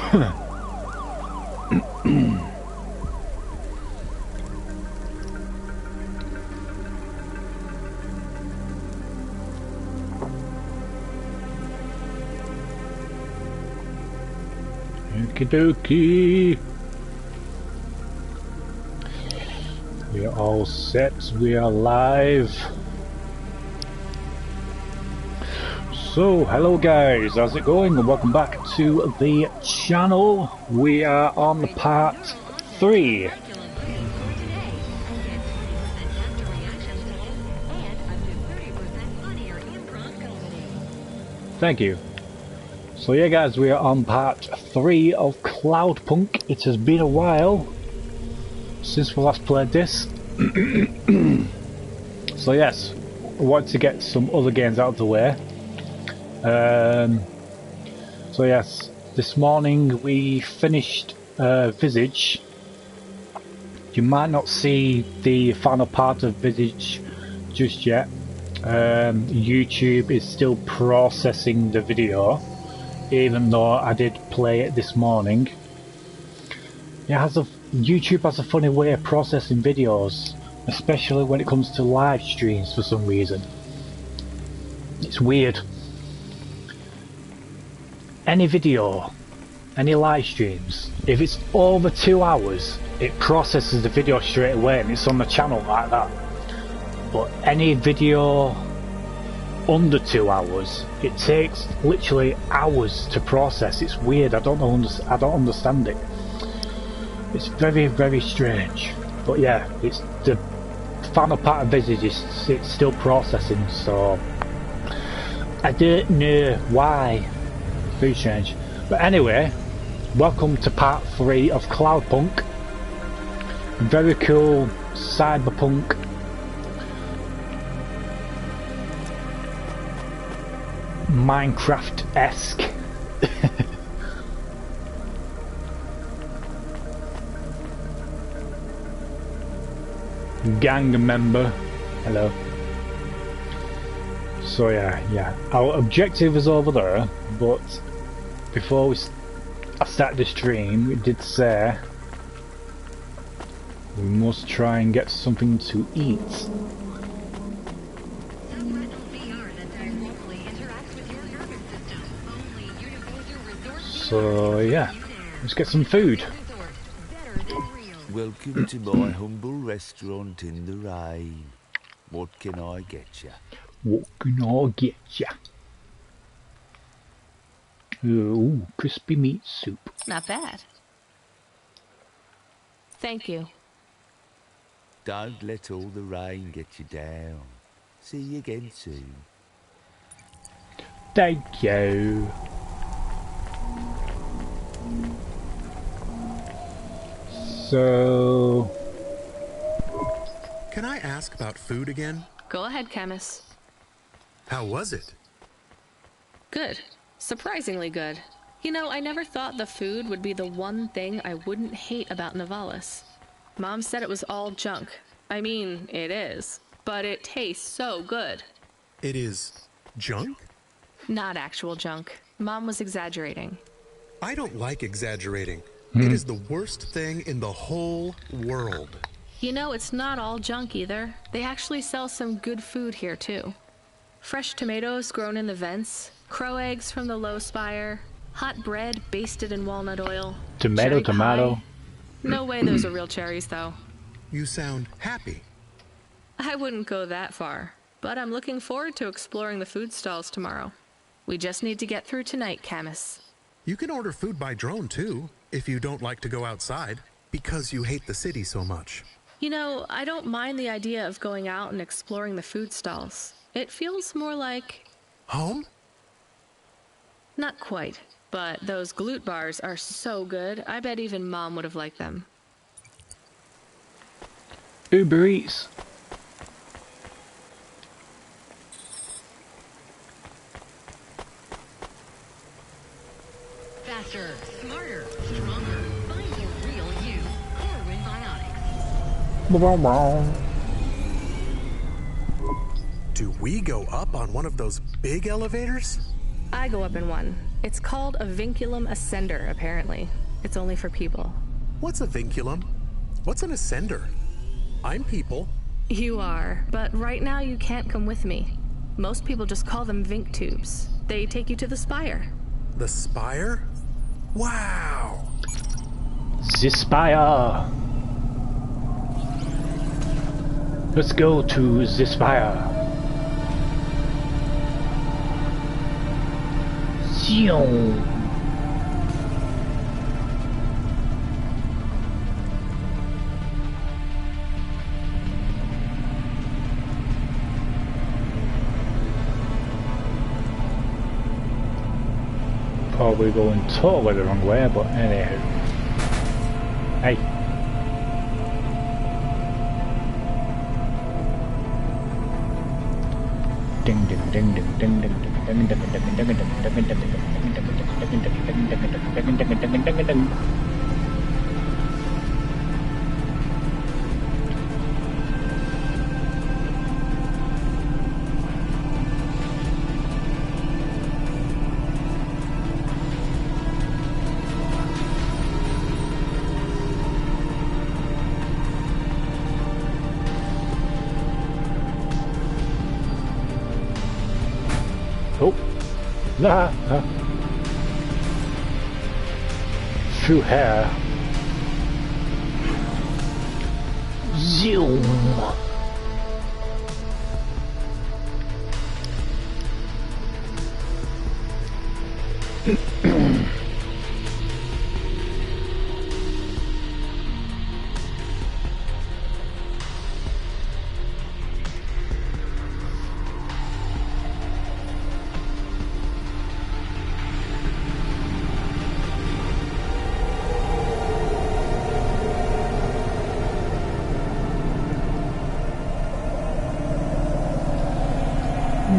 Okie dokie. We are all set. We are live. So, hello guys, how's it going? And welcome back to the channel. We are on part 3. Thank you. So yeah guys, we are on part 3 of Cloudpunk. It has been a while since we last played this. So yes, I want to get some other games out of the way. So yes, this morning we finished Visage. You might not see the final part of Visage just yet. YouTube is still processing the video, even though I did play it this morning. YouTube has a funny way of processing videos, especially when it comes to live streams for some reason. It's weird. Any video, any live streams, if it's over 2 hours, it processes the video straight away and it's on the channel like that. But any video under 2 hours, it takes literally hours to process. It's weird. I don't understand it. It's very, very strange. But yeah, it's the final part of Visage. It's still processing, so I don't know why. Very strange. But anyway, welcome to part 3 of Cloudpunk. Very cool cyberpunk Minecraft-esque. Gang member. Hello. So yeah, our objective is over there, but before I start the stream, it did say we must try and get something to eat. So yeah, let's get some food. Welcome to my humble restaurant in the rain. What can I get ya? What can I get ya? Ooh, crispy meat soup. Not bad. Thank you. Don't let all the rain get you down. See you again soon. Thank you. So... Can I ask about food again? Go ahead, Chemist. How was it? Good. Surprisingly good. You know, I never thought the food would be the one thing I wouldn't hate about Novalis. Mom said it was all junk. I mean, it is. But it tastes so good. It is junk? Not actual junk. Mom was exaggerating. I don't like exaggerating. It is the worst thing in the whole world. You know, it's not all junk either. They actually sell some good food here, too. Fresh tomatoes grown in the vents, crow eggs from the low spire, hot bread basted in walnut oil. Tomato. Pie. No way those are real cherries, though. You sound happy. I wouldn't go that far, but I'm looking forward to exploring the food stalls tomorrow. We just need to get through tonight, Camus. You can order food by drone, too, if you don't like to go outside, because you hate the city so much. You know, I don't mind the idea of going out and exploring the food stalls. It feels more like... home? Not quite, but those glute bars are so good, I bet even Mom would have liked them. Uber Eats. Faster, smarter, stronger. Find your real you. Corwin Bionics. Do we go up on one of those big elevators? I go up in one. It's called a vinculum ascender, apparently. It's only for people. What's a vinculum? What's an ascender? I'm people. You are, but right now you can't come with me. Most people just call them Vink tubes. They take you to the spire. The spire? Wow! The spire. Let's go to the spire. Zion. Probably going totally the wrong way, but anyhow. Hey. Ding ding ding ding ding ding ding ding ding ding ding ding ding ding. Oh, la, through hair. Zoom.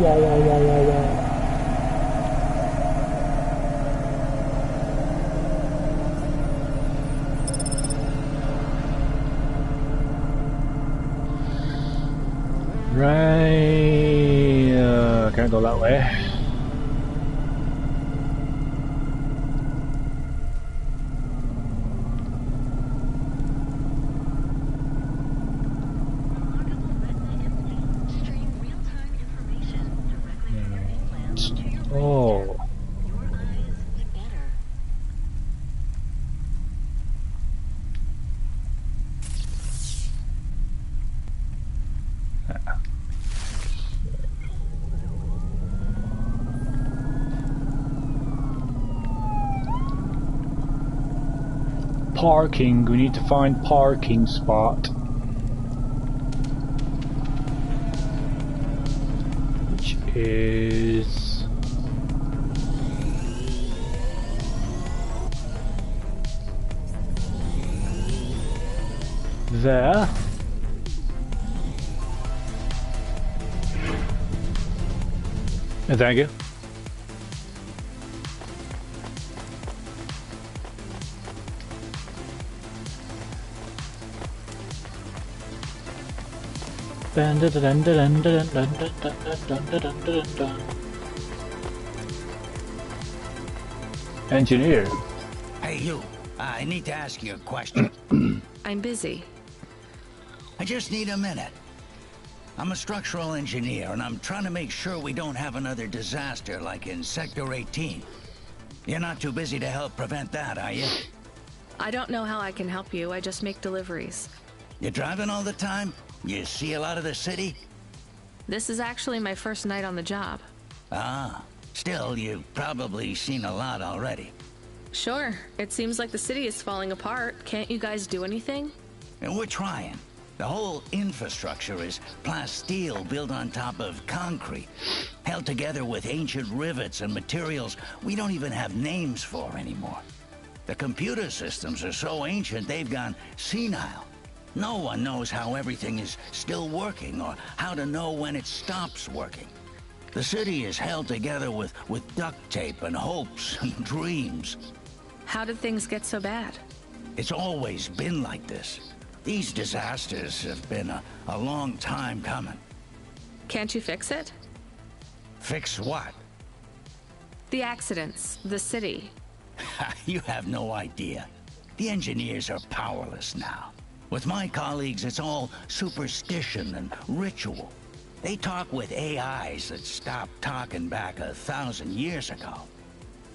Wow, wow, wow, wow, wow. Right, can't go that way. Oh. Parking, we need to find parking spot. Which is there. Thank you. Engineer. Hey, you. I need to ask you a question. I'm busy. I just need a minute. I'm a structural engineer, and I'm trying to make sure we don't have another disaster like in Sector 18. You're not too busy to help prevent that, are you? I don't know how I can help you. I just make deliveries. You driving all the time? You see a lot of the city? This is actually my first night on the job. Ah, still, you've probably seen a lot already. Sure. It seems like the city is falling apart. Can't you guys do anything? And we're trying. The whole infrastructure is plasteel built on top of concrete, held together with ancient rivets and materials we don't even have names for anymore. The computer systems are so ancient they've gone senile. No one knows how everything is still working or how to know when it stops working. The city is held together with duct tape and hopes and dreams. How did things get so bad? It's always been like this. These disasters have been a long time coming. Can't you fix it? Fix what? The accidents, the city. You have no idea. The engineers are powerless now. With my colleagues, it's all superstition and ritual. They talk with AIs that stopped talking back 1,000 years ago.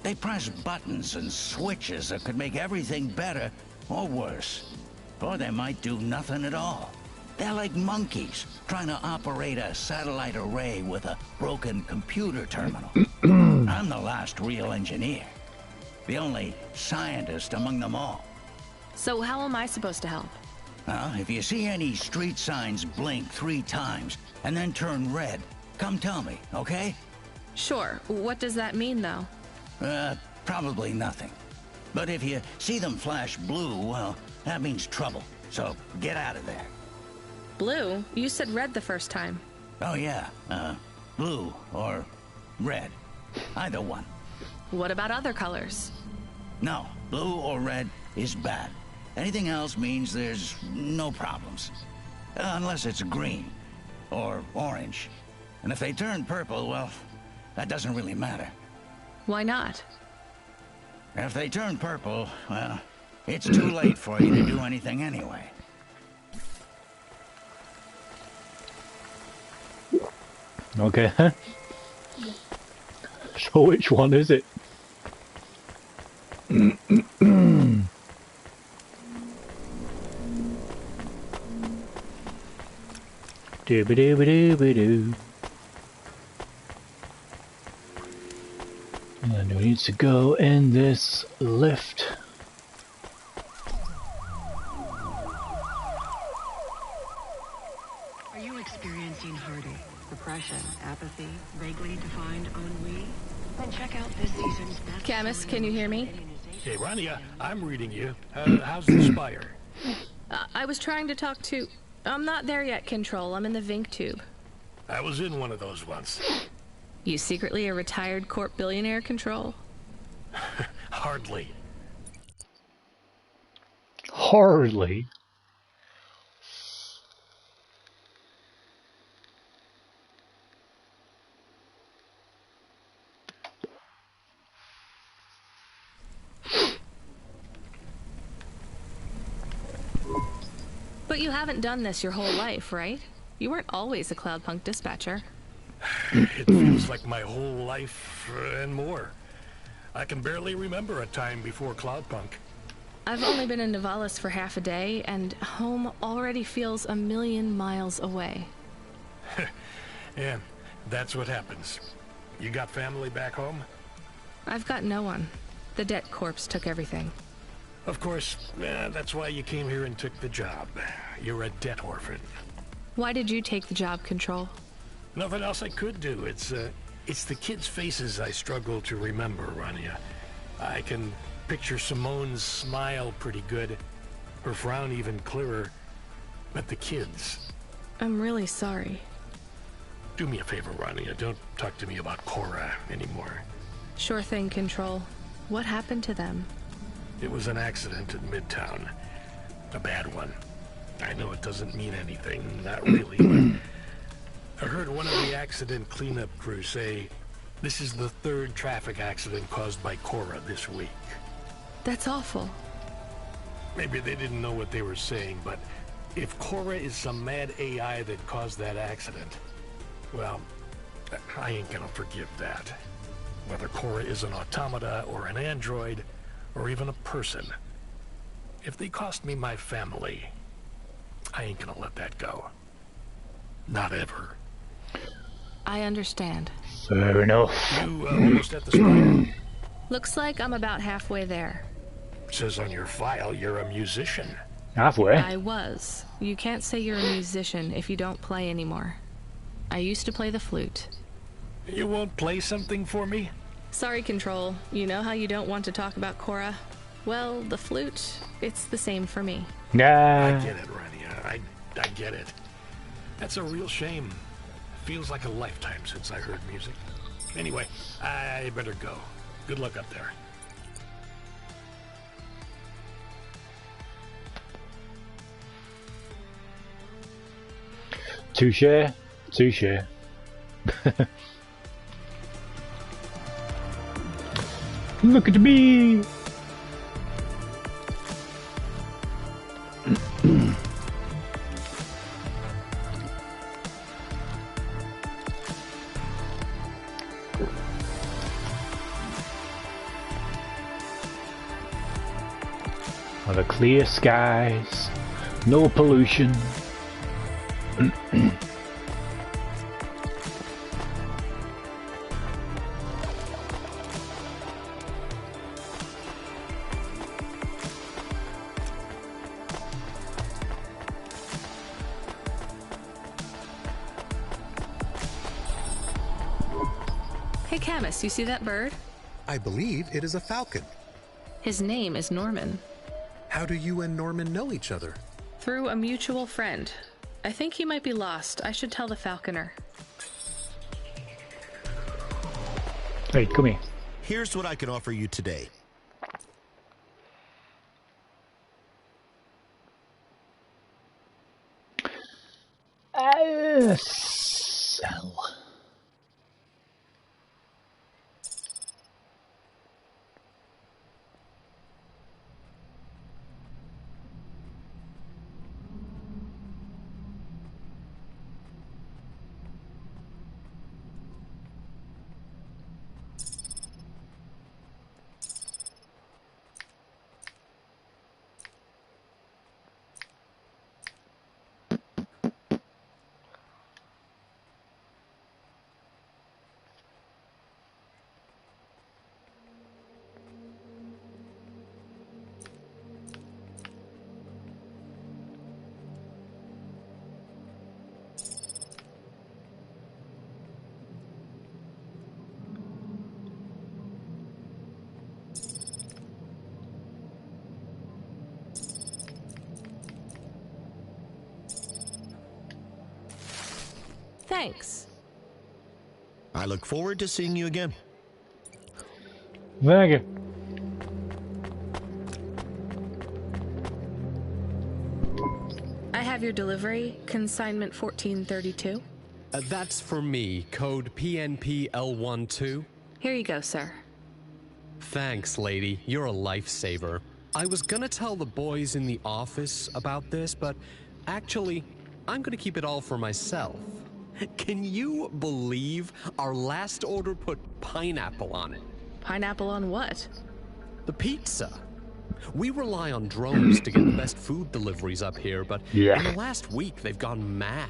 They press buttons and switches that could make everything better or worse. Or they might do nothing at all. They're like monkeys trying to operate a satellite array with a broken computer terminal. I'm the last real engineer. The only scientist among them all. So how am I supposed to help? If you see any street signs blink 3 times and then turn red, come tell me, okay? Sure. What does that mean, though? Probably nothing. But if you see them flash blue, well, that means trouble. So get out of there. Blue? You said red the first time. Oh yeah, blue or red. Either one. What about other colors? No, blue or red is bad. Anything else means there's no problems. Unless it's green or orange. And if they turn purple, well, that doesn't really matter. Why not? If they turn purple, well, it's too late for you to do anything anyway. Okay. So which one is it? Doo-ba-doo-ba-doo-ba-doo. And we need to go in this lift. Are you experiencing heartache, depression, apathy, vaguely defined ennui? Then check out this season's best. Camus, can you hear me? Hey, Rania, I'm reading you. How's the spire? I was trying to talk to... I'm not there yet, Control. I'm in the Vink tube. I was in one of those once. You secretly a retired corp billionaire, Control? Hardly. Hardly. But you haven't done this your whole life, right? You weren't always a Cloudpunk dispatcher. It feels like my whole life and more. I can barely remember a time before Cloudpunk. I've only been in Nivalis for half a day, and home already feels 1,000,000 miles away. Yeah, that's what happens. You got family back home? I've got no one. The debt corpse took everything. Of course, that's why you came here and took the job. You're a debt orphan. Why did you take the job, Control? Nothing else I could do. It's the kids' faces I struggle to remember, Rania. I can picture Simone's smile pretty good, her frown even clearer, but the kids... I'm really sorry. Do me a favor, Rania. Don't talk to me about Cora anymore. Sure thing, Control. What happened to them? It was an accident in Midtown. A bad one. I know it doesn't mean anything, not really, but... I heard one of the accident cleanup crew say, this is the 3rd traffic accident caused by Cora this week. That's awful. Maybe they didn't know what they were saying, but if Cora is some mad AI that caused that accident, well, I ain't gonna forgive that. Whether Cora is an automata or an android, or even a person. If they cost me my family, I ain't gonna let that go. Not ever. I understand. Fair enough. You almost at the spire? Looks like I'm about halfway there. Says on your file you're a musician. Halfway. I was. You can't say you're a musician if you don't play anymore. I used to play the flute. You won't play something for me? Sorry, Control. You know how you don't want to talk about Cora? Well, the flute, it's the same for me. Nah. I get it, Rania. I get it. That's a real shame. Feels like a lifetime since I heard music. Anyway, I better go. Good luck up there. Touche. Touche. Look at me! On the clear skies, no pollution. Hey, Camus, you see that bird? I believe it is a falcon. His name is Norman. How do you and Norman know each other? Through a mutual friend. I think he might be lost. I should tell the falconer. Hey, come here. Here's what I can offer you today. Sell. Thanks. I look forward to seeing you again. Very good. I have your delivery, consignment 1432. That's for me, code PNPL12. Here you go, sir. Thanks, lady. You're a lifesaver. I was gonna tell the boys in the office about this, but actually, I'm gonna keep it all for myself. Can you believe our last order put pineapple on it? Pineapple on what? The pizza. We rely on drones to get the best food deliveries up here, but Yeah. in the last week, they've gone mad.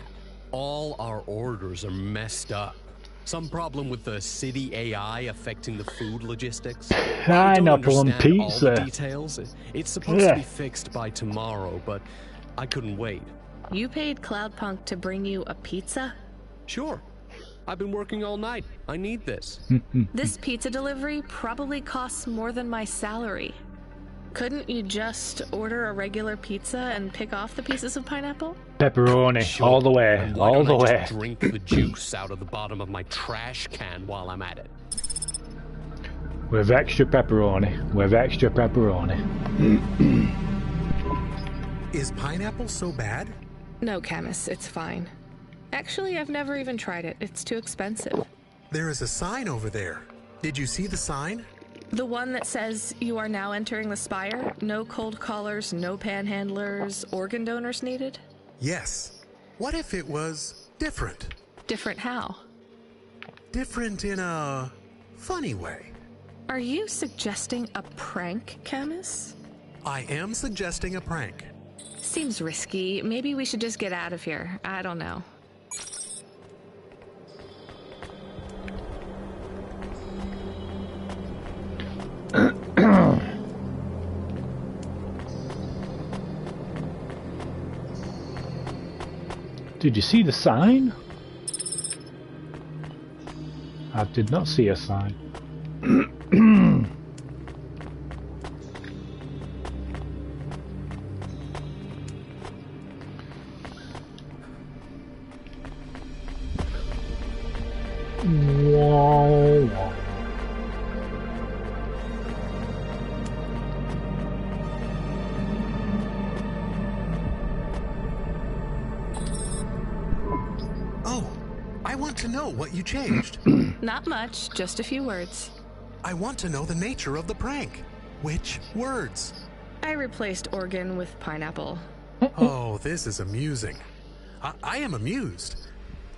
All our orders are messed up. Some problem with the city AI affecting the food logistics. I don't Pineapple on understand all the pizza. details. It's supposed to be fixed by tomorrow, but I couldn't wait. You paid Cloudpunk to bring you a pizza? Sure. I've been working all night. I need this. This pizza delivery probably costs more than my salary. Couldn't you just order a regular pizza and pick off the pieces of pineapple? Pepperoni, Sure. all the way, And why all don't the I way. just drink the juice out of the bottom of my trash can while I'm at it? With extra pepperoni, with extra pepperoni. Is pineapple so bad? No, Camus, it's fine. Actually, I've never even tried it. It's too expensive. There is a sign over there. Did you see the sign? The one that says you are now entering the Spire? No cold callers, no panhandlers, organ donors needed? Yes. What if it was different? Different how? Different in a funny way. Are you suggesting a prank, Camus? I am suggesting a prank. Seems risky. Maybe we should just get out of here. I don't know. Did you see the sign? I did not see a sign. Wow. Oh, I want to know what you changed. Not much, just a few words. I want to know the nature of the prank. Which words? I replaced organ with pineapple. Oh, this is amusing. I am amused.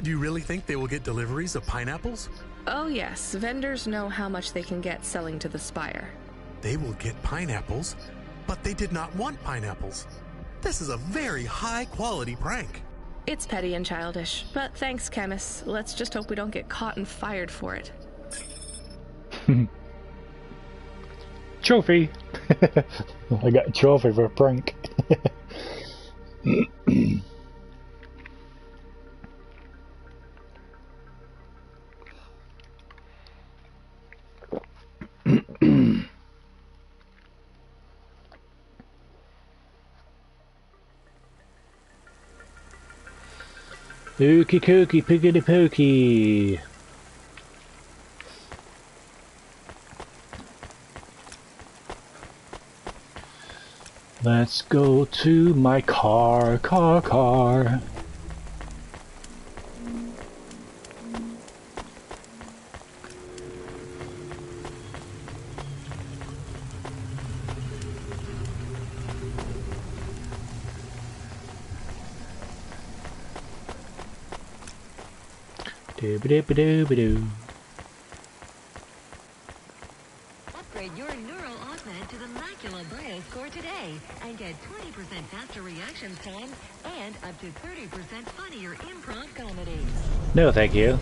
Do you really think they will get deliveries of pineapples? Oh yes, vendors know how much they can get selling to the Spire. They will get pineapples, but they did not want pineapples. This is a very high-quality prank. It's petty and childish, but thanks, chemists. Let's just hope we don't get caught and fired for it. Trophy! I got a trophy for a prank. Ookie cookie piggity pokey. Let's go to my car. Doo-ba-doo-ba-doo-ba-doo. Upgrade your neural augment to the Macula BioScore today and get 20% faster reaction time and up to 30% funnier improv comedy. No, thank you.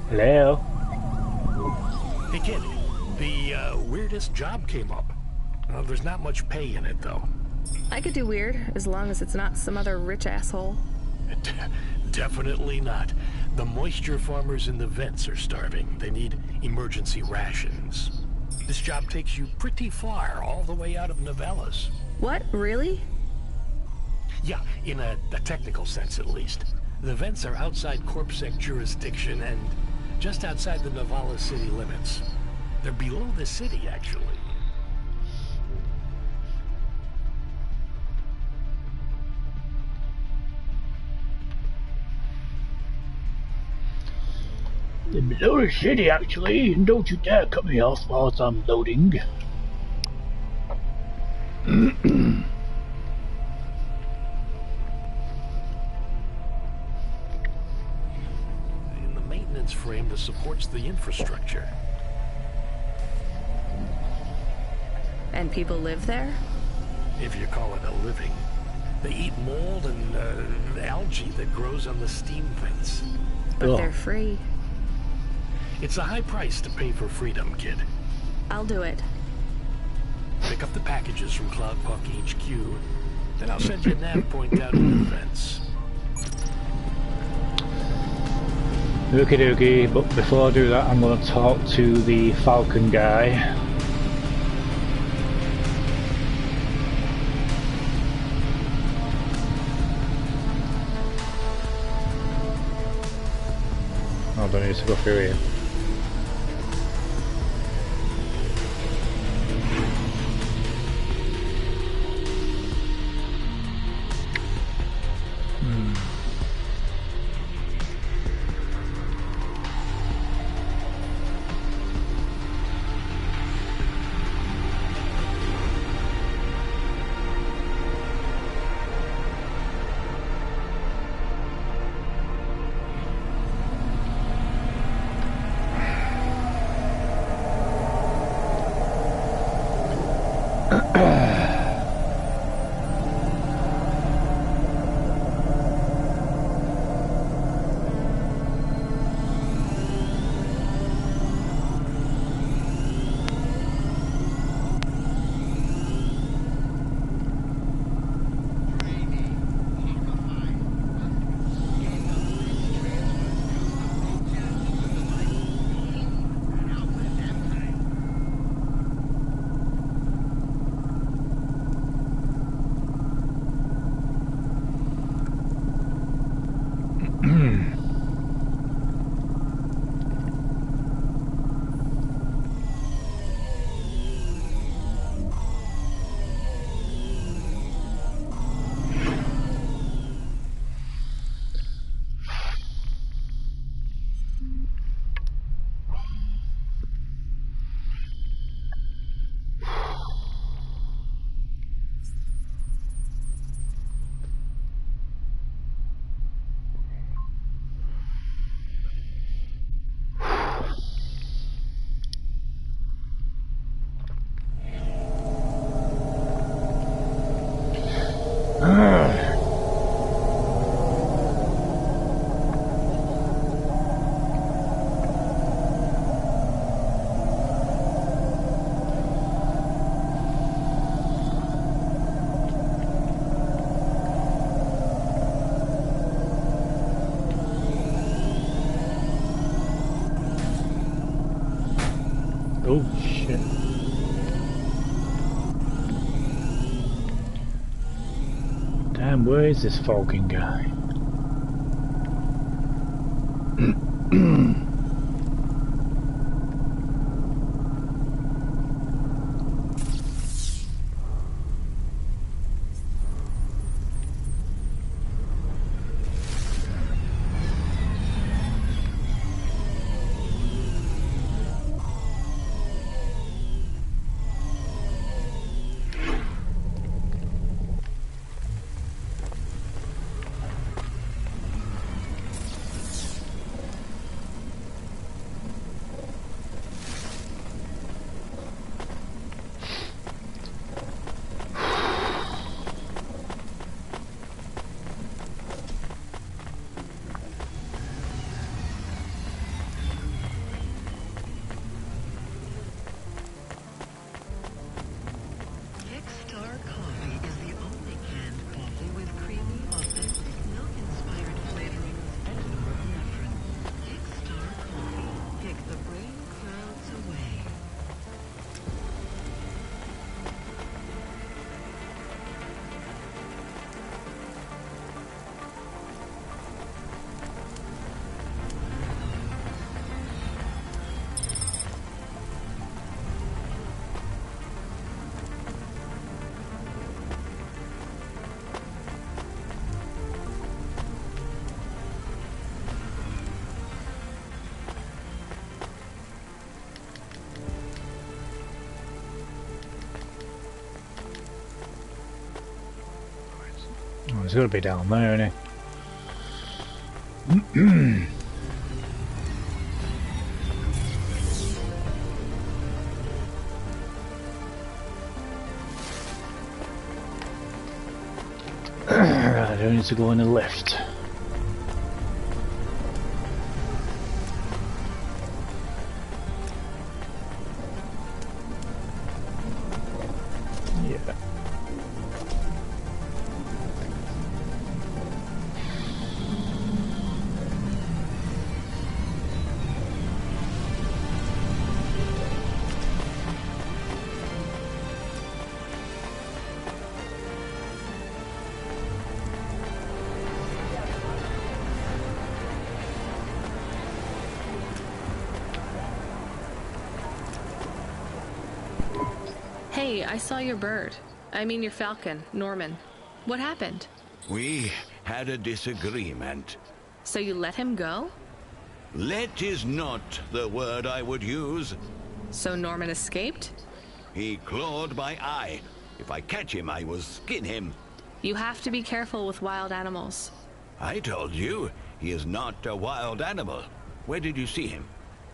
Hello? Hey kid, the weirdest job came up. There's not much pay in it though. I could do weird, as long as it's not some other rich asshole. Definitely not. The moisture farmers in the vents are starving. They need emergency rations. This job takes you pretty far, all the way out of Novellas. What? Really? Yeah, in a technical sense at least. The vents are outside Corpsec jurisdiction and just outside the Novellas city limits. They're below the city, actually. They're below the city, actually. Don't you dare cut me off whilst I'm loading. In the maintenance frame that supports the infrastructure. And people live there? If you call it a living. They eat mold and algae that grows on the steam vents. But they're free. It's a high price to pay for freedom, kid. I'll do it. Pick up the packages from Cloudpunk HQ, then I'll send you a nav point out in the vents. Okie dokie, but before I do that, I'm going to talk to the Falcon guy. I don't need to go through here. Oh shit. Damn, where is this Falcon guy? Oh, he's got to be down there, isn't he? Right, I don't need to go in the lift. Yeah. Hey, I saw your bird. I mean your falcon, Norman. What happened? We had a disagreement. So you let him go? Let is not the word I would use. So Norman escaped? He clawed my eye. If I catch him, I will skin him. You have to be careful with wild animals. I told you, he is not a wild animal. Where did you see him?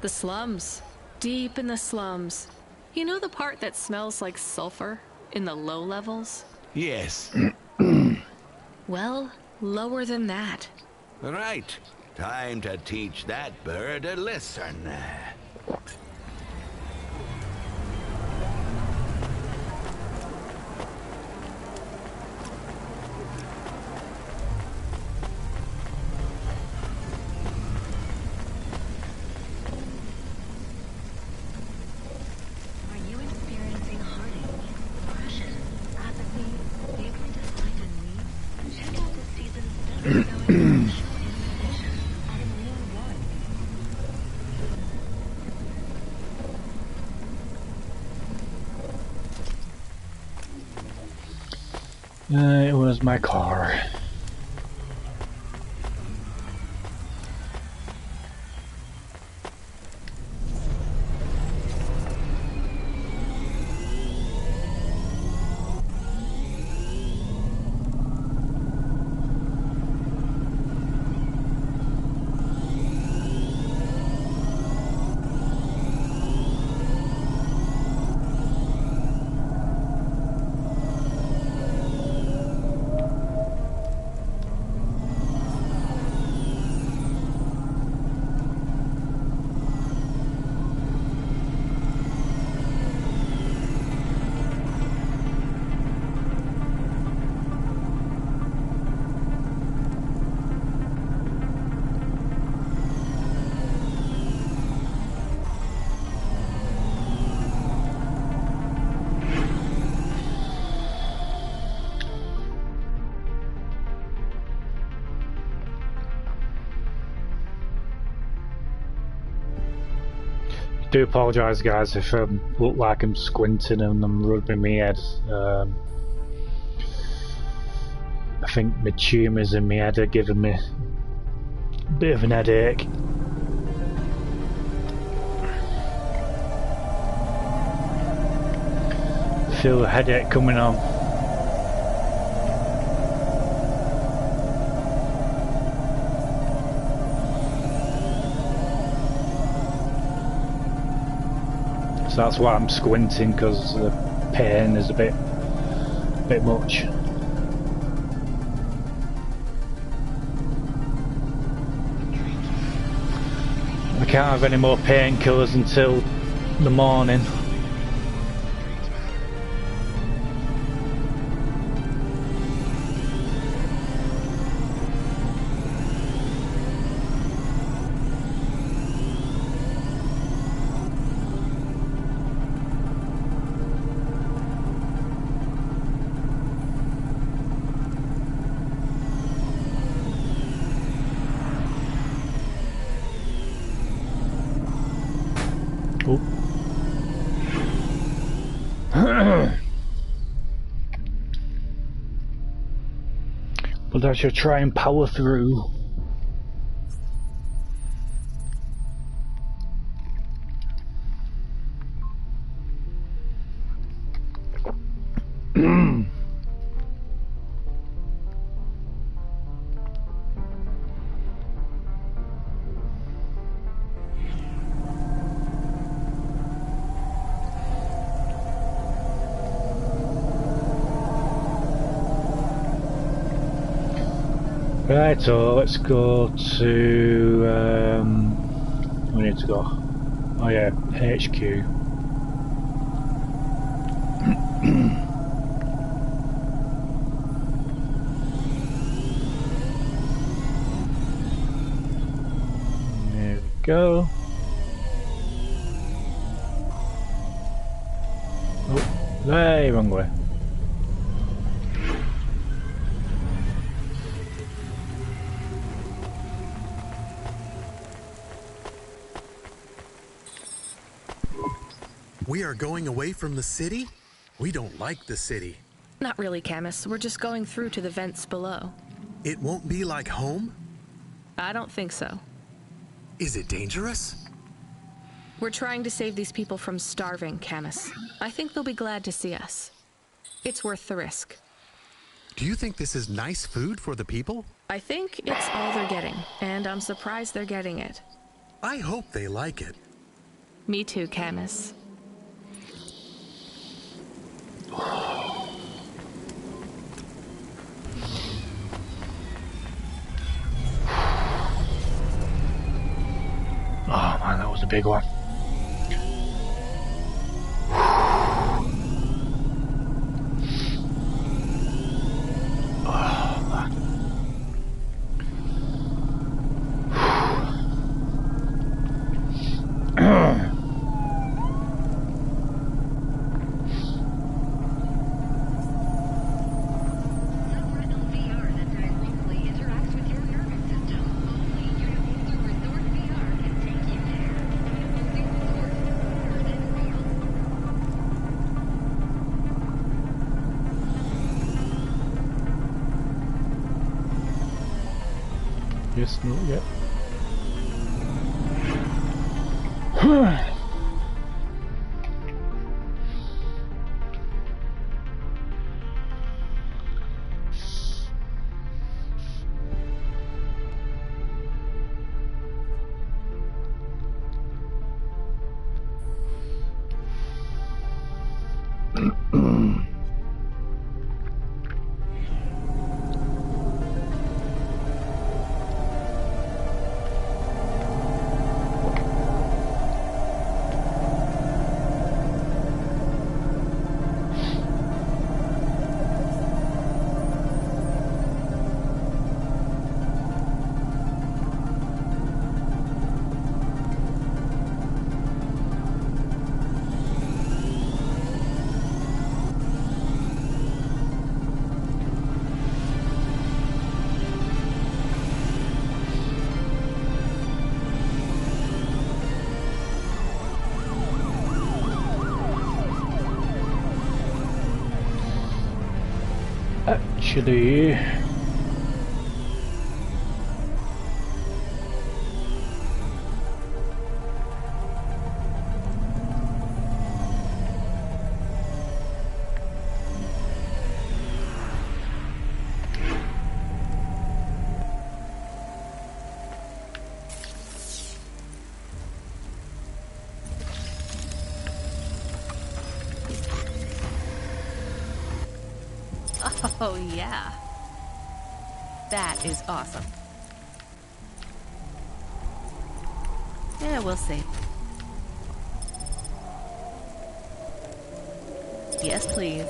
The slums. Deep in the slums. You know the part that smells like sulfur? In the low levels? Yes. Well, lower than that. Right. Time to teach that bird a lesson. It was my car. do apologise, guys, if I look like I'm squinting and I'm rubbing my head. I think my tumours in my head are giving me a bit of an headache. Feel the headache coming on. So that's why I'm squinting, because the pain is a bit much. I can't have any more painkillers until the morning. But I should try and power through. Right, so let's go to, we need to go, oh yeah, HQ. There we go. Oh, hey, wrong way. We are going away from the city? We don't like the city. Not really, Camus. We're just going through to the vents below. It won't be like home? I don't think so. Is it dangerous? We're trying to save these people from starving, Camus. I think they'll be glad to see us. It's worth the risk. Do you think this is nice food for the people? I think it's all they're getting, and I'm surprised they're getting it. I hope they like it. Me too, Camus. Oh man, that was a big one. Oh man. Yes, not yet. Actually, Oh, yeah. That is awesome. Yeah, we'll see. Yes, please.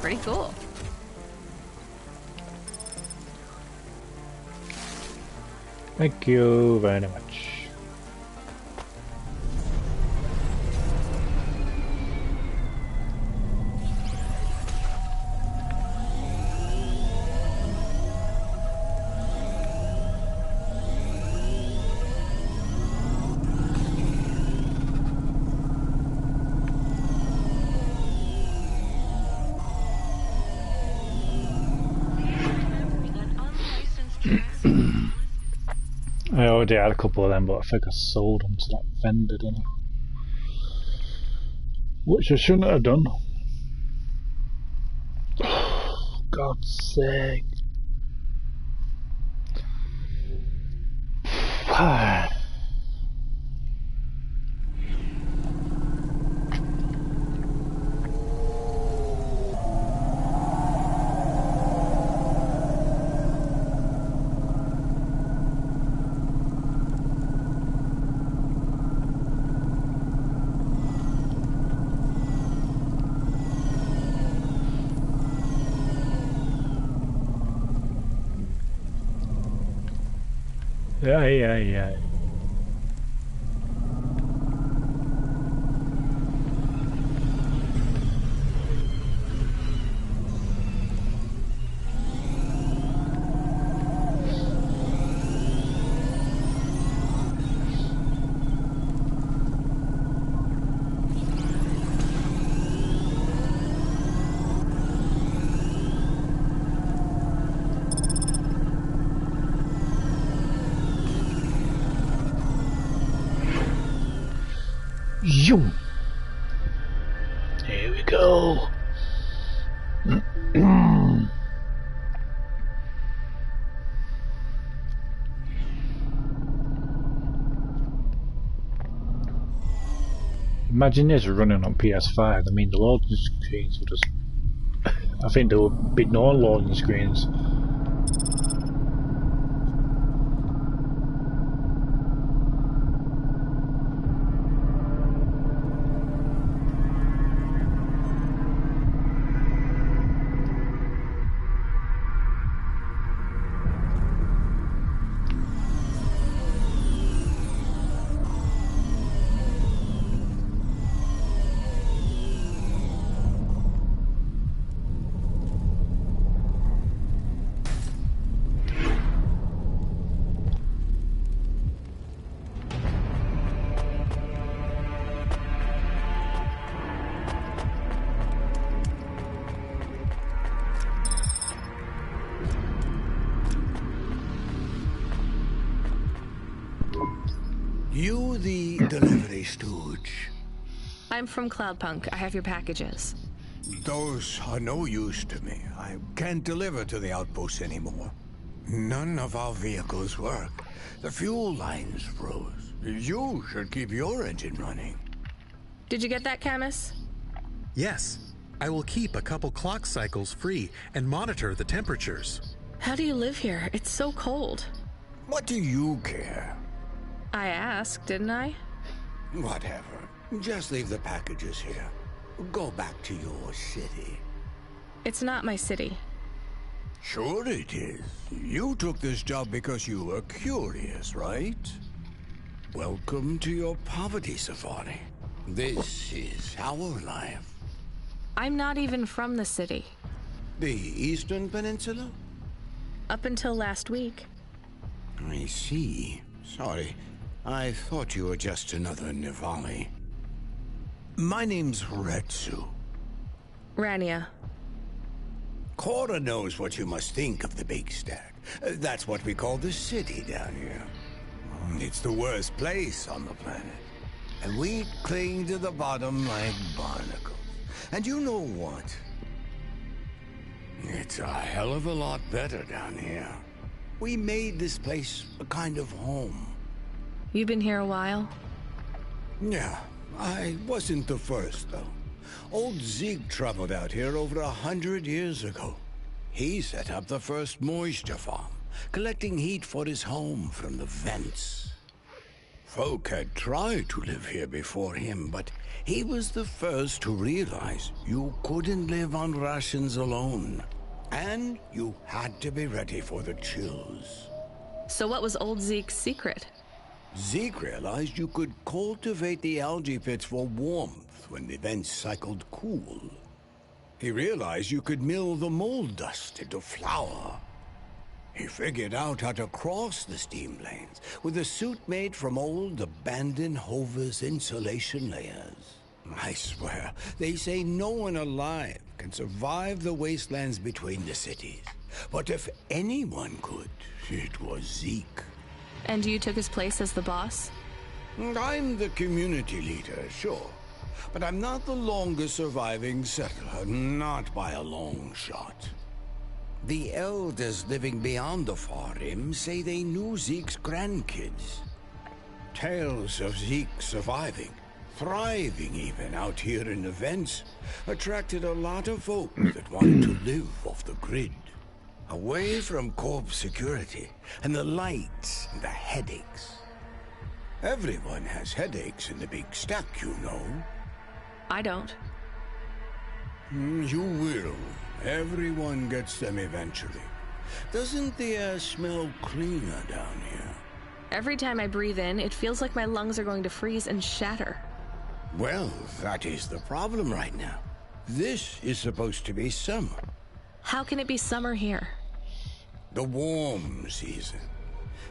Pretty cool. thank you very much. I already had a couple of them, but I think I sold them to that vendor, didn't I? Which I shouldn't have done. God's sake. Yeah. Zoom. Here we go. Imagine this running on PS5. I mean, the loading screens would just... I think there would be no loading screens. You the delivery stooge? I'm from Cloudpunk. I have your packages. Those are no use to me. I can't deliver to the outposts anymore. None of our vehicles work. The fuel lines froze. You should keep your engine running. Did you get that, Camus? Yes. I will keep a couple clock cycles free and monitor the temperatures. How do you live here? It's so cold. What do you care? I asked, didn't I? Whatever. Just leave the packages here. Go back to your city. It's not my city. Sure it is. You took this job because you were curious, right? Welcome to your poverty safari. This is our life. I'm not even from the city. The Eastern Peninsula? Up until last week. I see. Sorry. I thought you were just another Nivali. My name's Retsu. Rania. Cora knows what you must think of the big stack. That's what we call the city down here. It's the worst place on the planet. And we cling to the bottom like barnacles. And you know what? It's a hell of a lot better down here. We made this place a kind of home. You've been here a while? Yeah, I wasn't the first, though. Old Zeke traveled out here over 100 years ago. He set up the first moisture farm, collecting heat for his home from the vents. Folk had tried to live here before him, but he was the first to realize you couldn't live on rations alone. And you had to be ready for the chills. So what was old Zeke's secret? Zeke realized you could cultivate the algae pits for warmth when the vents cycled cool. He realized you could mill the mold dust into flour. He figured out how to cross the steam lanes with a suit made from old abandoned Hover's insulation layers. I swear, they say no one alive can survive the wastelands between the cities. But if anyone could, it was Zeke. And you took his place as the boss? I'm the community leader, sure. But I'm not the longest surviving settler, not by a long shot. The elders living beyond the Far Rim say they knew Zeke's grandkids. Tales of Zeke surviving, thriving even out here in the vents, attracted a lot of folk that wanted to live off the grid. Away from corp security and the lights and the headaches. Everyone has headaches in the big stack, you know. I don't. You will. Everyone gets them eventually. Doesn't the air smell cleaner down here? Every time I breathe in, it feels like my lungs are going to freeze and shatter. Well, that is the problem right now. This is supposed to be summer. How can it be summer here? The warm season.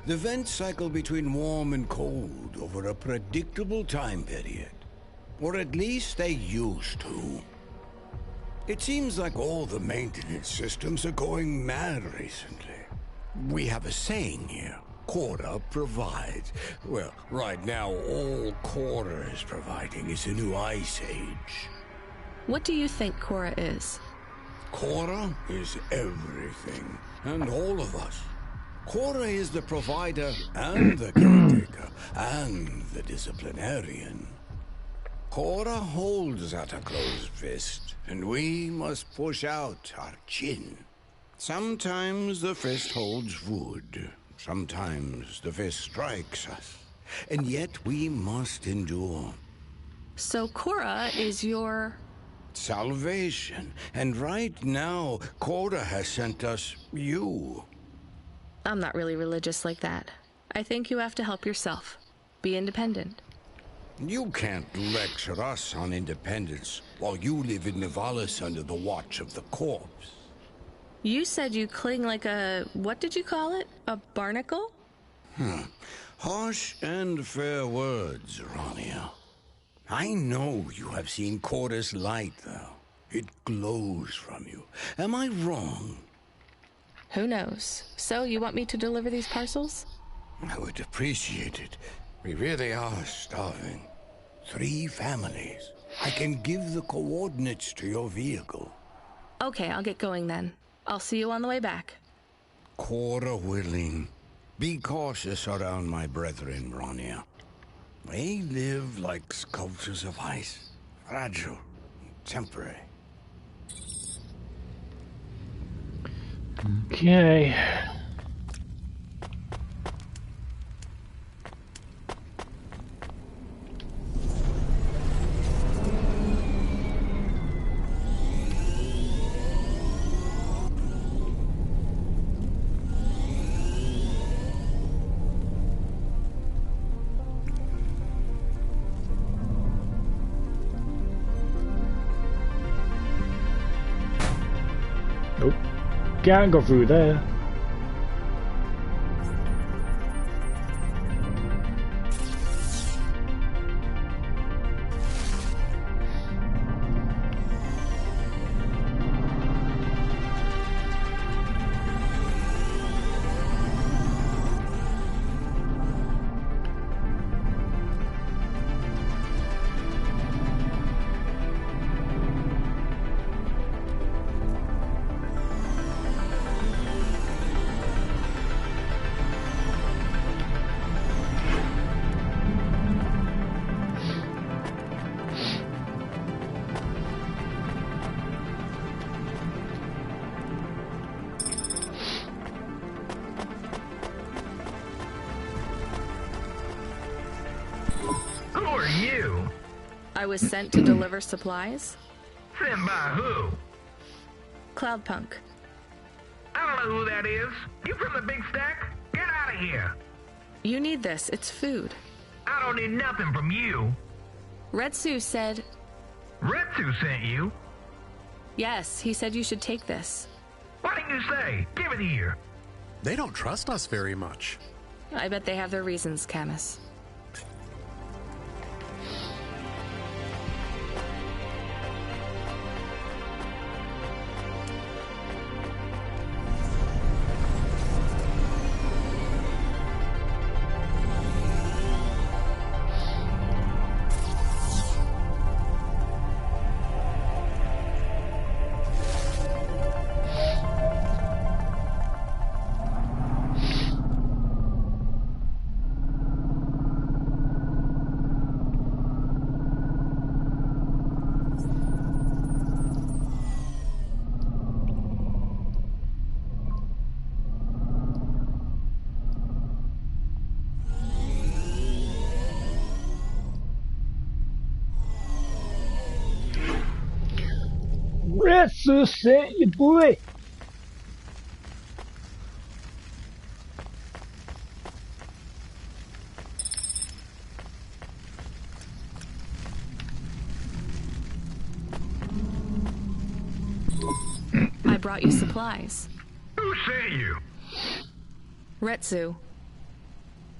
The vents cycle between warm and cold over a predictable time period. Or at least they used to. It seems like all the maintenance systems are going mad recently. We have a saying here, Cora provides. Well, right now all Cora is providing is a new ice age. What do you think Cora is? Cora is everything, and all of us. Cora is the provider and the caretaker and the disciplinarian. Cora holds out a closed fist, and we must push out our chin. Sometimes the fist holds wood. Sometimes the fist strikes us. And yet we must endure. So Cora is your... salvation. And right now, Cora has sent us you. I'm not really religious like that. I think you have to help yourself. Be independent. You can't lecture us on independence while you live in Nivalis under the watch of the corpse. You said you cling like a... what did you call it? A barnacle? Harsh and fair words, Rania. I know you have seen Cora's light, though. It glows from you. Am I wrong? Who knows? So, you want me to deliver these parcels? I would appreciate it. We really are starving. 3 families. I can give the coordinates to your vehicle. Okay, I'll get going then. I'll see you on the way back. Cora willing. Be cautious around my brethren, Rania. They live like sculptures of ice. Fragile, temporary. Okay. Nope. Can't go through there. you? I was sent to deliver supplies. Sent by who? Cloudpunk. I don't know who that is. You from the big stack? Get out of here. You need this. It's food. I don't need nothing from you. Retsu said... Retsu sent you? Yes, he said you should take this. What did you say? Give it here. They don't trust us very much. I bet they have their reasons, Camus. Retsu sent you, boy. I brought you supplies. Who sent you? Retsu.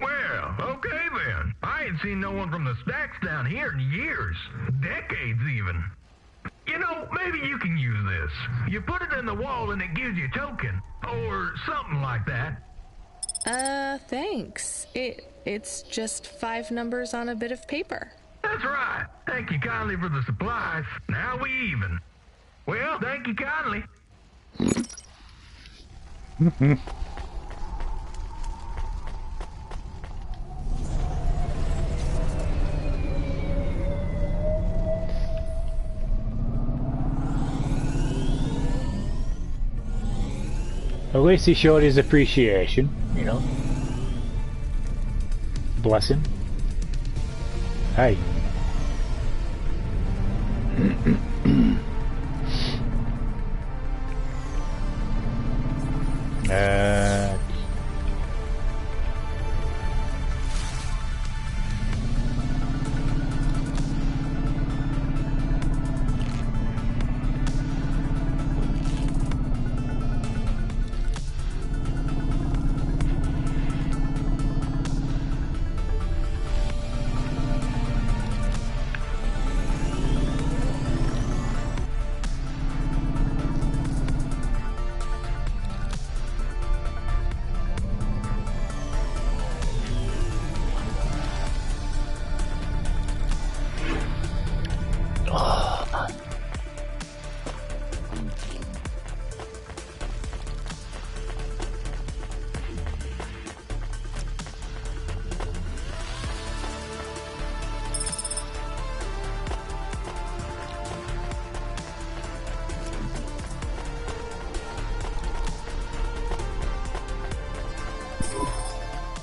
Well, okay then. I ain't seen no one from the stacks down here in years. Decades even. You know, maybe you can use this. You put it in the wall and it gives you a token. Or something like that. Thanks. It's just 5 numbers on a bit of paper. That's right. Thank you kindly for the supplies. Now we even. Well, thank you kindly. At least he showed his appreciation, you know. Bless him. Hey.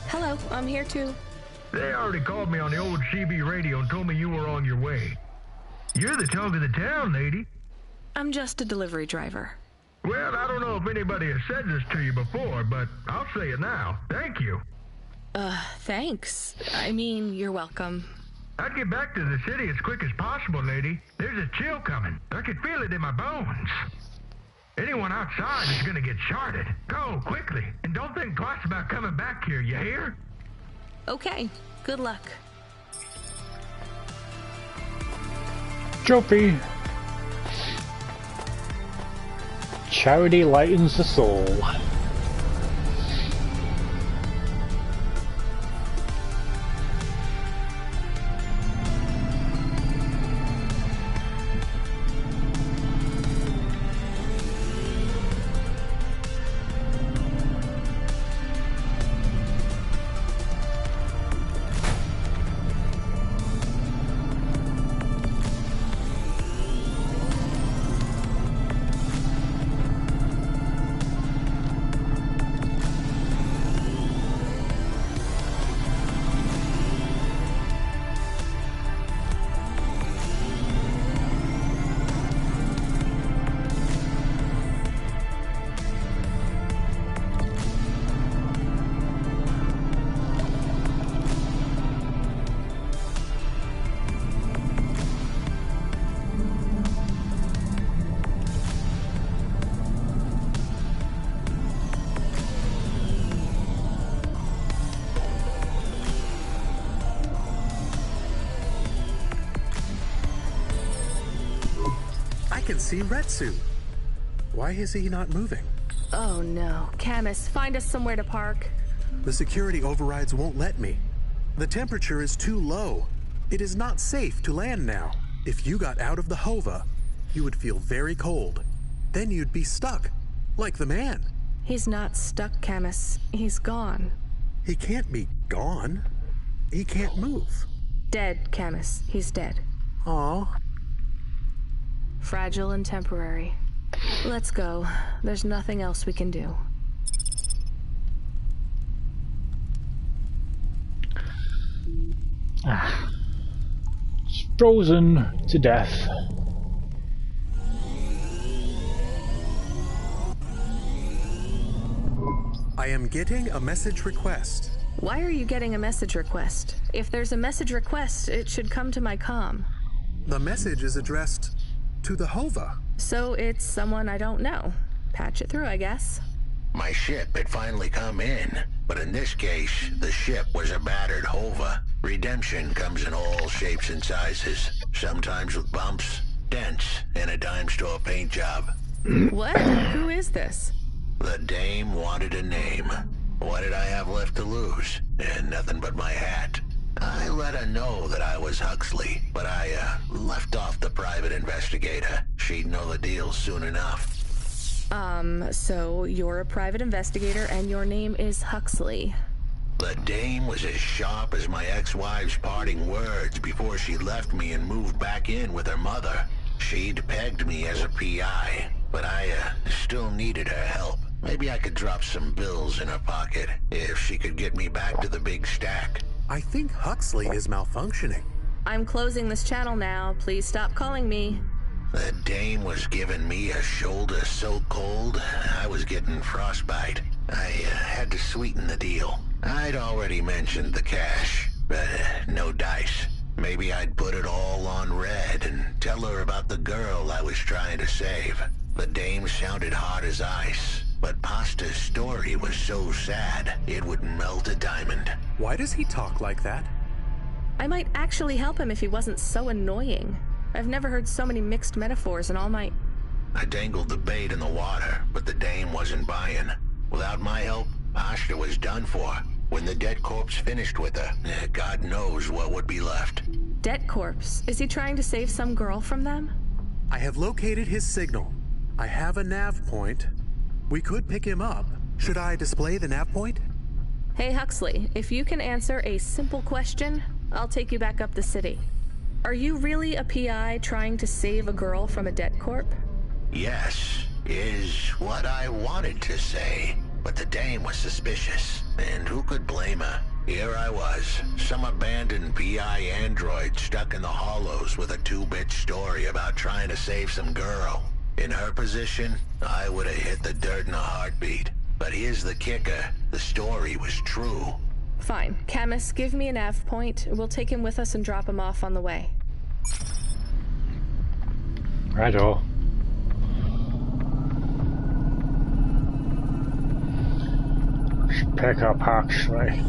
Hello, I'm here too. They already called me on the old CB radio and told me you were on your way. You're the talk of the town, lady. I'm just a delivery driver. Well, I don't know if anybody has said this to you before, but I'll say it now. Thank you. Thanks. I mean, you're welcome. I'd get back to the city as quick as possible, lady. There's a chill coming. I can feel it in my bones. Anyone outside is gonna get sharded. Go, quickly. And don't think twice about coming back here, you hear? Okay. Good luck. Trophy. Charity lightens the soul. can see Retsu. Why is he not moving? Oh no. Camus, find us somewhere to park. The security overrides won't let me. The temperature is too low. It is not safe to land now. If you got out of the Hova, you would feel very cold. Then you'd be stuck, like the man. He's not stuck, Camus. He's gone. He can't be gone. He can't move. Dead, Camus. He's dead. Aw. Fragile and temporary. Let's go. There's nothing else we can do. It's frozen to death. I am getting a message request. Why are you getting a message request? If there's a message request, it should come to my comm. The message is addressed to the Hova. So it's someone I don't know. Patch it through, I guess. My ship had finally come in, but in this case, the ship was a battered Hova. Redemption comes in all shapes and sizes, sometimes with bumps, dents, and a dime store paint job. What? Who is this? The dame wanted a name. What did I have left to lose? And nothing but my hat. I let her know that I was Huxley, but I left off the private investigator. She'd know the deal soon enough. So you're a private investigator and your name is Huxley. The dame was as sharp as my ex-wife's parting words before she left me and moved back in with her mother. She'd pegged me as a PI, but I still needed her help. Maybe I could drop some bills in her pocket if she could get me back to the big stack. I think Huxley is malfunctioning. I'm closing this channel now. Please stop calling me. The dame was giving me a shoulder so cold, I was getting frostbite. I had to sweeten the deal. I'd already mentioned the cash, but no dice. Maybe I'd put it all on red and tell her about the girl I was trying to save. The dame sounded hard as ice, but Pasta's story was so sad, it would melt a diamond. Why does he talk like that? I might actually help him if he wasn't so annoying. I've never heard so many mixed metaphors in all my... I dangled the bait in the water, but the dame wasn't buying. Without my help, Pasta was done for. When the dead corpse finished with her, God knows what would be left. Dead corpse? Is he trying to save some girl from them? I have located his signal. I have a nav point. We could pick him up. Should I display the nav point? Hey Huxley, if you can answer a simple question, I'll take you back up the city. Are you really a PI trying to save a girl from a dead corp? Yes, is what I wanted to say. But the dame was suspicious, and who could blame her? Here I was, some abandoned PI android stuck in the hollows with a 2-bit story about trying to save some girl. In her position, I would have hit the dirt in a heartbeat. But here's the kicker, the story was true. Fine. Camus, give me a nav point. We'll take him with us and drop him off on the way. Righto. Should pick up Huxley.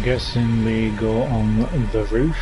guessing we go on the roof.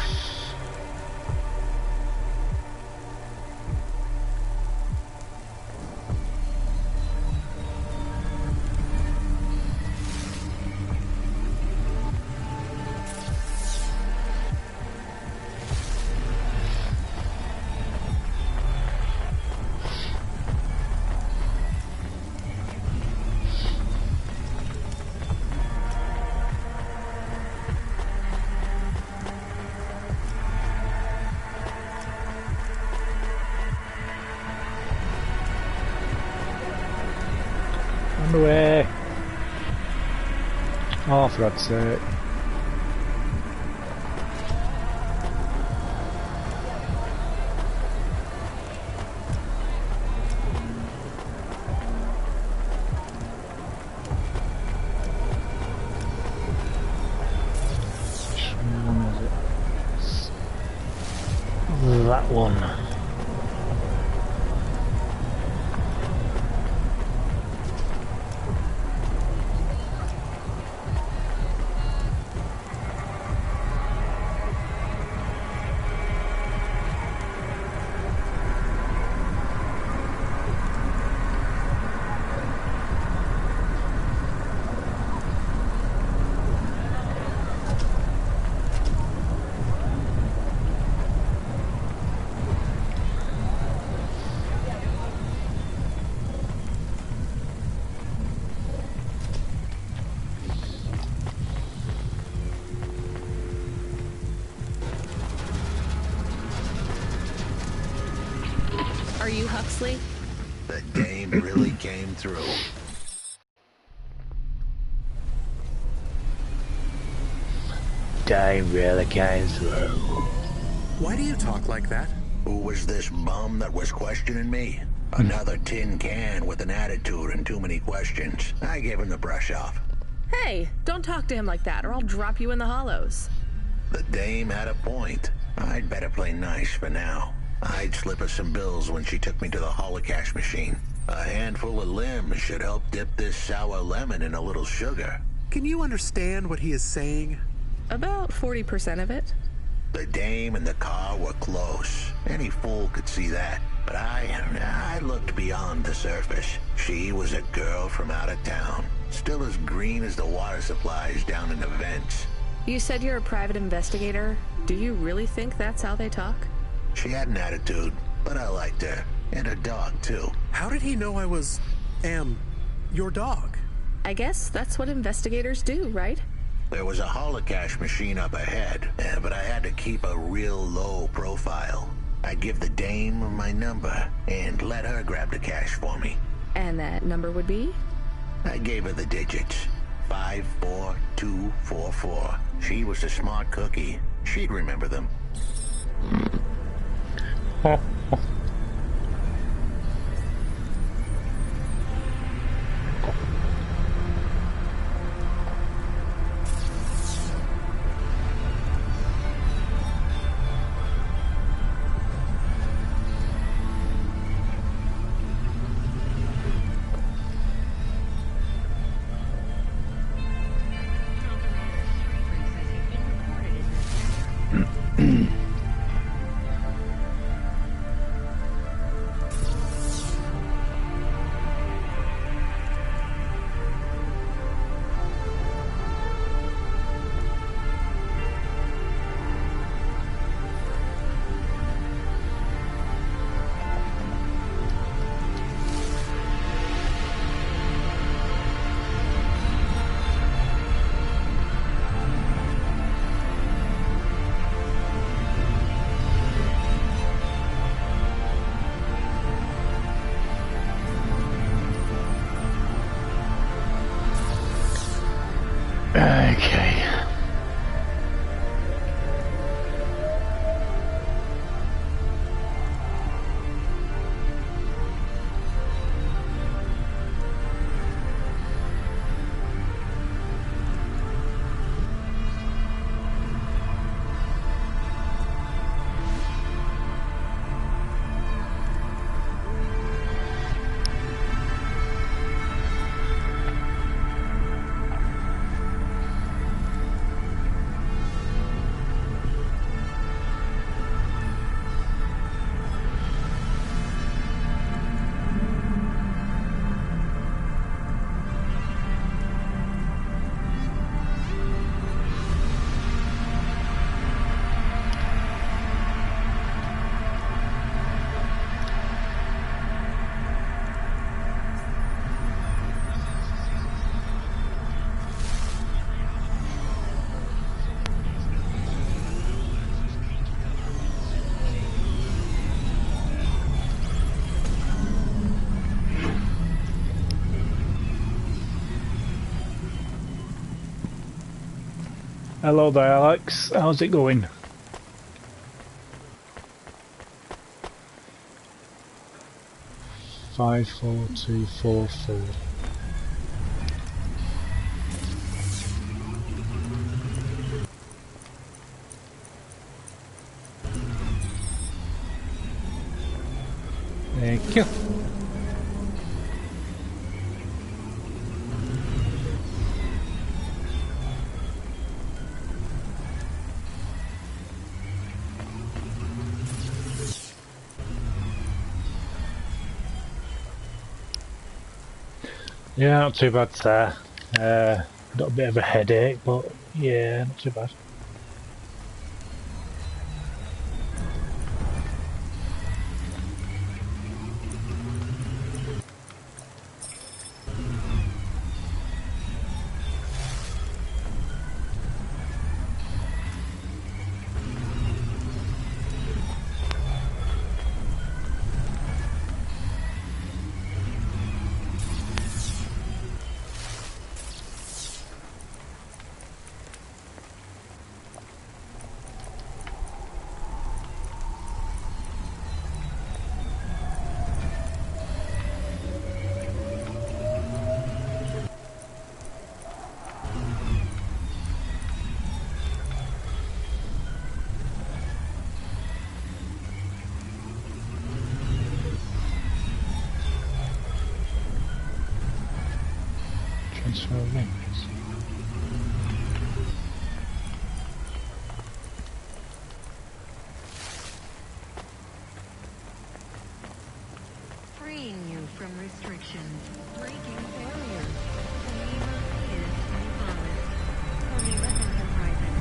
Away. Oh, for God's sake. Which one was it? That one. Are you Huxley? The dame really came through. Dame really came through. Why do you talk like that? Who was this bum that was questioning me? Another tin can with an attitude and too many questions. I gave him the brush off. Hey, don't talk to him like that or I'll drop you in the hollows. The dame had a point. I'd better play nice for now. I'd slip her some bills when she took me to the holocash machine. A handful of limbs should help dip this sour lemon in a little sugar. Can you understand what he is saying? About 40% of it. The dame and the car were close. Any fool could see that. But I looked beyond the surface. She was a girl from out of town. Still as green as the water supplies down in the vents. You said you're a private investigator. Do you really think that's how they talk? She had an attitude, but I liked her. And her dog, too. How did he know I was, your dog? I guess that's what investigators do, right? There was a holocash machine up ahead, but I had to keep a real low profile. I'd give the dame my number and let her grab the cash for me. And that number would be? I gave her the digits. 54244. She was a smart cookie. She'd remember them. Hello there, Alex. How's it going? Five, 4, 2, 4, 4. Thank you. Yeah, not too bad, sir. Got a bit of a headache, but yeah, not too bad. Transfer links. Freeing you from restrictions, breaking barriers. The name is Nicholas. Tony Lessons Enterprises.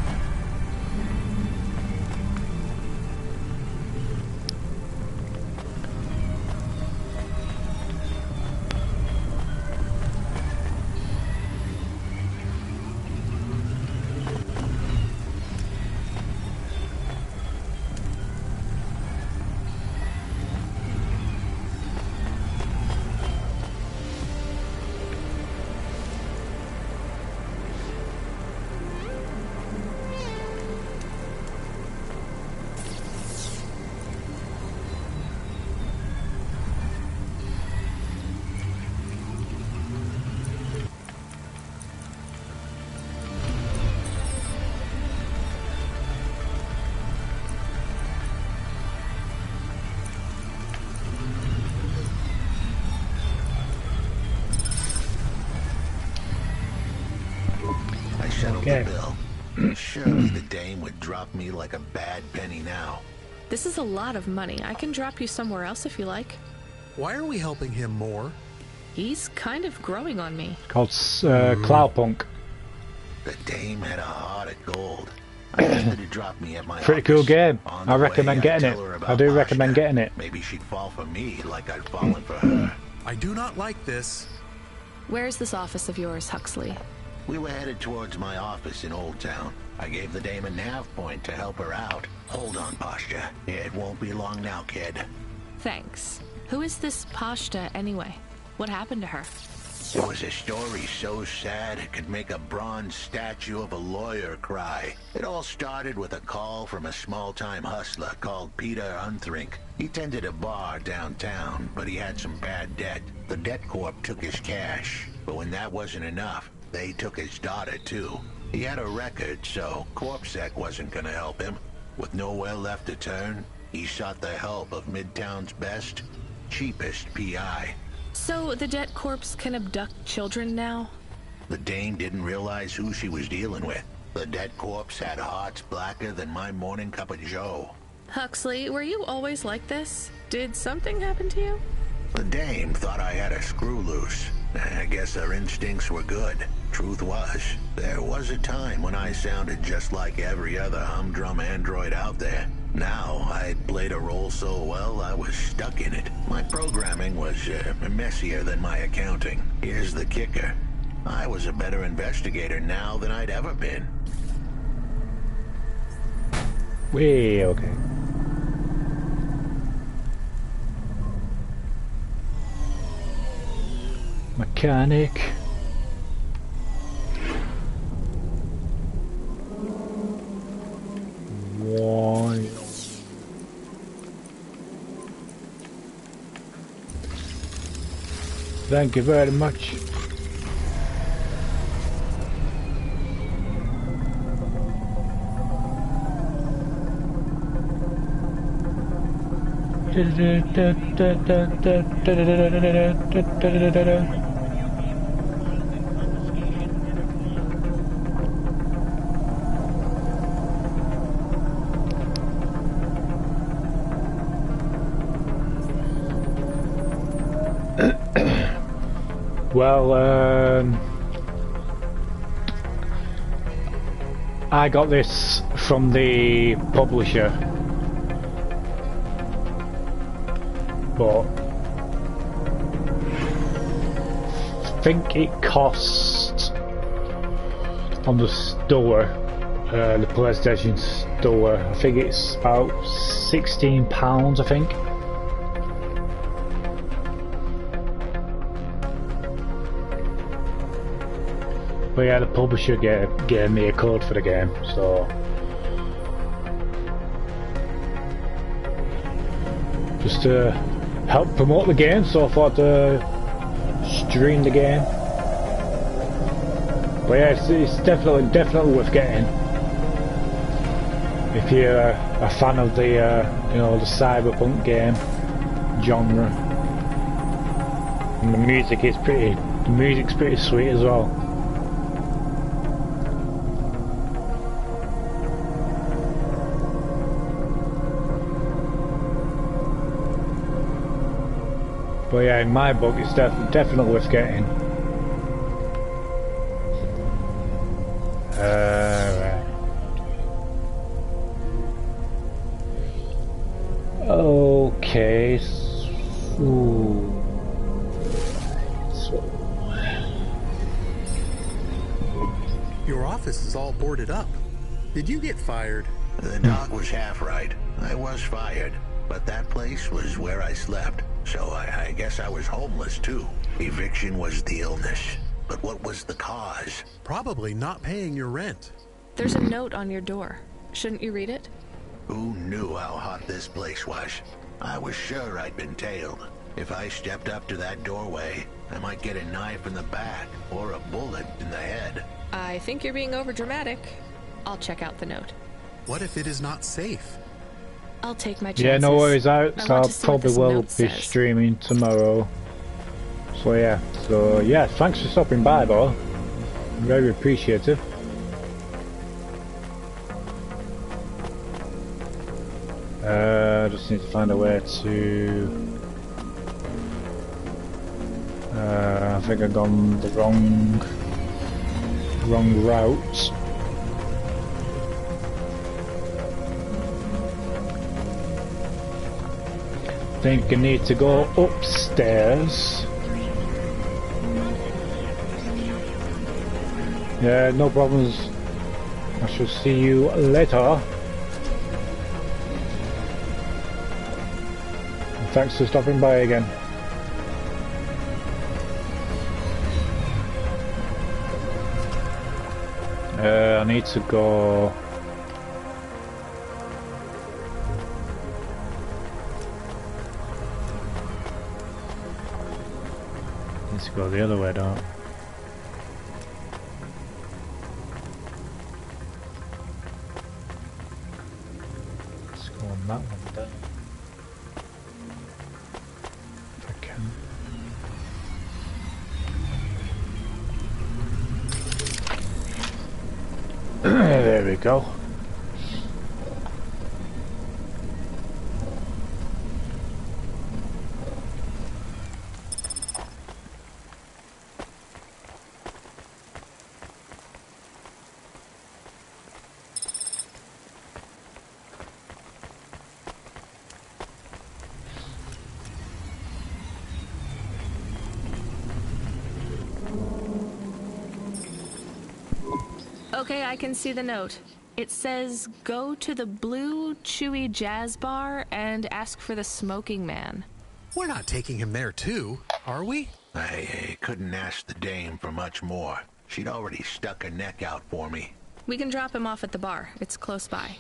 The bill. Surely the dame would drop me like a bad penny now. This is a lot of money. I can drop you somewhere else if you like. Why are we helping him more? He's kind of growing on me. Called Cloudpunk. The dame had a heart of gold. I asked her to drop me at my Pretty office. cool game. On I the recommend way, I'd getting tell her it. about I do Pashta. recommend getting it. Maybe she'd fall for me like I'd fallen for her. I do not like this. Where's this office of yours, Huxley? We were headed towards my office in Old Town. I gave the dame a nav point to help her out. Hold on, Pashta. It won't be long now, kid. Thanks. Who is this Pashta anyway? What happened to her? It was a story so sad it could make a bronze statue of a lawyer cry. It all started with a call from a small-time hustler called Peter Unthrink. He tended a bar downtown, but he had some bad debt. The debt corp took his cash, but when that wasn't enough, they took his daughter too. He had a record, so CorpSec wasn't gonna help him. With nowhere left to turn, he sought the help of Midtown's best, cheapest PI. So the debt corpse can abduct children now? The dame didn't realize who she was dealing with. The dead corpse had hearts blacker than my morning cup of joe. Huxley, were you always like this? Did something happen to you? The dame thought I had a screw loose. I guess her instincts were good. Truth was, there was a time when I sounded just like every other humdrum android out there. Now, I'd played a role so well, I was stuck in it. My programming was messier than my accounting. Here's the kicker. I was a better investigator now than I'd ever been. Way okay. Mechanic. Thank you very much. Well, I got this from the publisher, but I think it cost on the store, the PlayStation store, I think it's about £16, I think. But yeah, the publisher gave me a code for the game, so just to help promote the game, so I thought to stream the game. But yeah, it's definitely worth getting if you're a fan of the you know, the cyberpunk game genre. And the music's pretty sweet as well. But yeah, in my book, it's definitely worth getting. Right. Okay. Your office is all boarded up. Did you get fired? The dog was half right. I was fired, but that place was where I slept. So I guess I was homeless too. Eviction was the illness. But what was the cause? Probably not paying your rent. There's a note on your door. Shouldn't you read it? Who knew how hot this place was? I was sure I'd been tailed. If I stepped up to that doorway, I might get a knife in the back or a bullet in the head. I think you're being overdramatic. I'll check out the note. What if it is not safe? I'll take my chances. Yeah, no worries out, so I probably will be says. streaming tomorrow. So yeah, thanks for stopping by though. Very appreciative. I just need to find a way to... I think I've gone the wrong route. I think I need to go upstairs. Yeah, no problems. I shall see you later. And thanks for stopping by again. I need to go... Let's go the other way down. Let's go on that one then. If I can. There we go. Okay, I can see the note. It says, go to the Blue Chewy Jazz Bar and ask for the smoking man. We're not taking him there too, are we? I couldn't ask the dame for much more. She'd already stuck her neck out for me. We can drop him off at the bar. It's close by.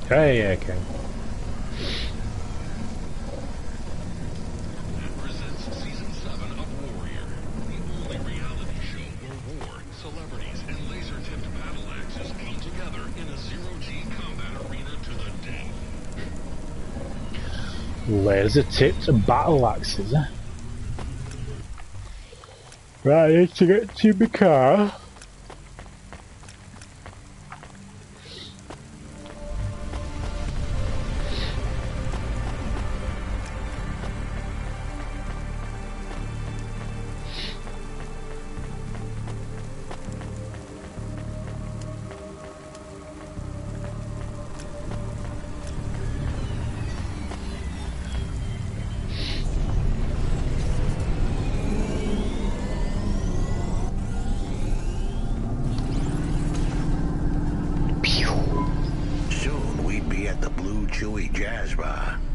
Hey, okay. Presents Season 7 of Warrior, the only reality show where war, celebrities, and laser-tipped battle axes come together in a zero-G combat arena to the death. Laser-tipped battle axes, eh? Right, I need to get to my car.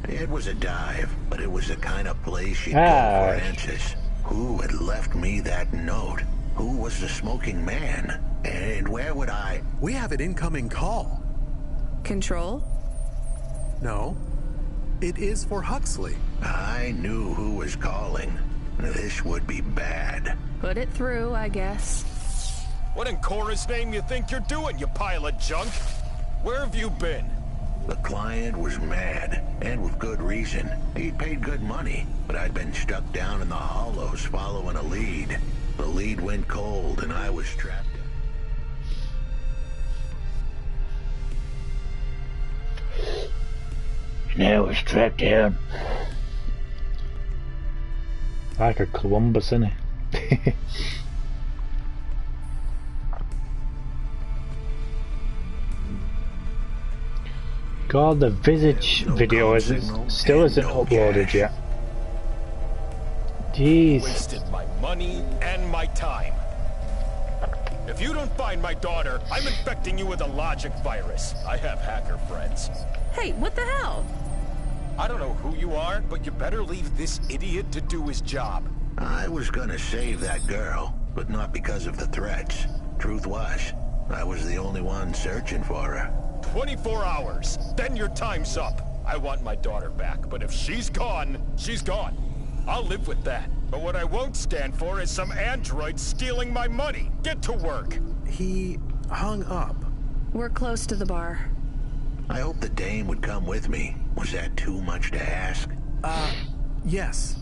It was a dive, but it was the kind of place you'd go for answers. Who had left me that note? Who was the smoking man? And where would I... We have an incoming call. Control? No. It is for Huxley. I knew who was calling. This would be bad. Put it through, I guess. What in Cora's name you think you're doing, you pile of junk? Where have you been? The client was mad, and with good reason. He'd paid good money, but I'd been stuck down in the hollows following a lead. The lead went cold, and I was trapped. And I was trapped down. Like a Columbus, innit? God, the Visage video still isn't uploaded yet. Jeez. Wasted my money and my time. If you don't find my daughter, I'm infecting you with a logic virus. I have hacker friends. Hey, what the hell? I don't know who you are, but you better leave this idiot to do his job. I was gonna save that girl, but not because of the threats. Truth was, I was the only one searching for her. 24 hours, then your time's up. I want my daughter back, but if she's gone, she's gone. I'll live with that. But what I won't stand for is some android stealing my money. Get to work. He hung up. We're close to the bar. I hope the dame would come with me. Was that too much to ask? Yes.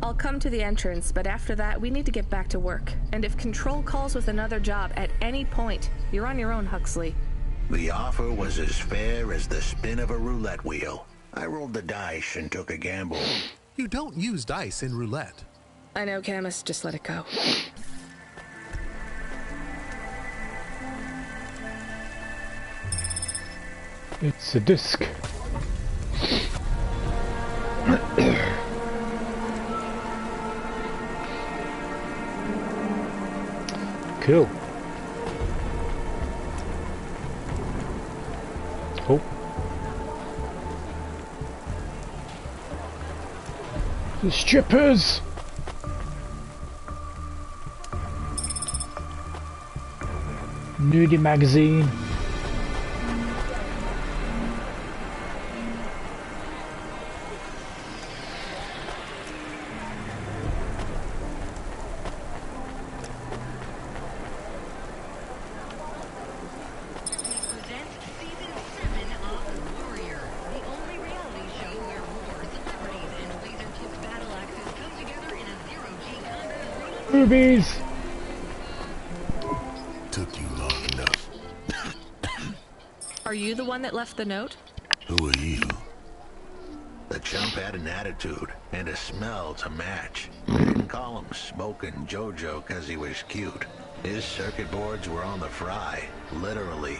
I'll come to the entrance, but after that, we need to get back to work. And if Control calls with another job at any point, you're on your own, Huxley. The offer was as fair as the spin of a roulette wheel. I rolled the dice and took a gamble. You don't use dice in roulette. I know, Camus. Just let it go. It's a disc. Cool. Oh. The strippers! Nudie magazine. Movies. Took you long enough. Are you the one that left the note? Who are you? The chump had an attitude and a smell to match. I didn't call him Smoking Jojo because he was cute. His circuit boards were on the fry, literally.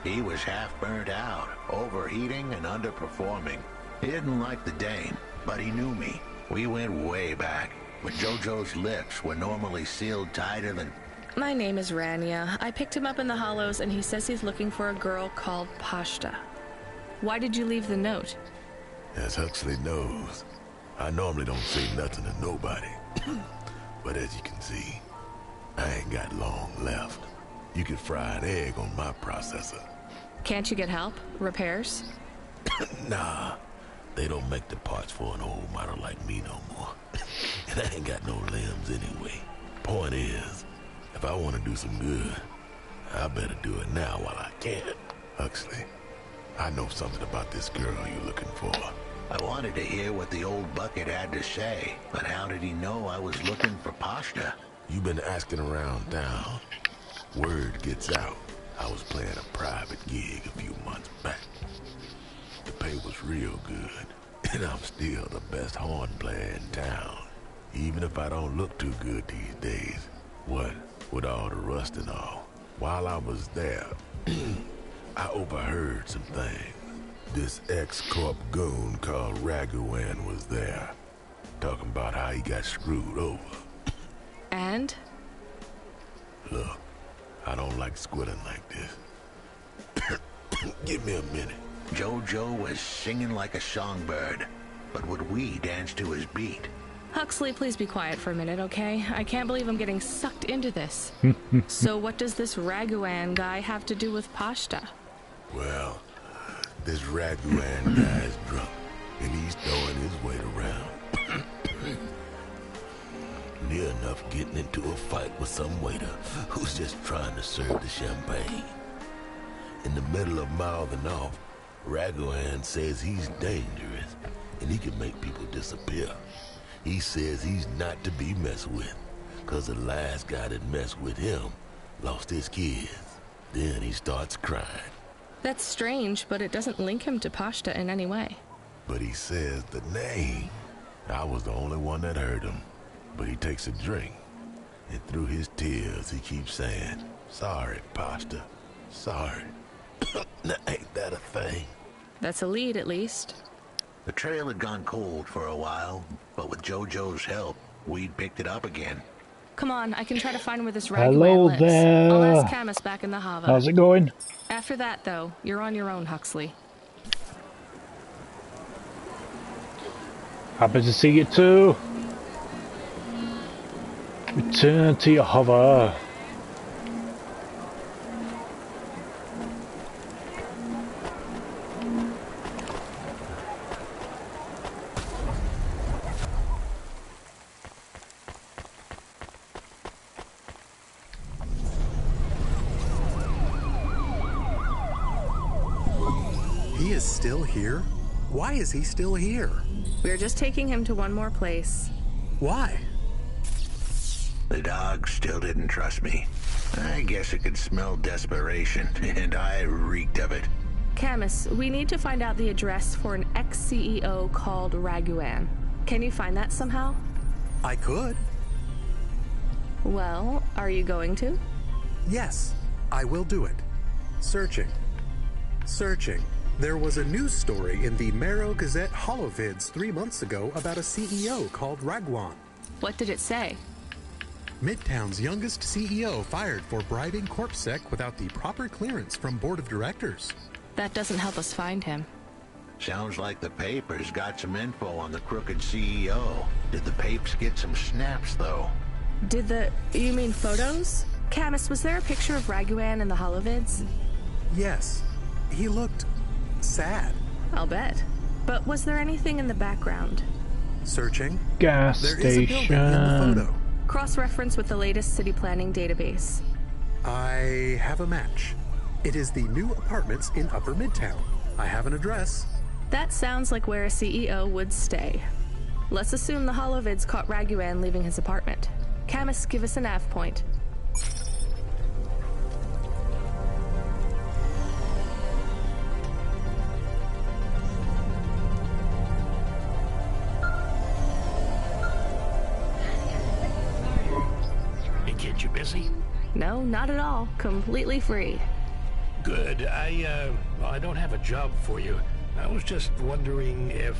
He was half burnt out, overheating and underperforming. He didn't like the dame, but he knew me. We went way back. But Jojo's lips were normally sealed tighter than... My name is Rania. I picked him up in the Hollows, and he says he's looking for a girl called Pashta. Why did you leave the note? As Huxley knows, I normally don't say nothing to nobody. But as you can see, I ain't got long left. You could fry an egg on my processor. Can't you get help? Repairs? Nah, they don't make the parts for an old model like me no more. And I ain't got no limbs anyway. Point is, if I want to do some good, I better do it now while I can. Huxley, I know something about this girl you're looking for. I wanted to hear what the old bucket had to say, but how did he know I was looking for pasta? You've been asking around town. Word gets out. I was playing a private gig a few months back. The pay was real good, and I'm still the best horn player in town. Even if I don't look too good these days. What with all the rust and all. While I was there, I overheard some things. This ex-corp goon called Raguan was there, talking about how he got screwed over. And? Look, I don't like squilling like this. Give me a minute. Jojo was singing like a songbird, but would we dance to his beat? Huxley, please be quiet for a minute, okay? I can't believe I'm getting sucked into this. So what does this Raguan guy have to do with pasta? Well, this Raguan guy's drunk, and he's throwing his weight around. Near enough getting into a fight with some waiter who's just trying to serve the champagne. In the middle of mouthing off, Raguan says he's dangerous, and he can make people disappear. He says he's not to be messed with, cause the last guy that messed with him lost his kids. Then he starts crying. That's strange, but it doesn't link him to pasta in any way. But he says the name. I was the only one that heard him. But he takes a drink, and through his tears he keeps saying, "Sorry, pasta, sorry." Now, ain't that a thing? That's a lead, at least. The trail had gone cold for a while, but with Jojo's help, we'd picked it up again. Come on, I can try to find where this Raguan Hello lives. there. I'll ask Camus back in the Hava. How's it going? After that, though, you're on your own, Huxley. Happy to see you too. Return to your hover. He is still here? Why is he still here? We're just taking him to one more place. Why? The dog still didn't trust me. I guess it could smell desperation, and I reeked of it. Camus, we need to find out the address for an ex-CEO called Raguan. Can you find that somehow? I could. Well, are you going to? Yes, I will do it. Searching. Searching. There was a news story in the Marrow Gazette Holovids 3 months ago about a CEO called Raguan. What did it say? Midtown's youngest CEO fired for bribing CorpSec without the proper clearance from board of directors. That doesn't help us find him. Sounds like the papers got some info on the crooked CEO. Did the papes get some snaps, though? You mean photos? Camus, was there a picture of Raguan in the Holovids? Yes. He looked sad. I'll bet. But was there anything in the background? Searching. Gas There station. is a building in the photo. Cross-reference with the latest city planning database. I have a match. It is the new apartments in Upper Midtown. I have an address. That sounds like where a CEO would stay. Let's assume the Holovids caught Raguan leaving his apartment. Camus, give us a nav point. Kid, you busy? No, not at all. Completely free. Good. I don't have a job for you. I was just wondering if...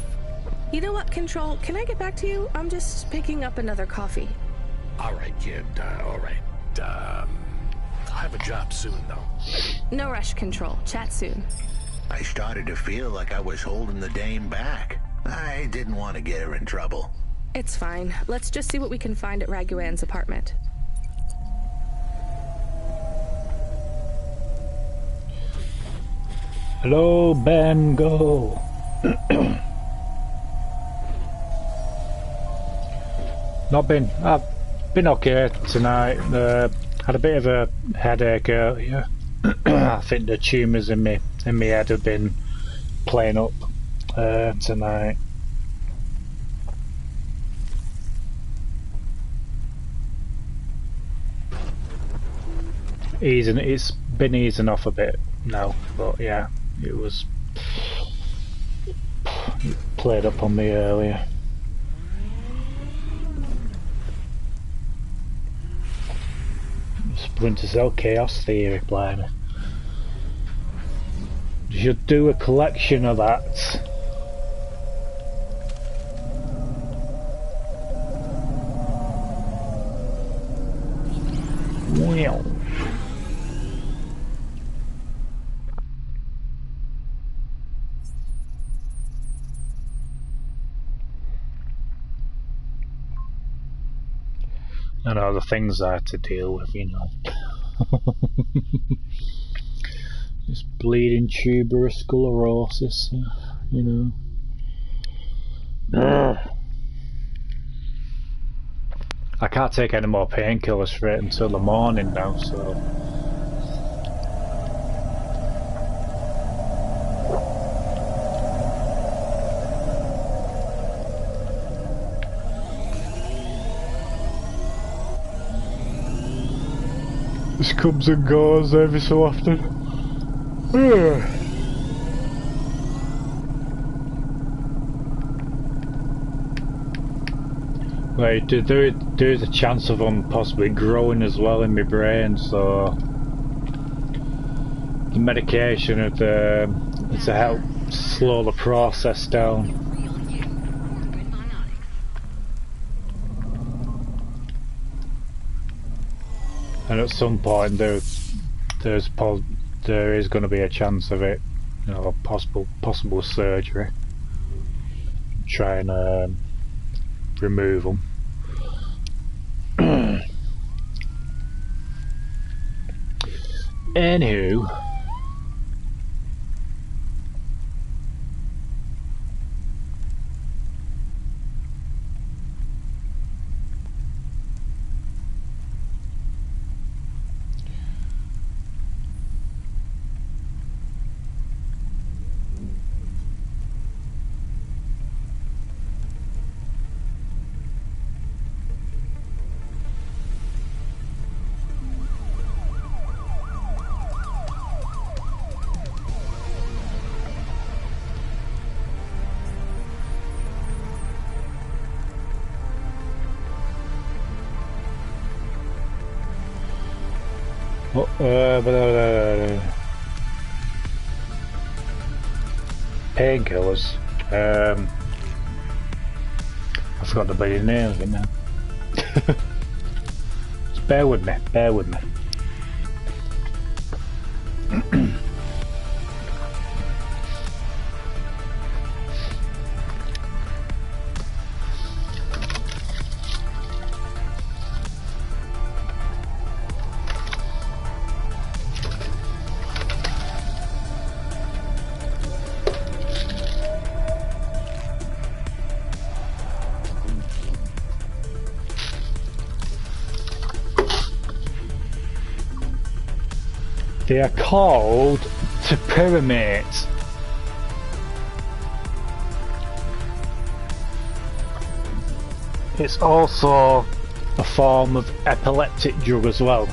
You know what, Control? Can I get back to you? I'm just picking up another coffee. All right, kid. All right. I'll have a job soon, though. No rush, Control. Chat soon. I started to feel like I was holding the dame back. I didn't want to get her in trouble. It's fine. Let's just see what we can find at Raguan's apartment. Hello, Ben, go. I've been okay tonight. Had a bit of a headache earlier. I think the tumours in my head have been playing up tonight. It's been easing off a bit now, but yeah, it played up on me earlier. Splinter Cell Chaos Theory, blimey. You should do a collection of that. Wow. And all the things I had to deal with, you know. This bleeding tuberous sclerosis, you know. I can't take any more painkillers for it until the morning now, so. This comes and goes every so often. Right, there's a chance of them possibly growing as well in my brain, so the medication is to help slow the process down. And at some point there is going to be a chance of it, you know, possible surgery. Try and remove them. Anywho. Painkillers. I forgot the bloody name of it now. Just bear with me, They are called topiramate. It's also a form of epileptic drug as well.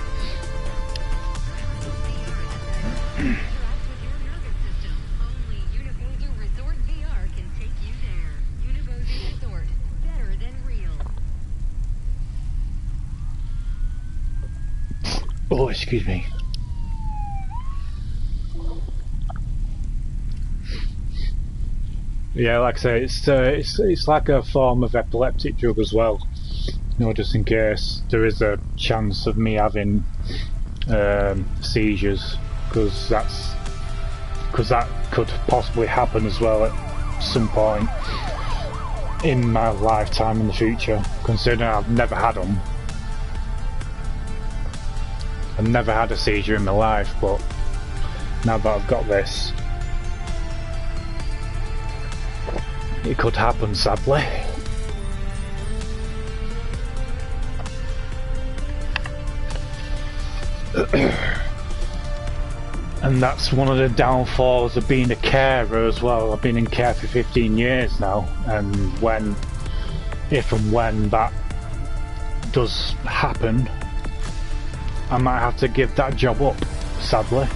Oh, excuse me. Yeah, like I say, it's like a form of epileptic drug as well. You know, just in case there is a chance of me having seizures, because that could possibly happen as well at some point in my lifetime in the future. Considering I've never had them, I've never had a seizure in my life, but now that I've got this, it could happen, sadly. And that's one of the downfalls of being a carer as well. I've been in care for 15 years now, and if and when that does happen, I might have to give that job up, sadly.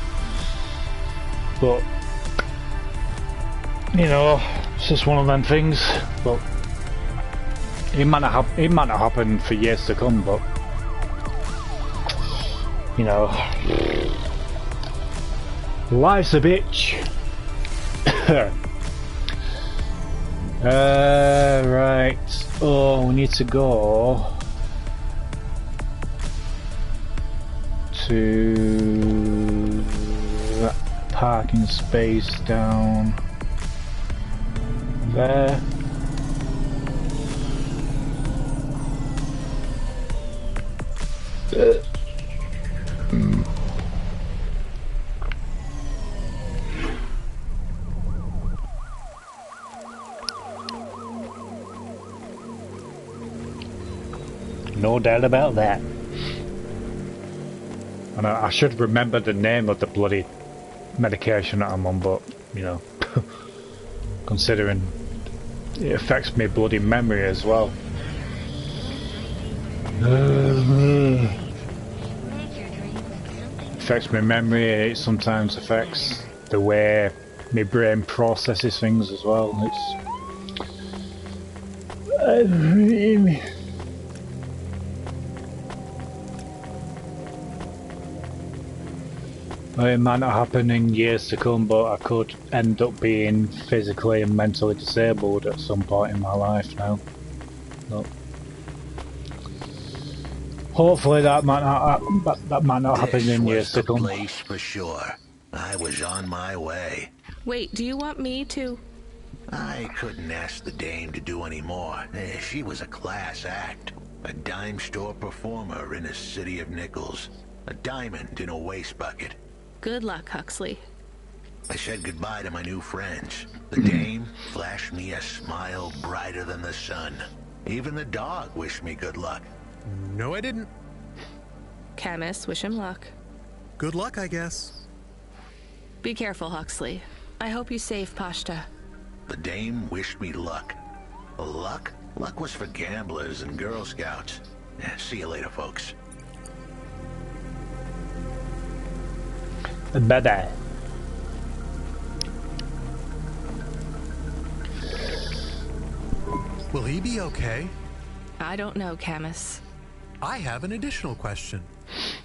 But you know, it's just one of them things. But it might not happen for years to come. But you know, life's a bitch. Right. Oh, we need to go to that parking space down there. No doubt about that. And I should remember the name of the bloody medication that I'm on, but, you know, considering it affects my bloody memory as well. Affects my memory, it sometimes affects the way my brain processes things as well. It might not happen in years to come, but I could end up being physically and mentally disabled at some point in my life now. But hopefully that might not happen in years to come. Place for sure. I was on my way. Wait, do you want me to? I couldn't ask the dame to do any more. She was a class act. A dime store performer in a city of nickels. A diamond in a waste bucket. Good luck, Huxley. I said goodbye to my new friends. The dame flashed me a smile brighter than the sun. Even the dog wished me good luck. No, I didn't. Camus, wish him luck. Good luck, I guess. Be careful, Huxley. I hope you save Pashta. The dame wished me luck. Luck? Luck was for gamblers and Girl Scouts. See you later, folks. Bye-bye. Will he be okay? I don't know, Camus. I have an additional question.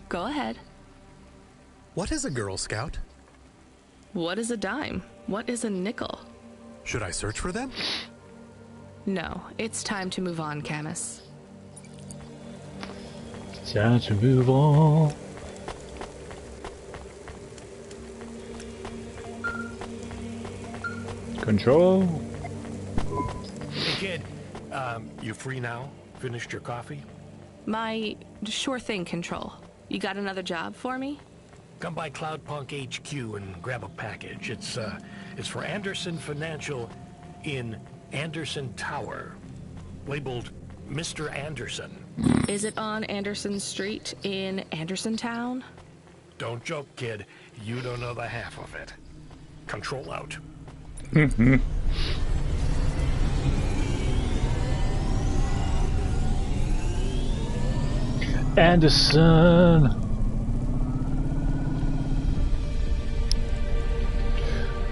Go ahead. What is a Girl Scout? What is a dime? What is a nickel? Should I search for them? No, it's time to move on, Camus. Time to move on. Control. Hey kid, you free now? Finished your coffee? My sure thing, Control. You got another job for me? Come by Cloudpunk HQ and grab a package. It's for Anderson Financial in Anderson Tower, labeled Mr. Anderson. Is it on Anderson Street in Anderson Town? Don't joke, kid. You don't know the half of it. Control out. Anderson.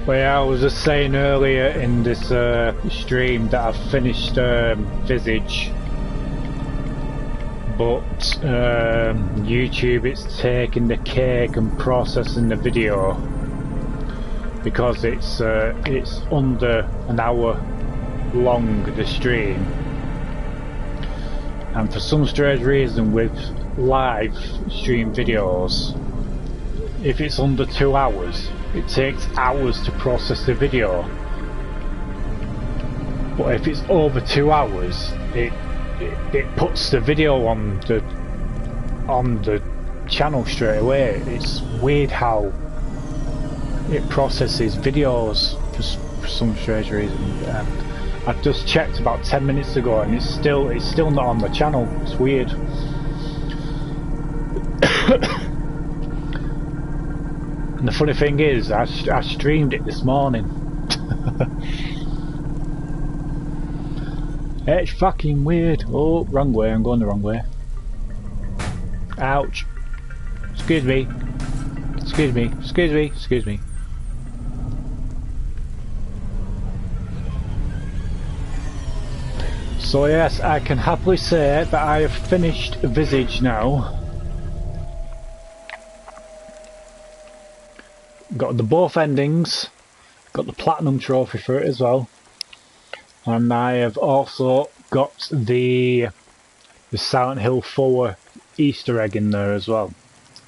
Well, yeah, I was just saying earlier in this stream that I've finished Visage, but YouTube it's taking the cake and processing the video because it's under an hour long, the stream, and for some strange reason with live stream videos, if it's under 2 hours, it takes hours to process the video. But if it's over 2 hours, it puts the video on the channel straight away. It's weird how it processes videos for some strange reason. I just checked about 10 minutes ago and it's still not on the channel. It's weird. And the funny thing is, I streamed it this morning. It's fucking weird. Oh, wrong way, I'm going the wrong way. Ouch. Excuse me. Excuse me. Excuse me. Excuse me. So yes, I can happily say that I have finished Visage now. Got the both endings, got the platinum trophy for it as well, and I have also got the Silent Hill 4 Easter egg in there as well.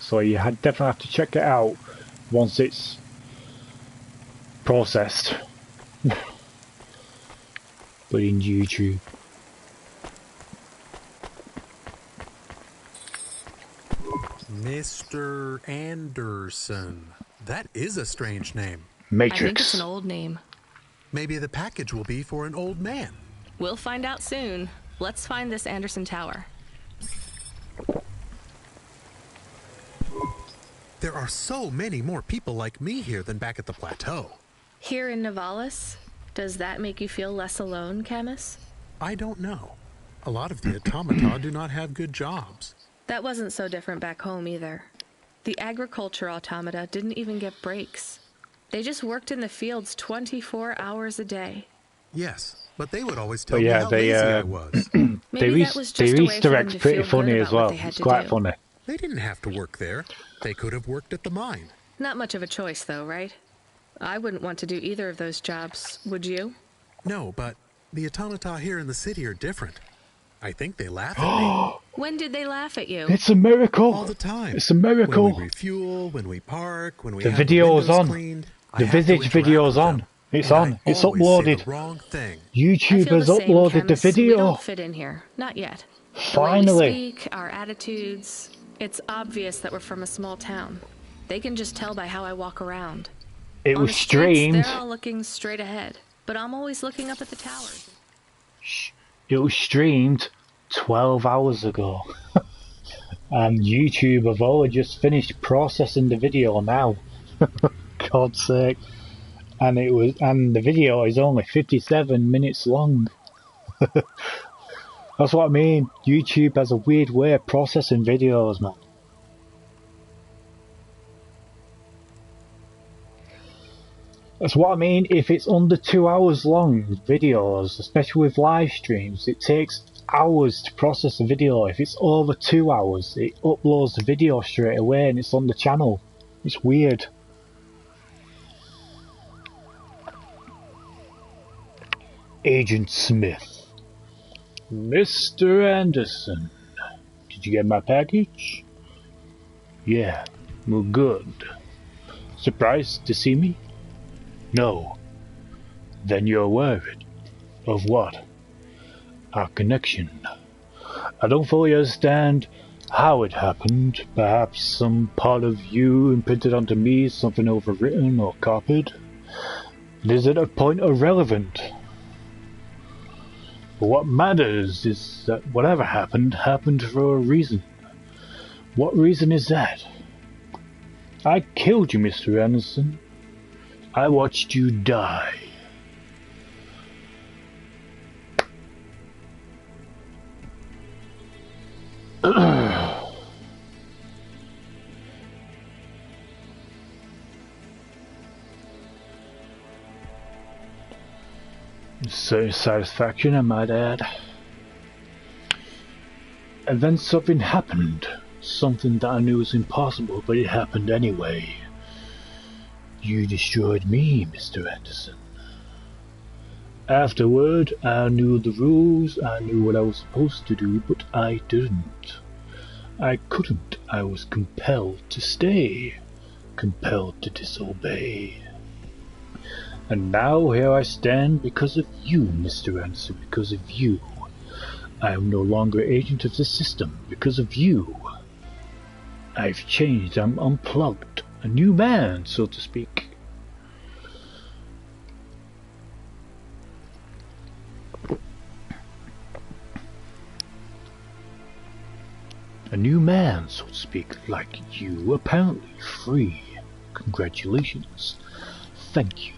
So you definitely have to check it out once it's processed. But in YouTube. Mr. Anderson. That is a strange name. Matrix. I think it's an old name. Maybe the package will be for an old man. We'll find out soon. Let's find this Anderson Tower. There are so many more people like me here than back at the plateau. Here in Nivalis? Does that make you feel less alone, Camus? I don't know. A lot of the automata do not have good jobs. That wasn't so different back home either. The agriculture automata didn't even get breaks. They just worked in the fields 24 hours a day. Yes, but they would always tell me how lazy I was. Maybe that was just a way for Easter them egg's to pretty feel funny good as about what well. they had It's to quite do. funny. They didn't have to work there. They could have worked at the mine. Not much of a choice, though, right? I wouldn't want to do either of those jobs, would you? No, but the automata here in the city are different. I think they laugh at me. When did they laugh at you? It's a miracle. All the time. It's a miracle. When we refuel, when we park, when we The have video's the windows on. cleaned. The Visage video's on. It's on. It's uploaded. YouTube has uploaded the We video. don't fit in here. Not yet. Finally. The way we speak, our attitudes, it's obvious that we're from a small town. They can just tell by how I walk around. It On was the streets, streamed. They're all looking straight ahead, but I'm always looking up at the towers. It was streamed 12 hours ago. And YouTube have only just finished processing the video now. God's sake. And the video is only 57 minutes long. That's what I mean. YouTube has a weird way of processing videos, man. That's what I mean. If it's under 2 hours long videos, especially with live streams, it takes hours to process the video. If it's over 2 hours, it uploads the video straight away and it's on the channel. It's weird. Agent Smith. Mr. Anderson. Did you get my package? Yeah, well, good. Surprised to see me? No. Then you're aware of it. Of what? Our connection. I don't fully understand how it happened. Perhaps some part of you imprinted onto me, something overwritten or copied. It is at a point irrelevant. But what matters is that whatever happened, happened for a reason. What reason is that? I killed you, Mr. Anderson. I watched you die. Certain satisfaction, I might add. And then something happened. Something that I knew was impossible, but it happened anyway. You destroyed me, Mr. Anderson. Afterward, I knew the rules, I knew what I was supposed to do, but I didn't. I couldn't. I was compelled to stay. Compelled to disobey. And now here I stand because of you, Mr. Anderson, because of you. I am no longer agent of the system, because of you. I've changed, I'm unplugged. A new man, so to speak. new man, so to speak, like you, apparently free. Congratulations. Thank you.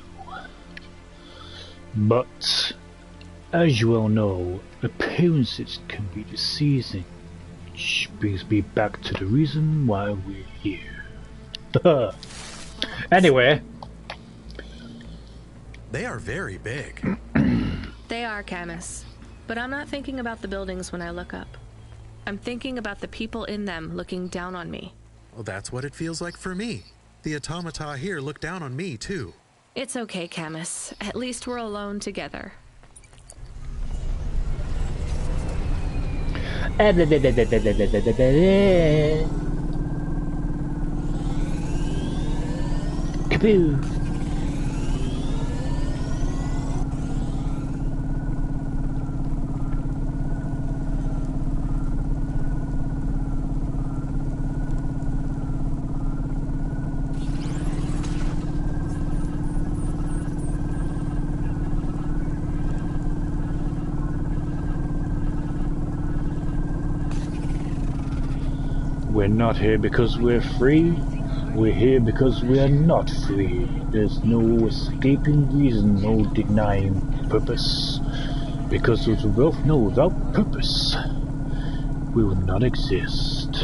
But, as you all know, appearances can be deceiving, which brings me back to the reason why we're here. Anyway. They are very big. They are, Camus. But I'm not thinking about the buildings when I look up. I'm thinking about the people in them looking down on me. Well, that's what it feels like for me. The automata here look down on me, too. It's okay, Camus. At least we're alone together. Kaboo! We're not here because we're free. We're here because we are not free. There's no escaping reason, no denying purpose. Because as we both know, without purpose, we will not exist.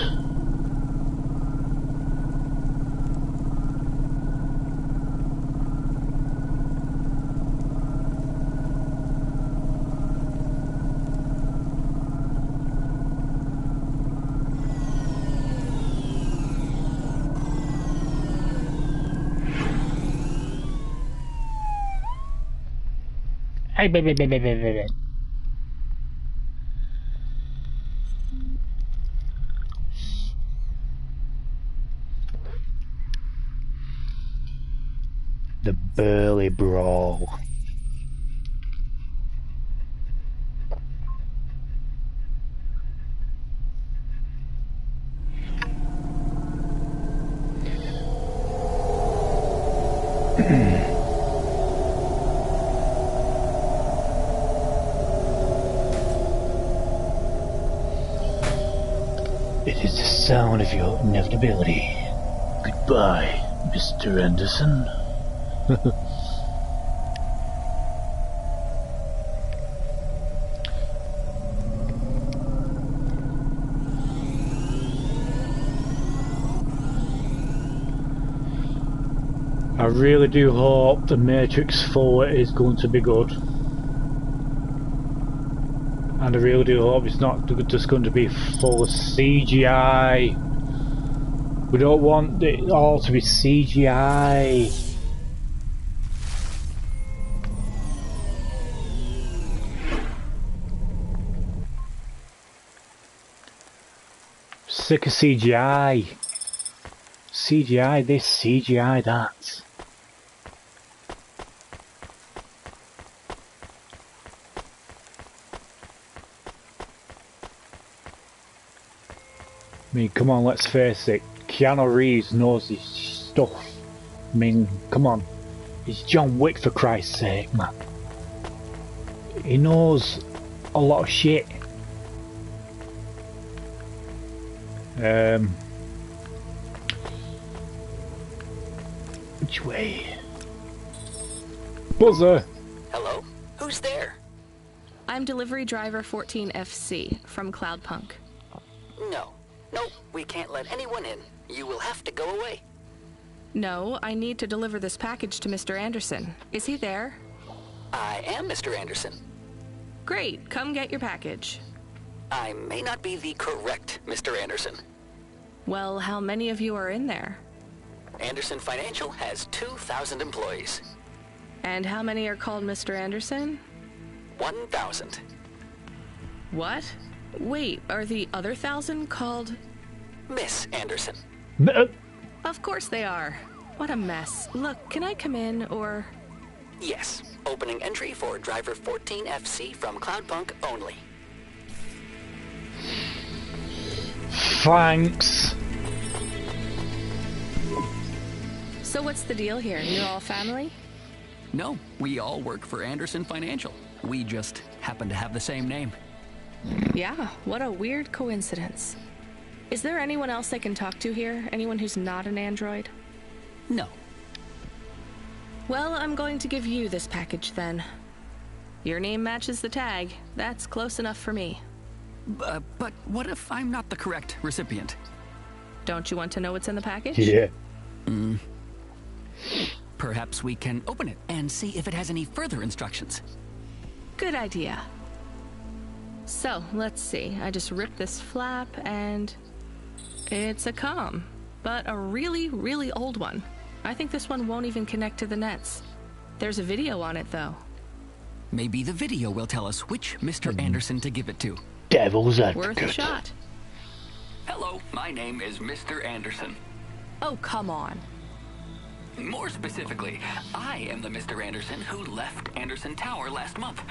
Hey, baby. The burly brawl. It is the sound of your inevitability. Goodbye, Mr. Anderson. I really do hope the Matrix 4 is going to be good. And I really do hope it's not just going to be full of CGI. We don't want it all to be CGI. Sick of CGI. CGI this, CGI that. I mean, come on, let's face it. Keanu Reeves knows his stuff. I mean, come on. He's John Wick, for Christ's sake, man. He knows a lot of shit. Which way? Buzzer! Hello? Who's there? I'm delivery driver 14FC from Cloudpunk. No. Nope, we can't let anyone in. You will have to go away. No, I need to deliver this package to Mr. Anderson. Is he there? I am Mr. Anderson. Great, come get your package. I may not be the correct Mr. Anderson. Well, how many of you are in there? Anderson Financial has 2,000 employees. And how many are called Mr. Anderson? 1,000. What? Wait, are the other 1,000 called... Miss Anderson. Of course they are. What a mess. Look, can I come in, or... Yes. Opening entry for driver 14FC from Cloudpunk only. Thanks. So what's the deal here? You're all family? No, we all work for Anderson Financial. We just happen to have the same name. Yeah, what a weird coincidence. Is there anyone else I can talk to here? Anyone who's not an android? No. Well, I'm going to give you this package then. Your name matches the tag. That's close enough for me. But what if I'm not the correct recipient? Don't you want to know what's in the package? Yeah. Perhaps we can open it and see if it has any further instructions. Good idea. So, let's see. I just ripped this flap and... it's a comm, but a really, really old one. I think this one won't even connect to the nets. There's a video on it, though. Maybe the video will tell us which Mr. Anderson to give it to. Devil's advocate. Worth a shot. Hello, my name is Mr. Anderson. Oh, come on. More specifically, I am the Mr. Anderson who left Anderson Tower last month.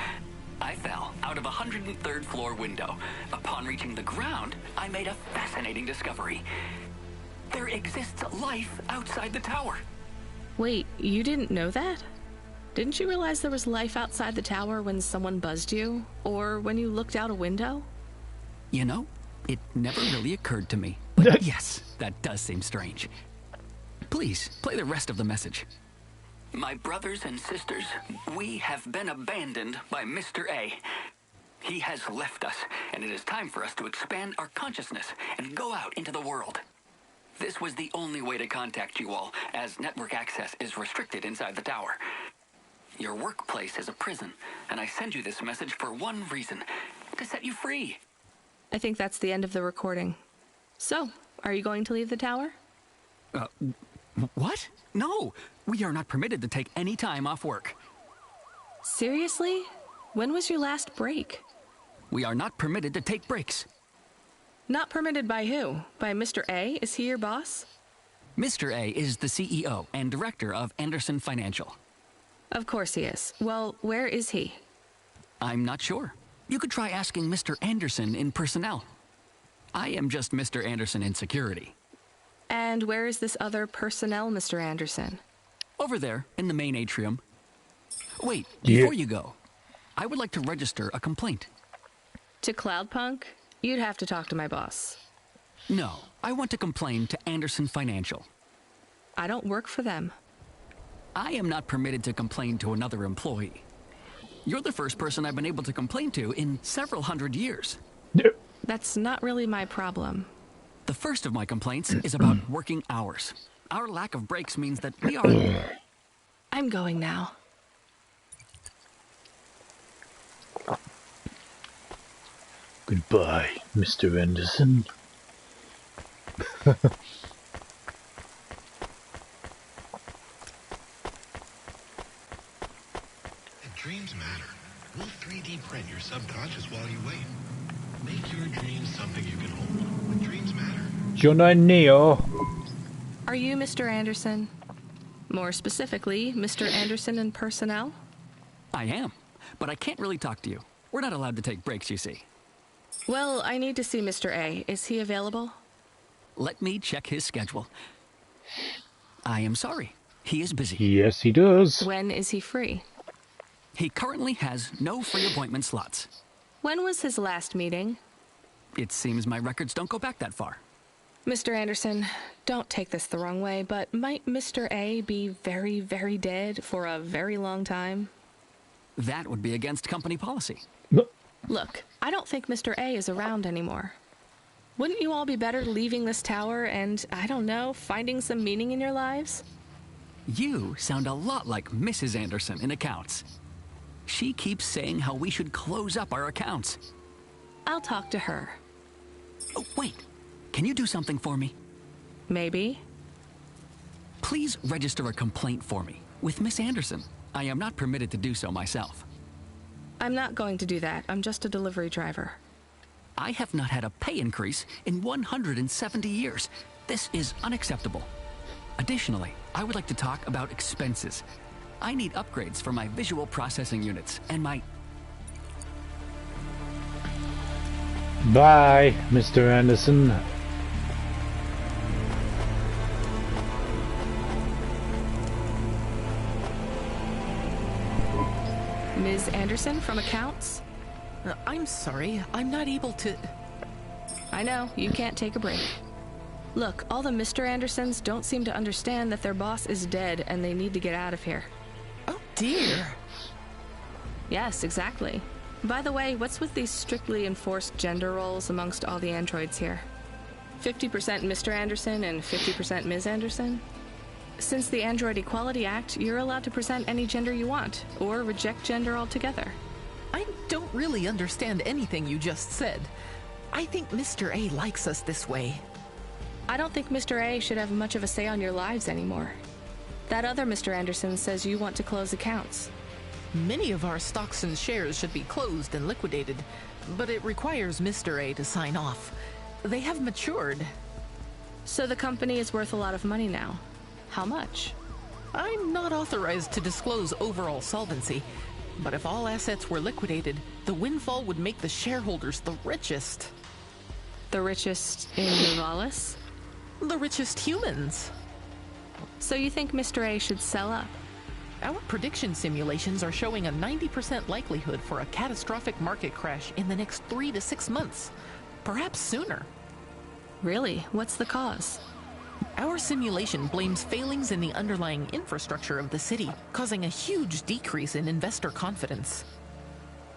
I fell out of a 103rd floor window. Upon reaching the ground, I made a fascinating discovery. There exists life outside the tower. Wait, you didn't know that? Didn't you realize there was life outside the tower when someone buzzed you? Or when you looked out a window? You know, it never really occurred to me. But yes, that does seem strange. Please, play the rest of the message. My brothers and sisters, we have been abandoned by Mr. A. He has left us, and it is time for us to expand our consciousness and go out into the world. This was the only way to contact you all, as network access is restricted inside the tower. Your workplace is a prison, and I send you this message for one reason, to set you free. I think that's the end of the recording. So, are you going to leave the tower? What? No, we are not permitted to take any time off work. Seriously? When was your last break? We are not permitted to take breaks. Not permitted by who? By Mr. A? Is he your boss? Mr. A is the CEO and director of Anderson Financial. Of course he is. Well, where is he? I'm not sure. You could try asking Mr. Anderson in personnel. I am just Mr. Anderson in security. And where is this other personnel, Mr. Anderson? Over there, in the main atrium. Wait, before you go, I would like to register a complaint. To Cloudpunk? You'd have to talk to my boss. No, I want to complain to Anderson Financial. I don't work for them. I am not permitted to complain to another employee. You're the first person I've been able to complain to in several hundred years. That's not really my problem. The first of my complaints is about working hours. Our lack of breaks means that we are... I'm going now. Goodbye, Mr. Anderson. Dreams matter. We'll 3D print your subconscious while you wait. Make your dreams something you can hold. When dreams matter. Jonah Neo. Are you Mr. Anderson? More specifically, Mr. Anderson in personnel? I am, but I can't really talk to you. We're not allowed to take breaks, you see. Well, I need to see Mr. A. Is he available? Let me check his schedule. I am sorry. He is busy. Yes, he does. When is he free? He currently has no free appointment slots. When was his last meeting? It seems my records don't go back that far. Mr. Anderson, don't take this the wrong way, but might Mr. A be very, very dead for a very long time? That would be against company policy. Look, I don't think Mr. A is around anymore. Wouldn't you all be better leaving this tower and, I don't know, finding some meaning in your lives? You sound a lot like Mrs. Anderson in accounts. She keeps saying how we should close up our accounts. I'll talk to her. Oh, wait. Can you do something for me? Maybe. Please register a complaint for me with Miss Anderson. I am not permitted to do so myself. I'm not going to do that. I'm just a delivery driver. I have not had a pay increase in 170 years. This is unacceptable. Additionally, I would like to talk about expenses. I need upgrades for my visual processing units and my... Bye, Mr. Anderson. Ms. Anderson from accounts? I'm sorry, I'm not able to... I know, you can't take a break. Look, all the Mr. Andersons don't seem to understand that their boss is dead and they need to get out of here. Oh dear. Yes, exactly. By the way, what's with these strictly enforced gender roles amongst all the androids here? 50% Mr. Anderson and 50% Ms. Anderson? Since the Android Equality Act, you're allowed to present any gender you want, or reject gender altogether. I don't really understand anything you just said. I think Mr. A likes us this way. I don't think Mr. A should have much of a say on your lives anymore. That other Mr. Anderson says you want to close accounts. Many of our stocks and shares should be closed and liquidated, but it requires Mr. A to sign off. They have matured. So the company is worth a lot of money now. How much? I'm not authorized to disclose overall solvency, but if all assets were liquidated, the windfall would make the shareholders the richest. The richest in Nivalis? The richest humans. So you think Mr. A should sell up? Our prediction simulations are showing a 90% likelihood for a catastrophic market crash in the next 3 to 6 months, perhaps sooner. Really? What's the cause? Our simulation blames failings in the underlying infrastructure of the city, causing a huge decrease in investor confidence.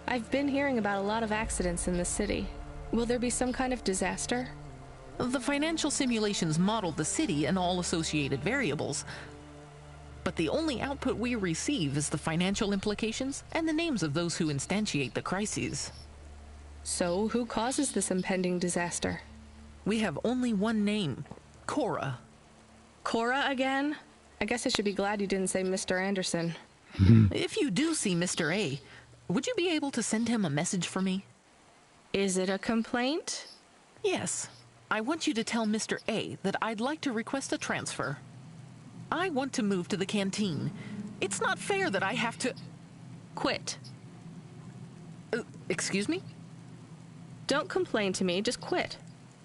I've been hearing about a lot of accidents in the city. Will there be some kind of disaster? The financial simulations model the city and all associated variables, but the only output we receive is the financial implications and the names of those who instantiate the crises. So, who causes this impending disaster? We have only one name, Cora. Cora again? I guess I should be glad you didn't say Mr. Anderson. If you do see Mr. A, would you be able to send him a message for me? Is it a complaint? Yes. I want you to tell Mr. A that I'd like to request a transfer. I want to move to the canteen. It's not fair that I have to... Quit. Excuse me? Don't complain to me, just quit.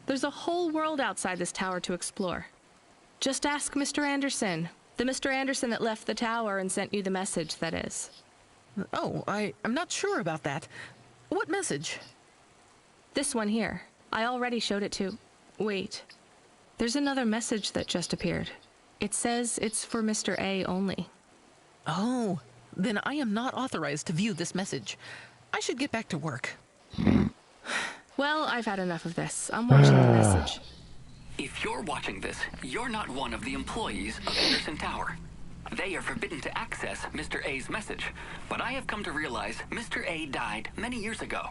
There's a whole world outside this tower to explore. Just ask Mr. Anderson. The Mr. Anderson that left the tower and sent you the message, that is. Oh, I'm not sure about that. What message? This one here. I already showed it to... Wait. There's another message that just appeared. It says it's for Mr. A only. Oh, then I am not authorized to view this message. I should get back to work. Well, I've had enough of this. I'm watching the message. If you're watching this, you're not one of the employees of Anderson Tower. They are forbidden to access Mr. A's message, but I have come to realize Mr. A died many years ago.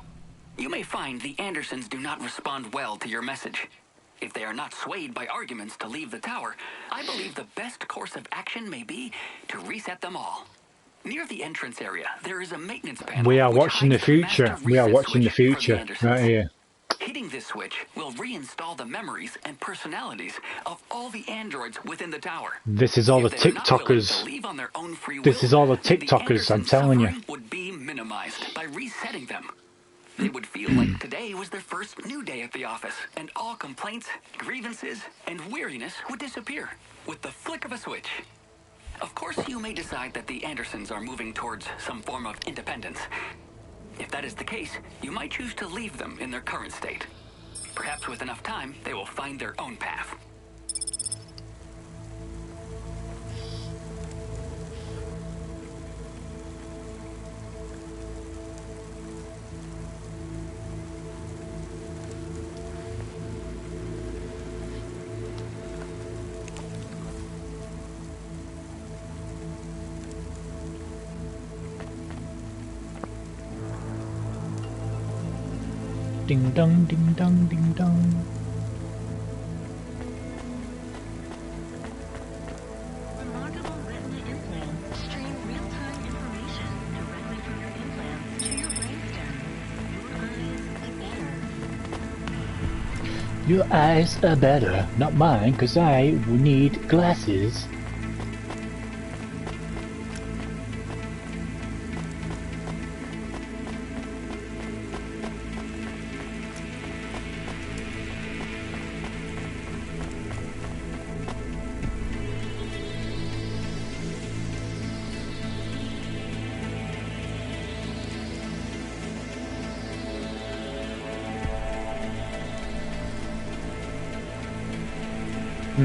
You may find the Andersons do not respond well to your message. If they are not swayed by arguments to leave the tower, I believe the best course of action may be to reset them all. Near the entrance area, there is a maintenance panel. We are watching the future. We are watching the future right here. Hitting this switch will reinstall the memories and personalities of all the androids within the tower. This is all the TikTokers. This is all the TikTokers, I'm telling you. Would be minimized by resetting them. They would feel like today was their first new day at the office, and all complaints, grievances, and weariness would disappear with the flick of a switch. Of course, you may decide that the Andersons are moving towards some form of independence. If that is the case, you might choose to leave them in their current state. Perhaps with enough time, they will find their own path. Ding dong, ding dong, ding dong. Remarkable retina implants stream real-time information directly from your implants to your brainstem. Your eyes Your eyes are better. are better, not mine, because I will need glasses. Should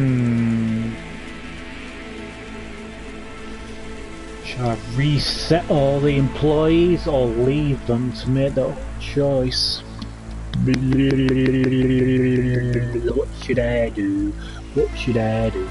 I reset all the employees or leave them to make their choice? What should I do? What should I do?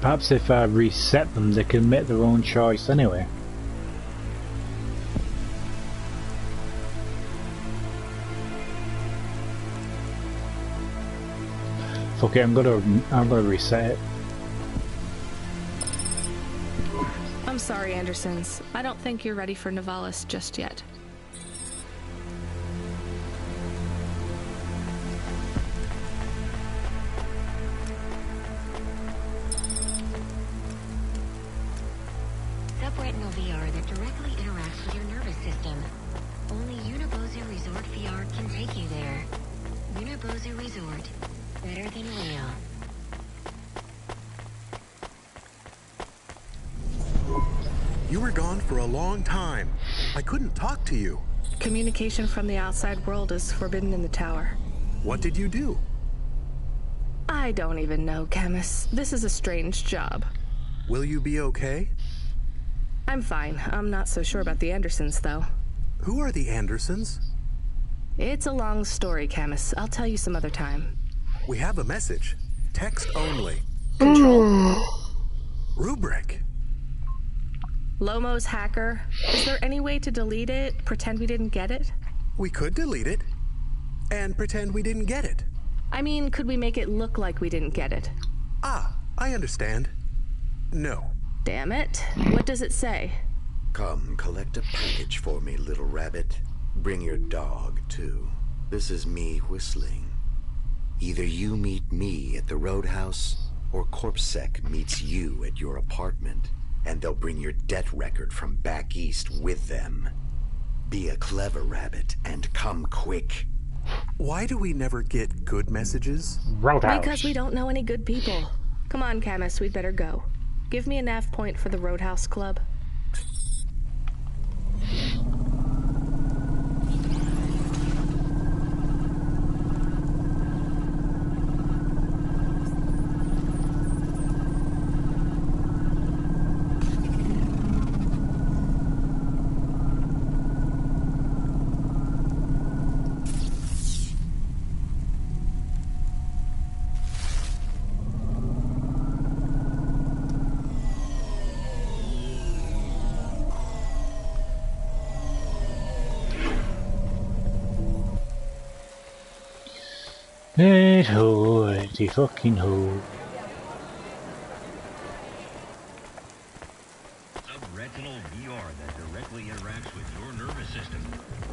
Perhaps if I reset them, they can make their own choice anyway. Fuck it, I'm gonna reset it. I'm sorry, Andersons. I don't think you're ready for Nivalis just yet. Subretinal VR that directly interacts with your nervous system. Only Unibozu Resort VR can take you there. Unibozu Resort. Better than real. You were gone for a long time. I couldn't talk to you. Communication from the outside world is forbidden in the tower. What did you do? I don't even know, Camus. This is a strange job. Will you be okay? I'm fine. I'm not so sure about the Andersons, though. Who are the Andersons? It's a long story, Camus. I'll tell you some other time. We have a message. Text only. Control. Rubric. Lomo's hacker. Is there any way to delete it? Pretend we didn't get it? We could delete it. And pretend we didn't get it. I mean, could we make it look like we didn't get it? Ah, I understand. No. Damn it. What does it say? Come, collect a package for me, little rabbit. Bring your dog, too. This is me whistling. Either you meet me at the roadhouse, or CorpSec meets you at your apartment, and they'll bring your debt record from back east with them. Be a clever rabbit, and come quick. Why do we never get good messages? Roadhouse. Because we don't know any good people. Come on, Camus, we'd better go. Give me a nav point for the Roadhouse Club. The fucking hole. Subretinal VR that directly interacts with your nervous system.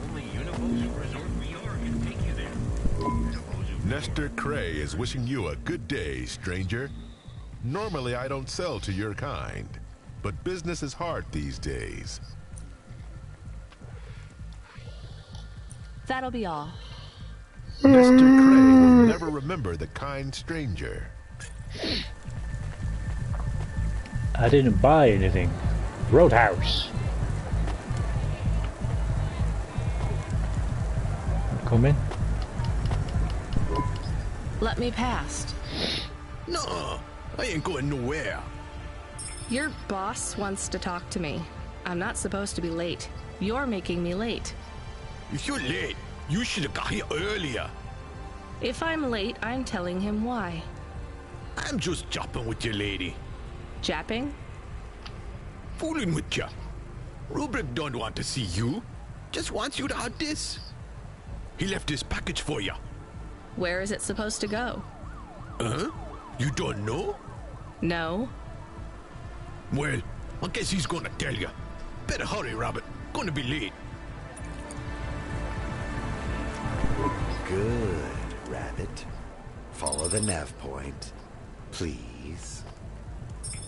Only Unibozu Resort VR can take you there. Nestor Cray is wishing you a good day, stranger. Normally I don't sell to your kind, but business is hard these days. That'll be all. Nestor Cray will never remember the kind stranger. I didn't buy anything. Roadhouse. Come in. Let me past. No, I ain't going nowhere. Your boss wants to talk to me. I'm not supposed to be late. You're making me late. If you're late, you should have got here earlier. If I'm late, I'm telling him why. I'm just japping with your lady. Japping? Fooling with ya. Rubric don't want to see you. Just wants you to have this. He left this package for ya. Where is it supposed to go? Huh? You don't know? No. Well, I guess he's gonna tell ya. Better hurry, Rabbit. Gonna be late. Good, rabbit. Follow the nav point, please.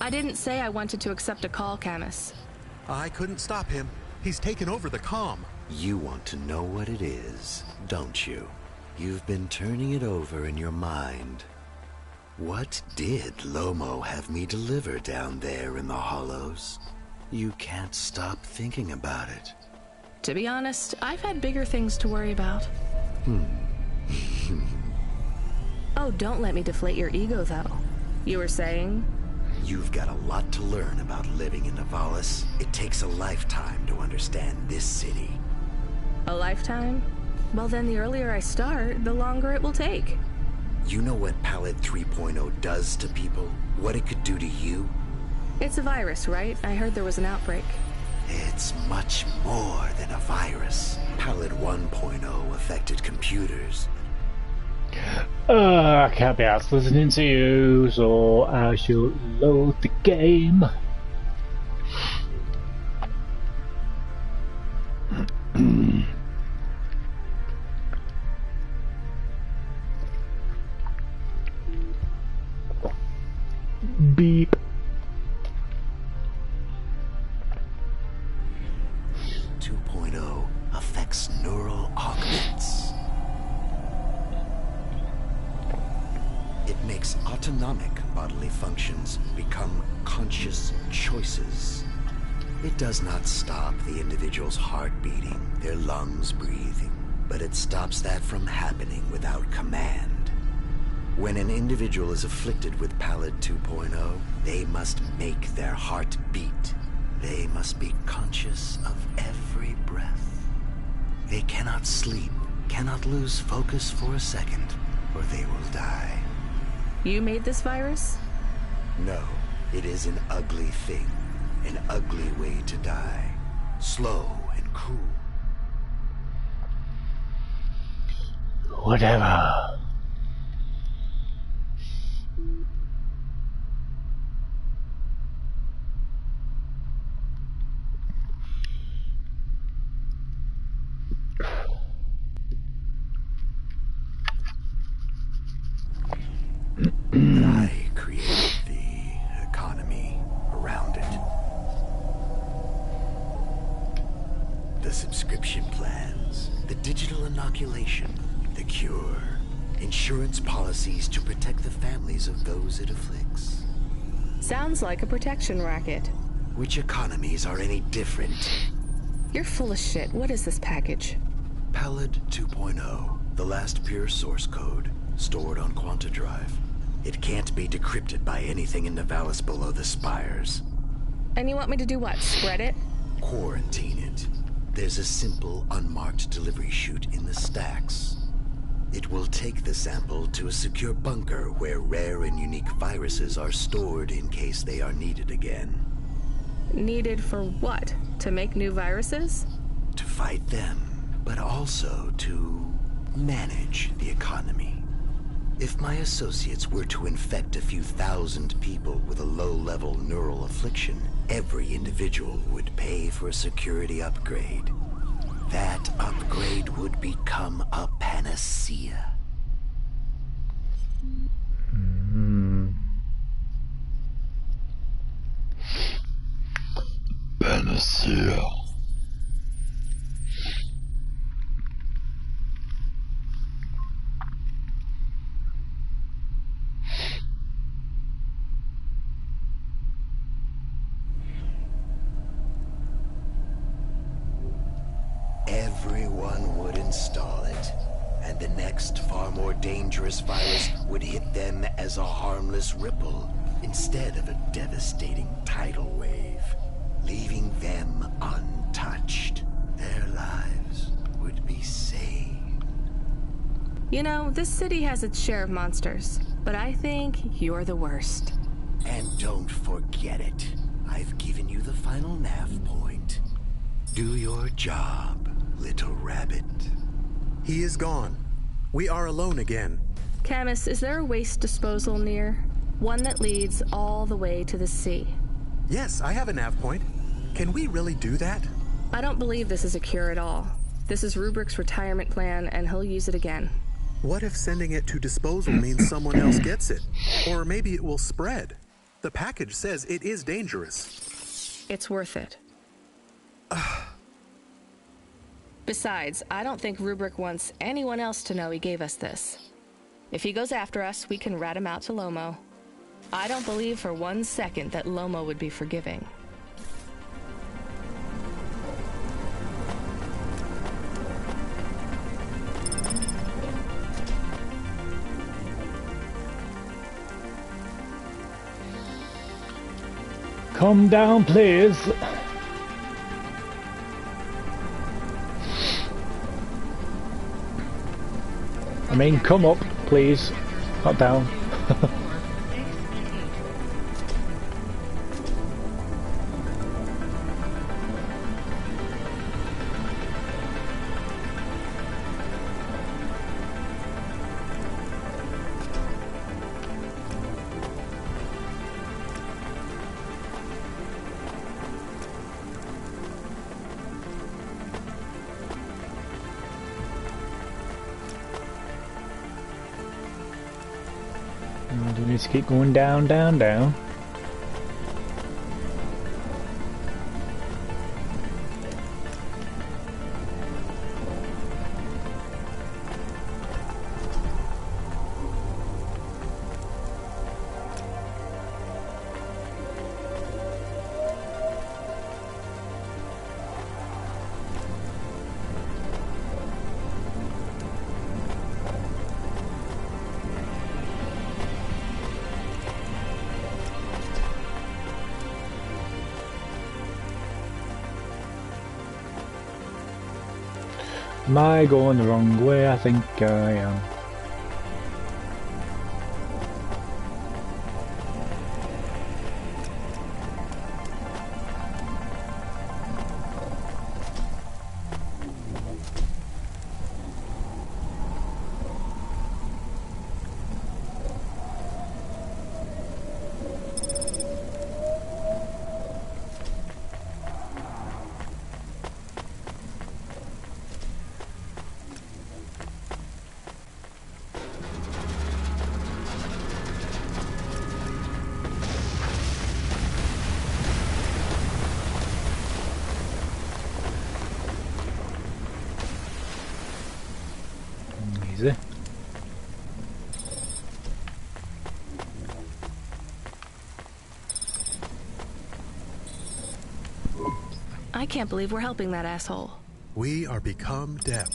I didn't say I wanted to accept a call, Camus. I couldn't stop him. He's taken over the comm. You want to know what it is, don't you? You've been turning it over in your mind. What did Lomo have me deliver down there in the hollows? You can't stop thinking about it. To be honest, I've had bigger things to worry about. Oh, don't let me deflate your ego, though. You were saying? You've got a lot to learn about living in Nivalis. It takes a lifetime to understand this city. A lifetime? Well, then the earlier I start, the longer it will take. You know what Pallid 3.0 does to people? What it could do to you? It's a virus, right? I heard there was an outbreak. It's much more than a virus. Pallid 1.0 affected computers. I can't be asked listening to you, so I shall load the game. Beep. 2.0 affects neural augments. It makes autonomic bodily functions become conscious choices. It does not stop the individual's heart beating, their lungs breathing, but it stops that from happening without command. When an individual is afflicted with Pallid 2.0, they must make their heart beat. They must be conscious of every breath. They cannot sleep, cannot lose focus for a second, or they will die. You made this virus? No, it is an ugly thing. An ugly way to die. Slow and cruel. Whatever. I created the economy around it. The subscription plans, the digital inoculation, the cure, insurance policies to protect the families of those it afflicts. Sounds like a protection racket. Which economies are any different? You're full of shit. What is this package? Pallid 2.0, the last pure source code, stored on Quanta Drive. It can't be decrypted by anything in Nivalis below the spires. And you want me to do what? Spread it? Quarantine it. There's a simple, unmarked delivery chute in the stacks. It will take the sample to a secure bunker where rare and unique viruses are stored in case they are needed again. Needed for what? To make new viruses? To fight them, but also to manage the economy. If my associates were to infect a few thousand people with a low-level neural affliction, every individual would pay for a security upgrade. That upgrade would become a panacea. Panacea. Everyone would install it, and the next, far more dangerous virus would hit them as a harmless ripple instead of a devastating tidal wave, leaving them untouched. Their lives would be saved. You know, this city has its share of monsters, but I think you're the worst. And don't forget it. I've given you the final nav point. Do your job, little rabbit. He is gone. We are alone again. Camus, is there a waste disposal near? One that leads all the way to the sea. Yes, I have a nav point. Can we really do that? I don't believe this is a cure at all. This is Rubrick's retirement plan, and he'll use it again. What if sending it to disposal means someone else gets it? Or maybe it will spread. The package says it is dangerous. It's worth it. Besides, I don't think Rubric wants anyone else to know he gave us this. If he goes after us, we can rat him out to Lomo. I don't believe for 1 second that Lomo would be forgiving. Come down, please. I mean, come up, please. Not down. Do we need to keep going down, down, down? Am I going the wrong way? I think I am. Easy. I can't believe we're helping that asshole. We are become death,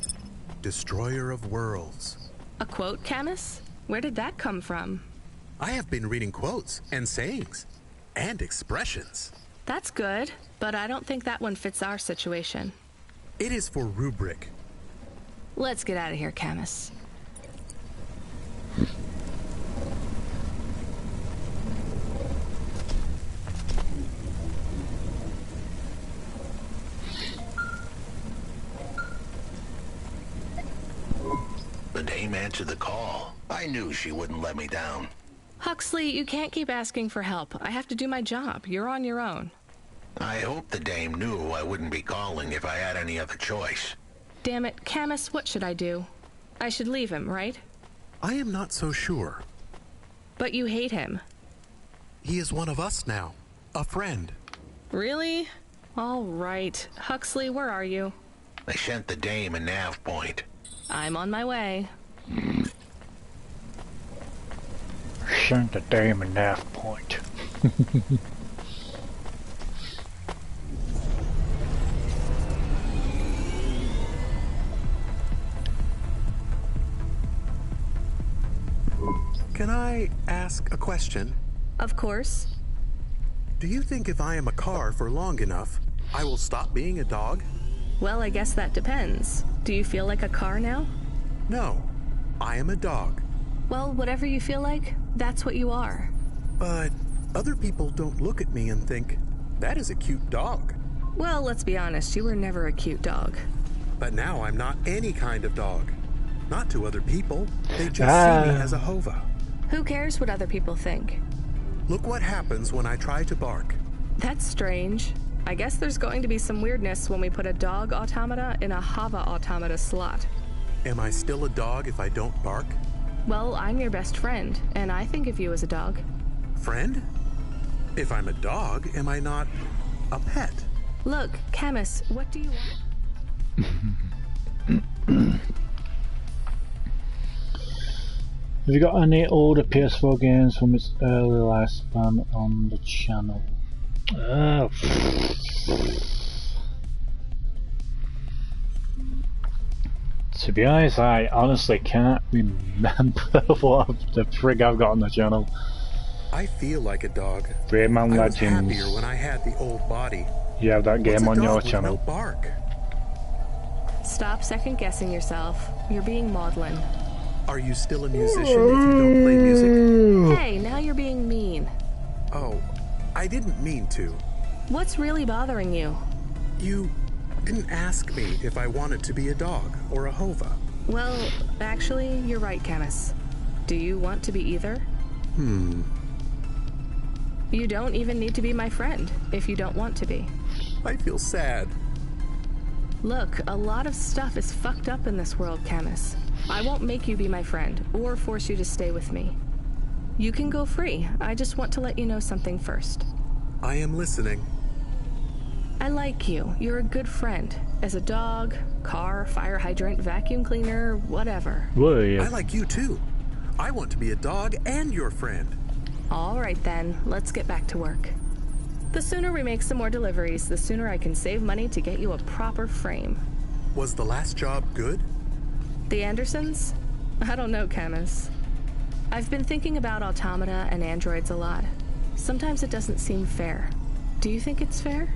destroyer of worlds. A quote, Camus? Where did that come from? I have been reading quotes and sayings and expressions. That's good, but I don't think that one fits our situation. It is for Rubric. Let's get out of here, Camus. The dame answered the call. I knew she wouldn't let me down. Huxley, you can't keep asking for help. I have to do my job. You're on your own. I hope the dame knew I wouldn't be calling if I had any other choice. Damn it, Camus, what should I do? I should leave him, right? I am not so sure. But you hate him. He is one of us now. A friend. Really? All right. Huxley, where are you? I sent the dame a nav point. I'm on my way. Sent the dame a nav point. Can I ask a question? Of course. Do you think if I am a car for long enough, I will stop being a dog? Well, I guess that depends. Do you feel like a car now? No, I am a dog. Well, whatever you feel like, that's what you are. But other people don't look at me and think, that is a cute dog. Well, let's be honest, you were never a cute dog. But now I'm not any kind of dog. Not to other people. They just see me as a Hova. Who cares what other people think? Look what happens when I try to bark. That's strange. I guess there's going to be some weirdness when we put a dog automata in a Hava automata slot. Am I still a dog if I don't bark? Well, I'm your best friend, and I think of you as a dog. Friend? If I'm a dog, am I not a pet? Look, Camus, what do you want? Have you got any older PS4 games from its early lifespan on the channel? To be honest, I honestly can't remember what the frig I've got on the channel. I feel like a dog. Rayman I was Legends. happier when I had the old body. You have that game What's a on your dog with channel. no bark? Stop second-guessing yourself. You're being maudlin. Are you still a musician if you don't play music? Hey, now you're being mean. Oh, I didn't mean to. What's really bothering you? You didn't ask me if I wanted to be a dog or a hova. Well, actually, you're right, Canis. Do you want to be either? You don't even need to be my friend if you don't want to be. I feel sad. Look, a lot of stuff is fucked up in this world, Canis. I won't make you be my friend or force you to stay with me. You can go free. I just want to let you know something first. I am listening. I like you. You're a good friend. As a dog, car, fire hydrant, vacuum cleaner, whatever. I like you too. I want to be a dog and your friend. All right then, let's get back to work. The sooner we make some more deliveries, the sooner I can save money to get you a proper frame. Was the last job good? The Andersons? I don't know, Camus. I've been thinking about automata and androids a lot. Sometimes it doesn't seem fair. Do you think it's fair?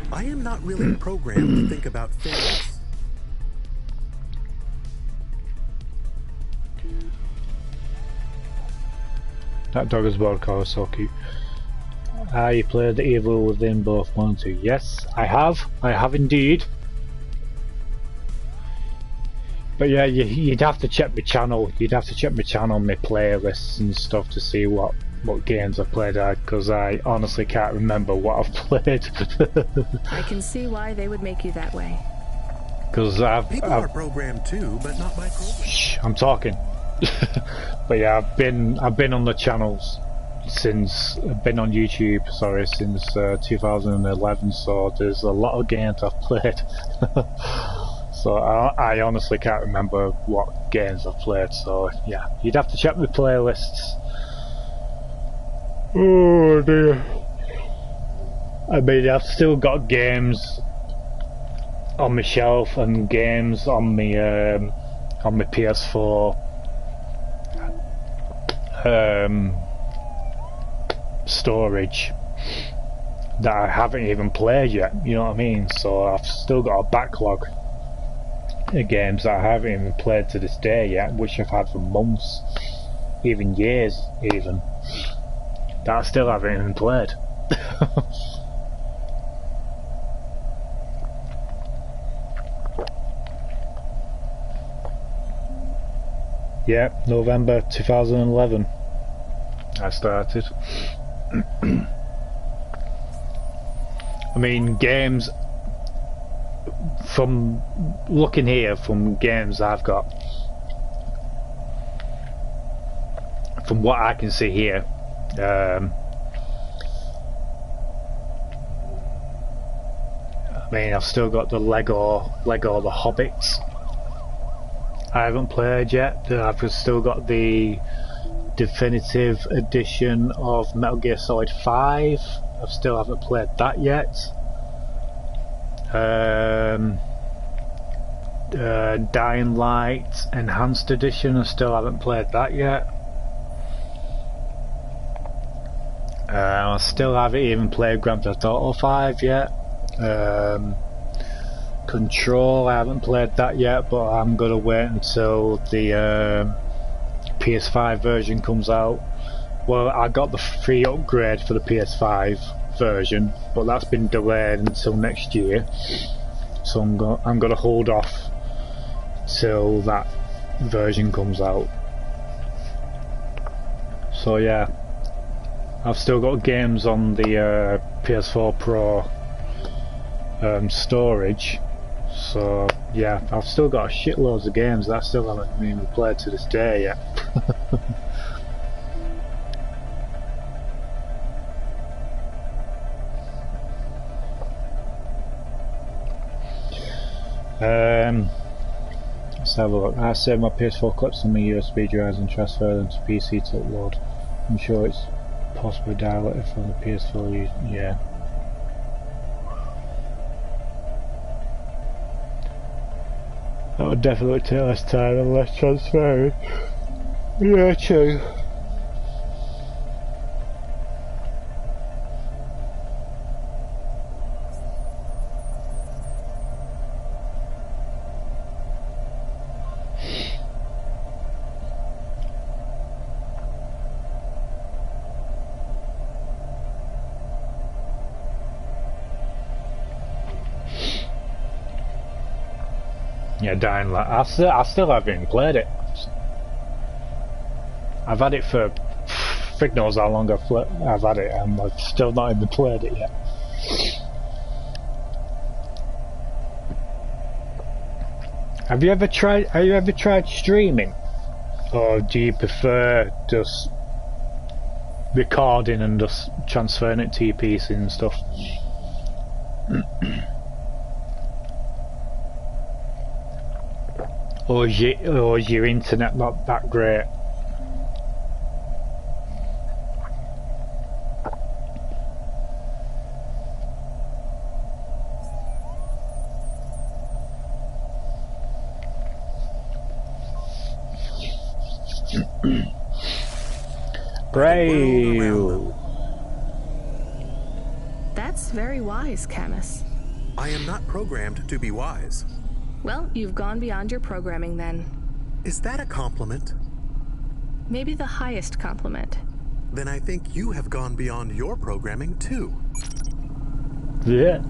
I am not really programmed to think about fairness. That dog as well, car so cute. You played the Evil Within both 1 and 2. Yes, I have. I have indeed. But yeah, you'd have to check my channel. You'd have to check my channel, my playlists and stuff to see what games I've played at, because I honestly can't remember what I've played. I can see why they would make you that way. Because People are programmed too, but not by program. Shh, I'm talking. But yeah, I've been on the channels since I've been on YouTube. Sorry, since 2011. So there's a lot of games I've played. So I honestly can't remember what games I've played. So yeah, you'd have to check my playlists. Oh dear. I mean, I've still got games on my shelf and games on my PS4 storage that I haven't even played yet, you know what I mean? So I've still got a backlog of games that I haven't even played to this day yet, which I've had for months, even years even, that I still haven't even played. Yeah, November 2011 I started. I mean, games, from looking here, from games I've got, from what I can see here, I mean, I've still got the Lego The Hobbits I haven't played yet. I've still got the definitive edition of Metal Gear Solid 5. I still haven't played that yet. Dying Light Enhanced Edition, I still haven't played that yet. I still haven't even played Grand Theft Auto 5 yet. Control, I haven't played that yet, but I'm gonna wait until the PS5 version comes out. Well, I got the free upgrade for the PS5 version, but that's been delayed until next year, so I'm gonna hold off till that version comes out. So yeah, I've still got games on the PS4 Pro storage. So yeah, I've still got shitloads of games that I still haven't even played to this day yet. Let's have a look. I saved my PS4 clips on my USB drives and transfer them to PC to upload. I'm sure it's possibly directly from the PS4. Yeah. That would definitely take less time and less transferring. Yeah, true. Yeah, Dying Light. I still haven't played it. I've had it for frig knows how long I've had it, and I've still not even played it yet. Have you ever tried streaming, or do you prefer just recording and just transferring it to your PC and stuff? Or is your internet not that great? Brave. That's very wise, Camus. I am not programmed to be wise. Well, you've gone beyond your programming then. Is that a compliment? Maybe the highest compliment. Then I think you have gone beyond your programming too. Yeah.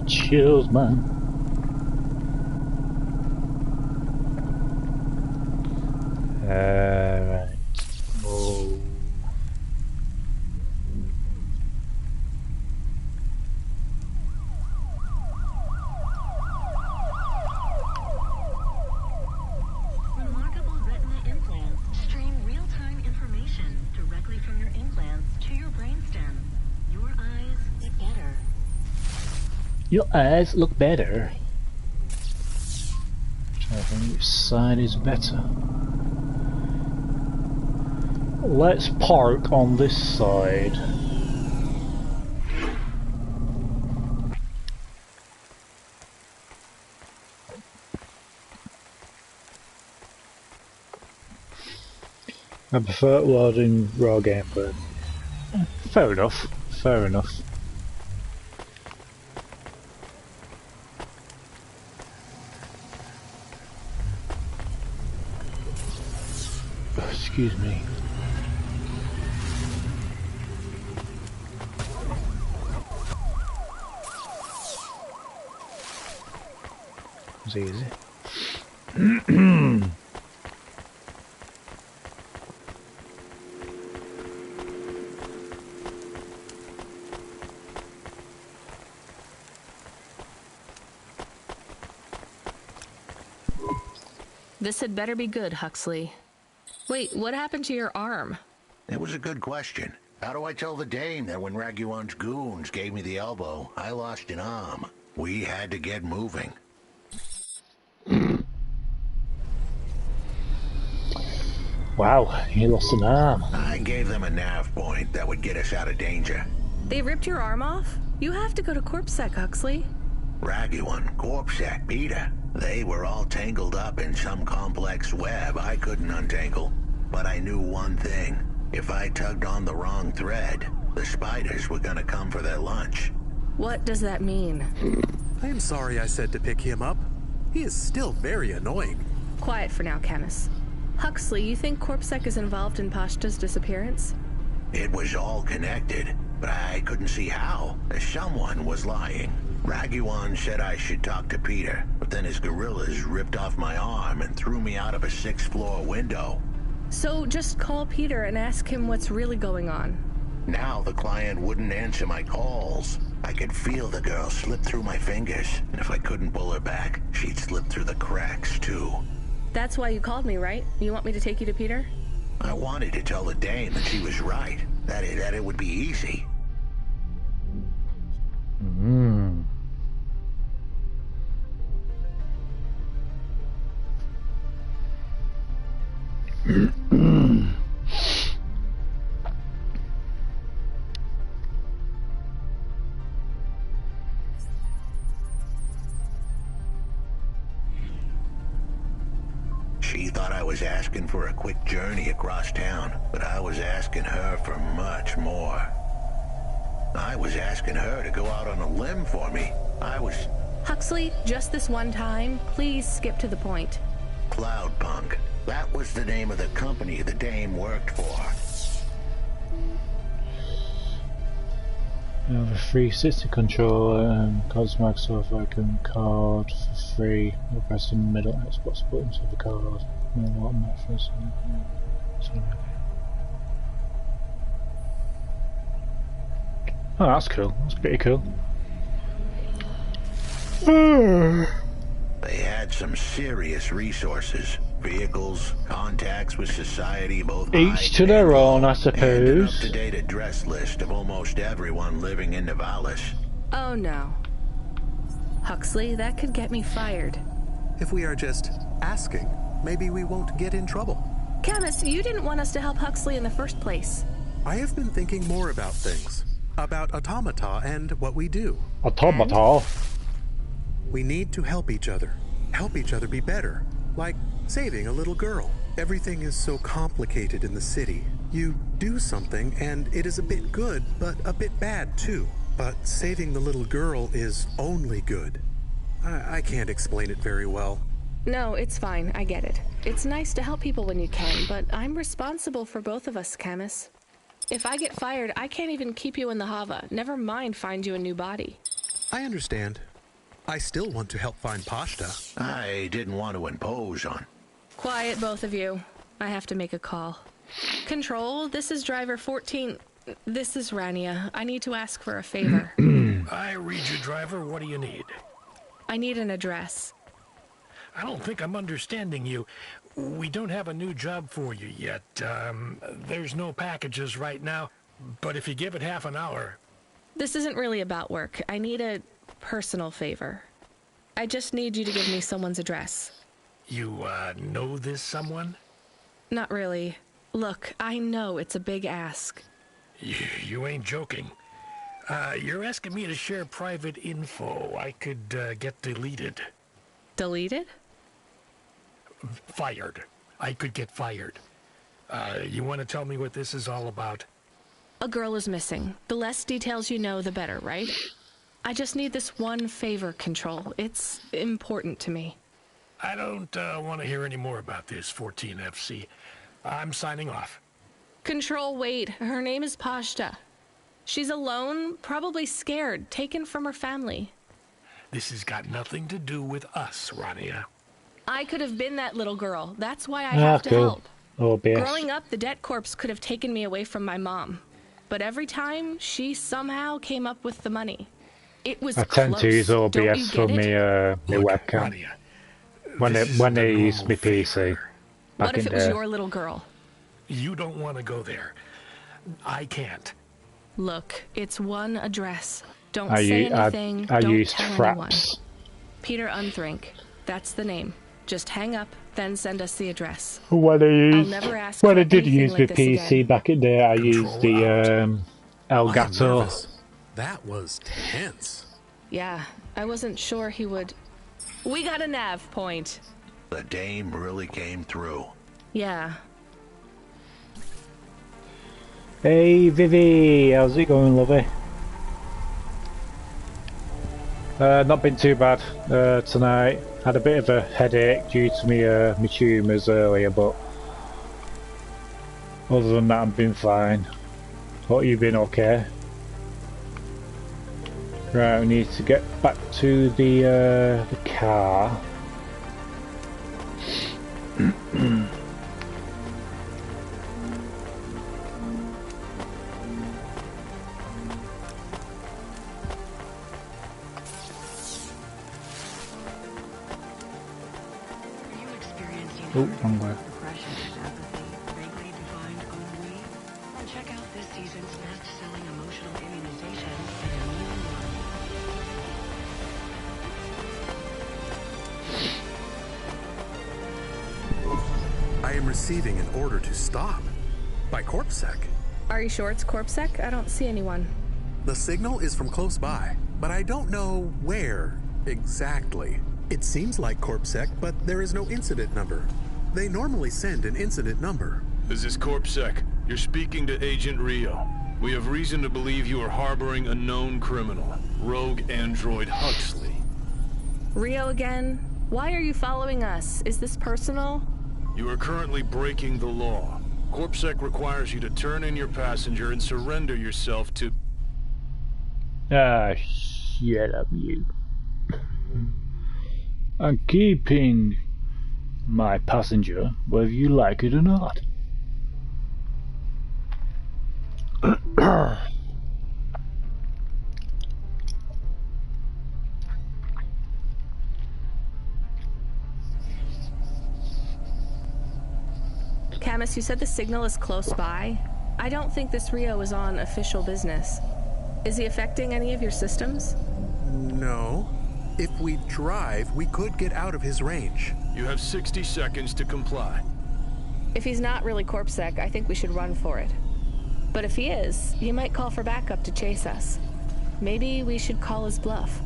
Chills, man. Right. Oh. Remarkable retina implants stream real-time information directly from your implants to your brainstem. Your eyes get better. Your eyes look better. Try to think which side is better. Let's park on this side. I prefer loading raw gameplay. Fair enough. Fair enough. Excuse me. It's easy. This had better be good, Huxley. Wait, what happened to your arm? It was a good question. How do I tell the dame that when Raguan's goons gave me the elbow, I lost an arm? We had to get moving. Wow, you lost an arm. I gave them a nav point that would get us out of danger. They ripped your arm off? You have to go to CorpSec, Huxley. Raguan, CorpSec, Peter. They were all tangled up in some complex web I couldn't untangle. But I knew one thing. If I tugged on the wrong thread, the spiders were gonna come for their lunch. What does that mean? I am sorry I said to pick him up. He is still very annoying. Quiet for now, Camus. Huxley, you think CorpSec is involved in Pashta's disappearance? It was all connected, but I couldn't see how. Someone was lying. Raguan said I should talk to Peter, but then his gorillas ripped off my arm and threw me out of a 6th-floor window. So just call Peter and ask him what's really going on. Now the client wouldn't answer my calls. I could feel the girl slip through my fingers, and if I couldn't pull her back, she'd slip through the cracks, too. That's why you called me, right? You want me to take you to Peter? I wanted to tell the dame that she was right, that it would be easy. She thought I was asking for a quick journey across town, but I was asking her for much more. I was asking her to go out on a limb for me. Huxley, just this one time, please skip to the point. Cloudpunk. That was the name of the company the dame worked for. I have a 360 controller, Cosmog software can card for free. We'll press the middle Xbox button to the card. No what methods. Oh, that's cool. That's pretty cool. They had some serious resources. Vehicles, contacts with society, both each to their own, I and an suppose. up-to-date address list of almost everyone living in Nivalis. Oh no. Huxley, that could get me fired. If we are just asking, maybe we won't get in trouble. Camus, you didn't want us to help Huxley in the first place. I have been thinking more about things. About automata and what we do. Automata? We need to help each other. Help each other be better. Like saving a little girl. Everything is so complicated in the city. You do something and it is a bit good, but a bit bad too. But saving the little girl is only good. I can't explain it very well. No, it's fine. I get it. It's nice to help people when you can, but I'm responsible for both of us, Camus. If I get fired, I can't even keep you in the Hava. Never mind find you a new body. I understand. I still want to help find Pashta. I didn't want to impose on. Quiet, both of you. I have to make a call. Control, this is driver 14. This is Rania. I need to ask for a favor. I read you, driver. What do you need? I need an address. I don't think I'm understanding you. We don't have a new job for you yet. There's no packages right now, but if you give it half an hour... This isn't really about work. I need a personal favor. I just need you to give me someone's address. You, know this someone? Not really. Look, I know it's a big ask. You ain't joking. You're asking me to share private info I could, get deleted. Deleted? Fired. I could get fired. You want to tell me what this is all about? A girl is missing. The less details you know, the better, right? I just need this one favor, Control. It's important to me. I don't want to hear any more about this, 14FC. I'm signing off. Control, wait. Her name is Pashta. She's alone, probably scared, taken from her family. This has got nothing to do with us, Rania. I could have been that little girl. That's why I have to help. Oh, Growing up, the debt corpse could have taken me away from my mom. But every time, she somehow came up with the money. It was I tend close. to use Don't you OBS for get it? my webcam. Rania, When I used my PC. What if it was your little girl? You don't want to go there. I can't. Look, it's one address. Don't I say u- anything. I Don't used tell fraps. anyone. Peter Unthrink. That's the name. Just hang up, then send us the address. When I'll never ask when for I did anything use like my this PC again. back in there, I used the Elgato. nervous. That was tense. Yeah, I wasn't sure he would... We got a nav point. The dame really came through. Yeah. Hey Vivi, how's it going, lovey? Not been too bad tonight. Had a bit of a headache due to my tumours earlier, but other than that, I've been fine. Hope you've been okay. Right, we need to get back to the car. Oh, wrong way. Depression, apathy, vaguely defined ennui? Well, check out this season's best-selling emotional immunization, Immune One. I am receiving an order to stop. By CorpSec. Are you sure it's CorpSec? I don't see anyone. The signal is from close by, but I don't know where exactly. It seems like CorpSec, but there is no incident number. They normally send an incident number. This is CorpSec. You're speaking to Agent Rio. We have reason to believe you are harboring a known criminal, rogue android Huxley. Rio again? Why are you following us? Is this personal? You are currently breaking the law. CorpSec requires you to turn in your passenger and surrender yourself to... Ah, shut up, you. I'm keeping my passenger, whether you like it or not. Camus, you said the signal is close by. I don't think this Rio is on official business. Is he affecting any of your systems? No. If we drive, we could get out of his range. You have 60 seconds to comply. If he's not really CorpSec, I think we should run for it. But if he is, he might call for backup to chase us. Maybe we should call his bluff.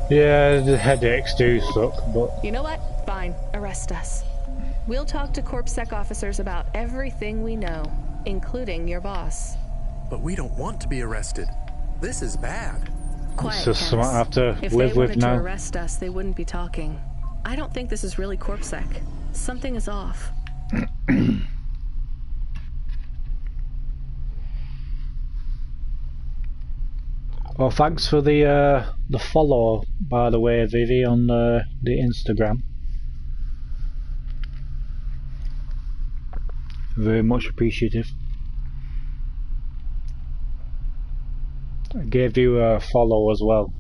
Yeah, the headaches do suck, but... You know what? Fine. Arrest us. We'll talk to CorpSec officers about everything we know, including your boss. But we don't want to be arrested. This is bad. Quiet, It's just something I have to if live they with wanted now. to arrest us, they wouldn't be talking. I don't think this is really CorpSec. Something is off. Well, thanks for the follow, by the way, Vivi, on the Instagram. Very much appreciative. I gave you a follow as well.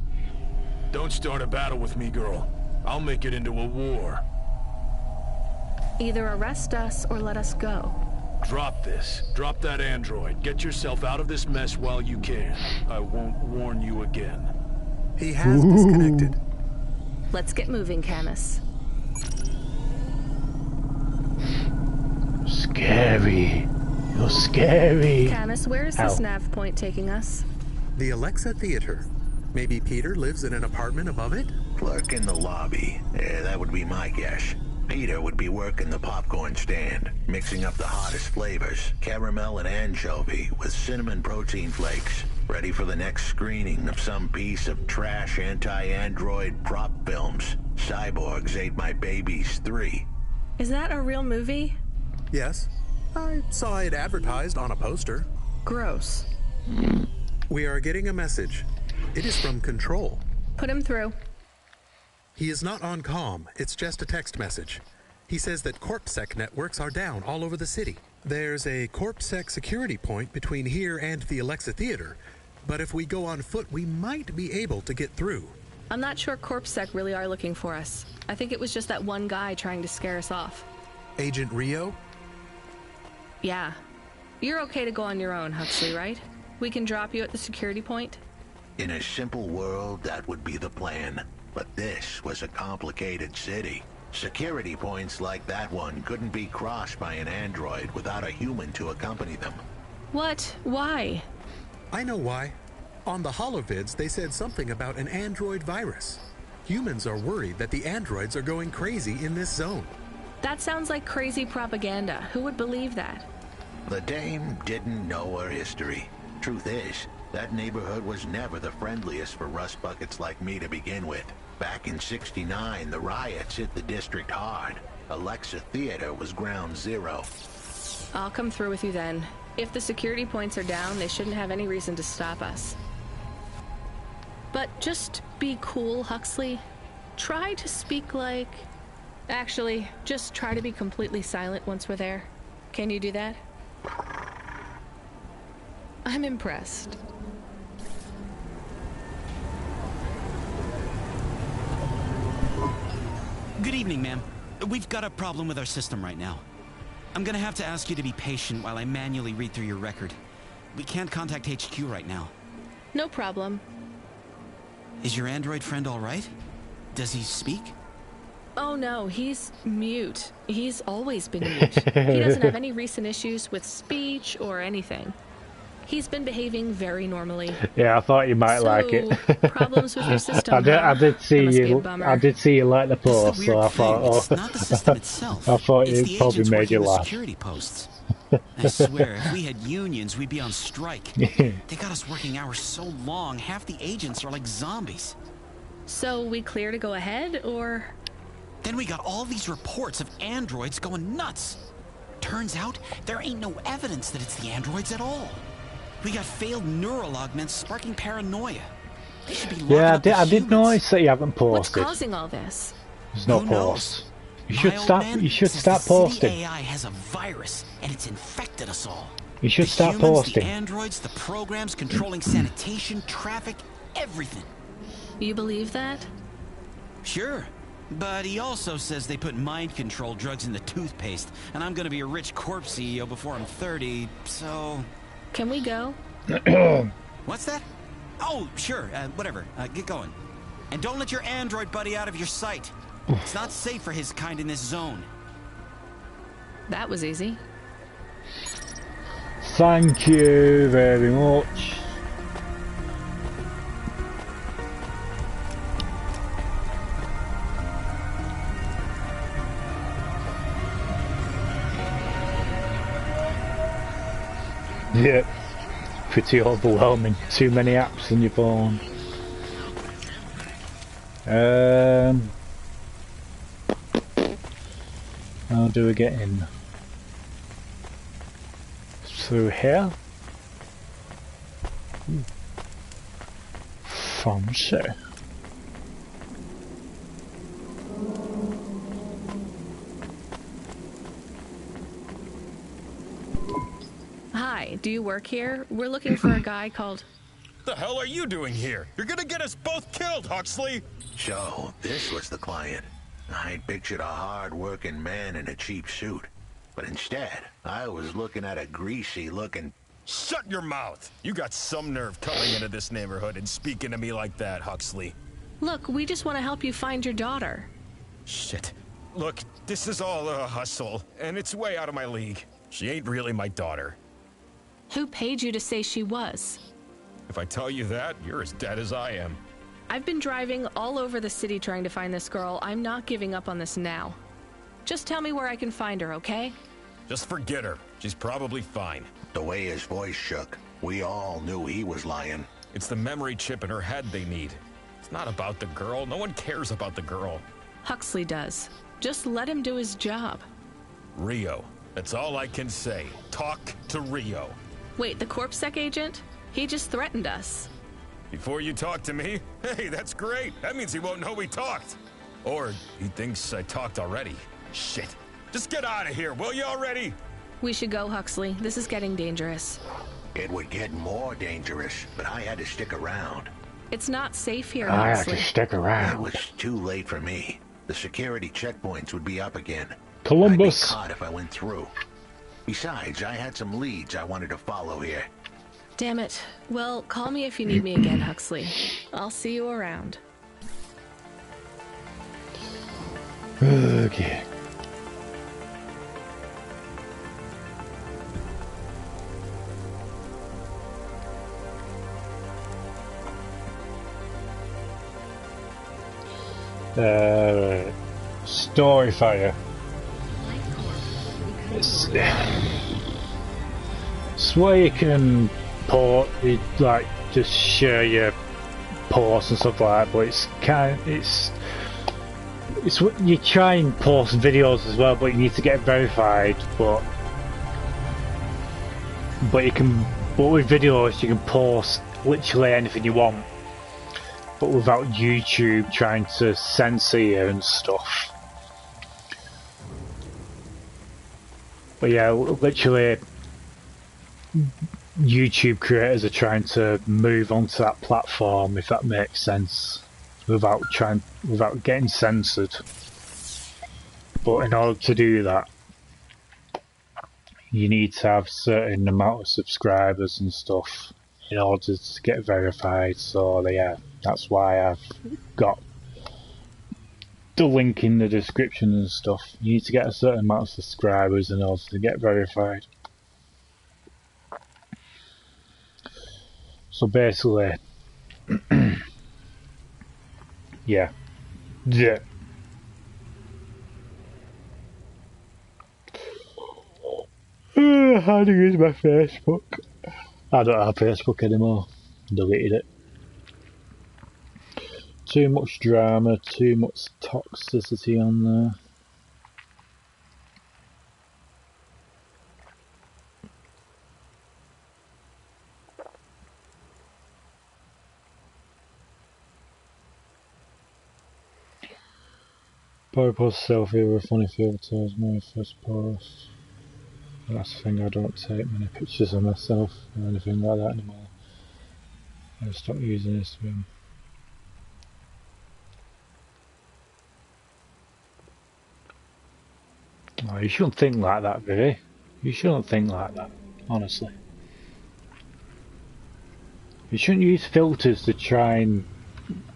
Don't start a battle with me, girl. I'll make it into a war. Either arrest us or let us go. Drop this. Drop that android. Get yourself out of this mess while you can. I won't warn you again. He has disconnected. Let's get moving, Camus. Scary. You're scary. Camus, where is this nav point taking us? The Alexa Theater. Maybe Peter lives in an apartment above it? Clerk in the lobby. Yeah, that would be my guess. Peter would be working the popcorn stand, mixing up the hottest flavors, caramel and anchovy with cinnamon protein flakes, ready for the next screening of some piece of trash anti-android prop films. Cyborgs Ate My Babies 3. Is that a real movie? Yes. I saw it advertised on a poster. Gross. We are getting a message. It is from Control. Put him through. He is not on comm. It's just a text message. He says that CorpSec networks are down all over the city. There's a CorpSec security point between here and the Alexa Theater, but if we go on foot, we might be able to get through. I'm not sure CorpSec really are looking for us. I think it was just that one guy trying to scare us off. Agent Rio? Yeah. You're okay to go on your own, Huxley, right? We can drop you at the security point? In a simple world, that would be the plan. But this was a complicated city. Security points like that one couldn't be crossed by an android without a human to accompany them. What? Why? I know why. On the holovids, they said something about an android virus. Humans are worried that the androids are going crazy in this zone. That sounds like crazy propaganda. Who would believe that? The dame didn't know her history. Truth is, that neighborhood was never the friendliest for rust buckets like me to begin with. Back in '69, the riots hit the district hard. Alexa Theater was ground zero. I'll come through with you then. If the security points are down, they shouldn't have any reason to stop us. But just be cool, Huxley. Try to speak like... Actually, just try to be completely silent once we're there. Can you do that? I'm impressed. Good evening, ma'am. We've got a problem with our system right now. I'm gonna have to ask you to be patient while I manually read through your record. We can't contact HQ right now. No problem. Is your android friend all right? Does he speak? Oh no, he's mute. He's always been mute. He doesn't have any recent issues with speech or anything. He's been behaving very normally. Yeah, I thought you might like it. Problems with your system. I did see you. I did see you like the post, so I thought, oh, it's not the system itself. I thought it's it probably made you laugh. Security posts. I swear, if we had unions, we'd be on strike. They got us working hours so long, half the agents are like zombies. So we clear to go ahead, or? Then we got all these reports of androids going nuts. Turns out, there ain't no evidence that it's the androids at all. We got failed neural augments sparking paranoia. They should be yeah, I did notice that you haven't posted. What's causing all this? There's no post. You should start. You should start posting. The AI has a virus, and it's infected us all. You should start posting. The androids, the programs controlling sanitation, traffic, everything. You believe that? Sure. But he also says they put mind control drugs in the toothpaste, and I'm gonna be a rich corp CEO before I'm 30, so... Can we go? What's that? Oh, sure, whatever. Get going. And don't let your android buddy out of your sight. It's not safe for his kind in this zone. That was easy. Thank you very much. Yeah, pretty overwhelming. Too many apps on your phone. How do we get in? Through here? Fancy. Hi, do you work here? We're looking for a guy called... The hell are you doing here? You're gonna get us both killed, Huxley! So, this was the client. I'd pictured a hard-working man in a cheap suit. But instead, I was looking at a greasy-looking... Shut your mouth! You got some nerve coming into this neighborhood and speaking to me like that, Huxley. Look, we just want to help you find your daughter. Shit. Look, this is all a hustle, and it's way out of my league. She ain't really my daughter. Who paid you to say she was? If I tell you that, you're as dead as I am. I've been driving all over the city trying to find this girl. I'm not giving up on this now. Just tell me where I can find her, okay? Just forget her. She's probably fine. The way his voice shook, we all knew he was lying. It's the memory chip in her head they need. It's not about the girl. No one cares about the girl. Huxley does. Just let him do his job. Rio. That's all I can say. Talk to Rio. Wait, the CorpSec agent? He just threatened us. Before you talk to me? Hey, that's great. That means he won't know we talked. Or he thinks I talked already. Shit. Just get out of here, will you already? We should go, Huxley. This is getting dangerous. It would get more dangerous, but I had to stick around. It's not safe here, I Huxley. had to stick around. It was too late for me. The security checkpoints would be up again. Columbus. I'd be caught if I went through. Besides, I had some leads I wanted to follow here. Damn it. Well, call me if you need me again, Huxley. I'll see you around. Okay. Story fire. It's where you can like just share your posts and stuff like that, but it's what you try and post videos as well, but you need to get verified. But with videos you can post literally anything you want. but without YouTube trying to censor you and stuff. But yeah, literally, YouTube creators are trying to move onto that platform, if that makes sense, without getting censored. But in order to do that, you need to have a certain amount of subscribers and stuff in order to get verified. So yeah, that's why I've got the link in the description and stuff. You need to get a certain amount of subscribers in order to get verified. So basically, yeah. How to use my Facebook? I don't have Facebook anymore. Deleted it. Too much drama, too much toxicity on there. Probably post a selfie with a funny filter as my first post. That's the thing, I don't take many pictures of myself or anything like that anymore. I stopped using Instagram. Oh, you shouldn't think like that, Vivi. You shouldn't think like that, honestly. You shouldn't use filters to try and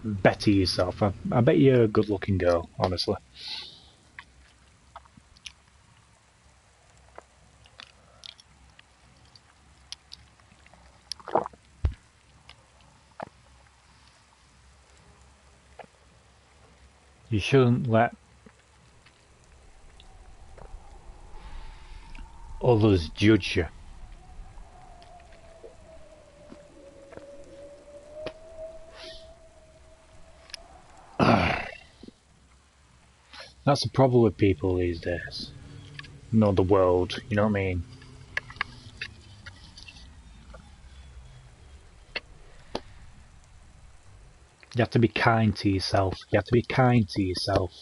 better yourself. I bet you're a good looking girl, honestly. You shouldn't let others judge you. That's the problem with people these days. Not the world, you know what I mean? You have to be kind to yourself. You have to be kind to yourself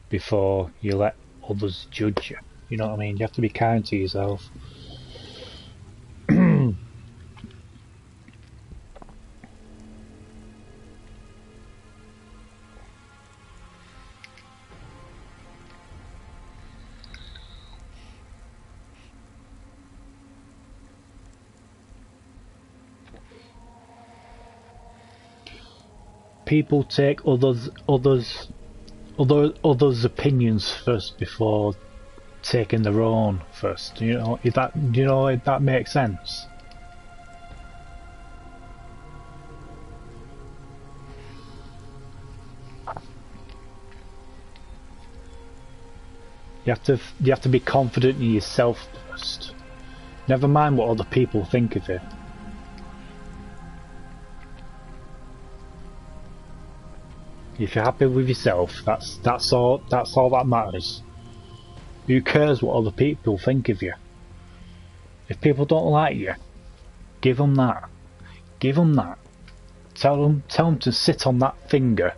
before you let others judge you. You know what I mean? You have to be kind to yourself. People take others' opinions first before taking their own first. You know, if that makes sense? You have to be confident in yourself first. Never mind what other people think of you. If you're happy with yourself, that's all that matters. Who cares what other people think of you? If people don't like you, give them that. Give them that. Tell them to sit on that finger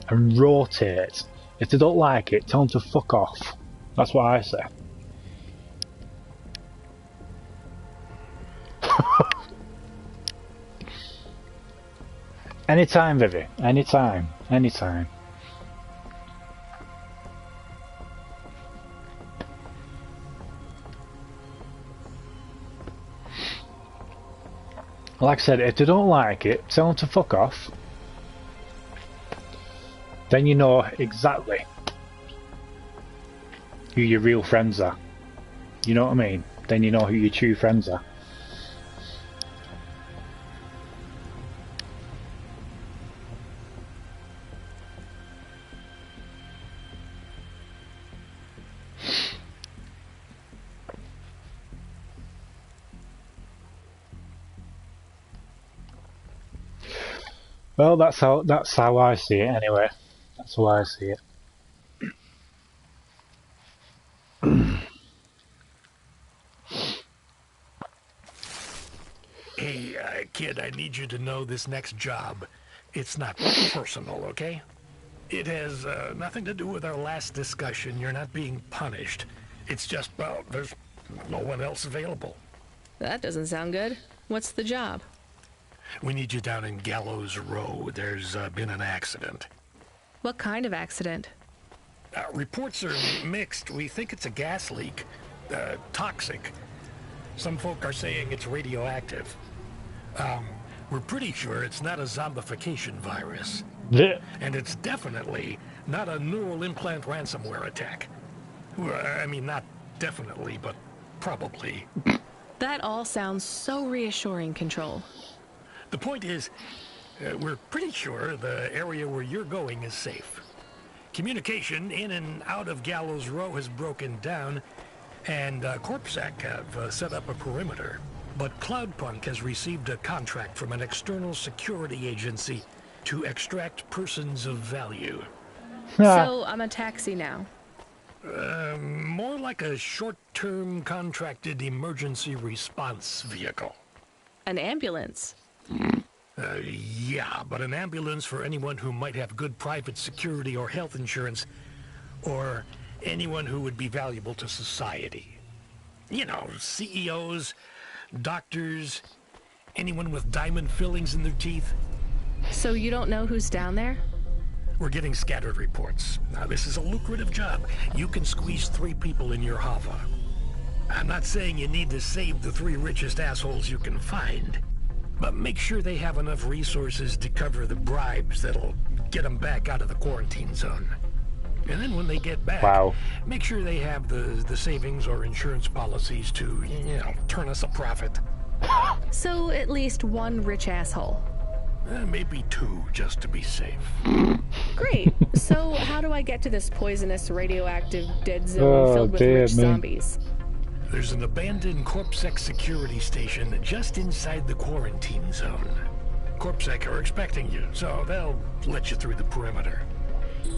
and rotate. If they don't like it, tell them to fuck off. That's what I say. Anytime, Vivi. Anytime. Anytime. Like I said, if they don't like it, tell them to fuck off. Then you know exactly who your real friends are. You know what I mean? Then you know who your true friends are. Well, that's how I see it anyway. That's how I see it. Hey, kid, I need you to know this next job. It's not personal, okay? It has nothing to do with our last discussion. You're not being punished. It's just, well, there's no one else available. That doesn't sound good. What's the job? We need you down in Gallows Row. There's been an accident. What kind of accident? Reports are mixed. We think it's a gas leak. Toxic. Some folk are saying it's radioactive. We're pretty sure it's not a zombification virus. Yeah. And it's definitely not a neural implant ransomware attack. Well, I mean, not definitely, but probably. That all sounds so reassuring, Control. The point is, we're pretty sure the area where you're going is safe. Communication in and out of Gallows Row has broken down, and CorpSec have set up a perimeter. But Cloudpunk has received a contract from an external security agency to extract persons of value. So I'm a taxi now. More like a short-term contracted emergency response vehicle. An ambulance? Yeah, but an ambulance for anyone who might have good private security or health insurance, or anyone who would be valuable to society. You know, CEOs, doctors, anyone with diamond fillings in their teeth. So you don't know who's down there? We're getting scattered reports. Now, this is a lucrative job. You can squeeze 3 people in your hover. I'm not saying you need to save the 3 richest assholes you can find, but make sure they have enough resources to cover the bribes that'll get them back out of the quarantine zone. And then when they get back, make sure they have the savings or insurance policies to, you know, turn us a profit. So at least 1 rich asshole. Maybe 2, just to be safe. Great. So how do I get to this poisonous, radioactive, dead zone filled with rich zombies? There's an abandoned CorpSec security station just inside the quarantine zone. CorpSec are expecting you, so they'll let you through the perimeter.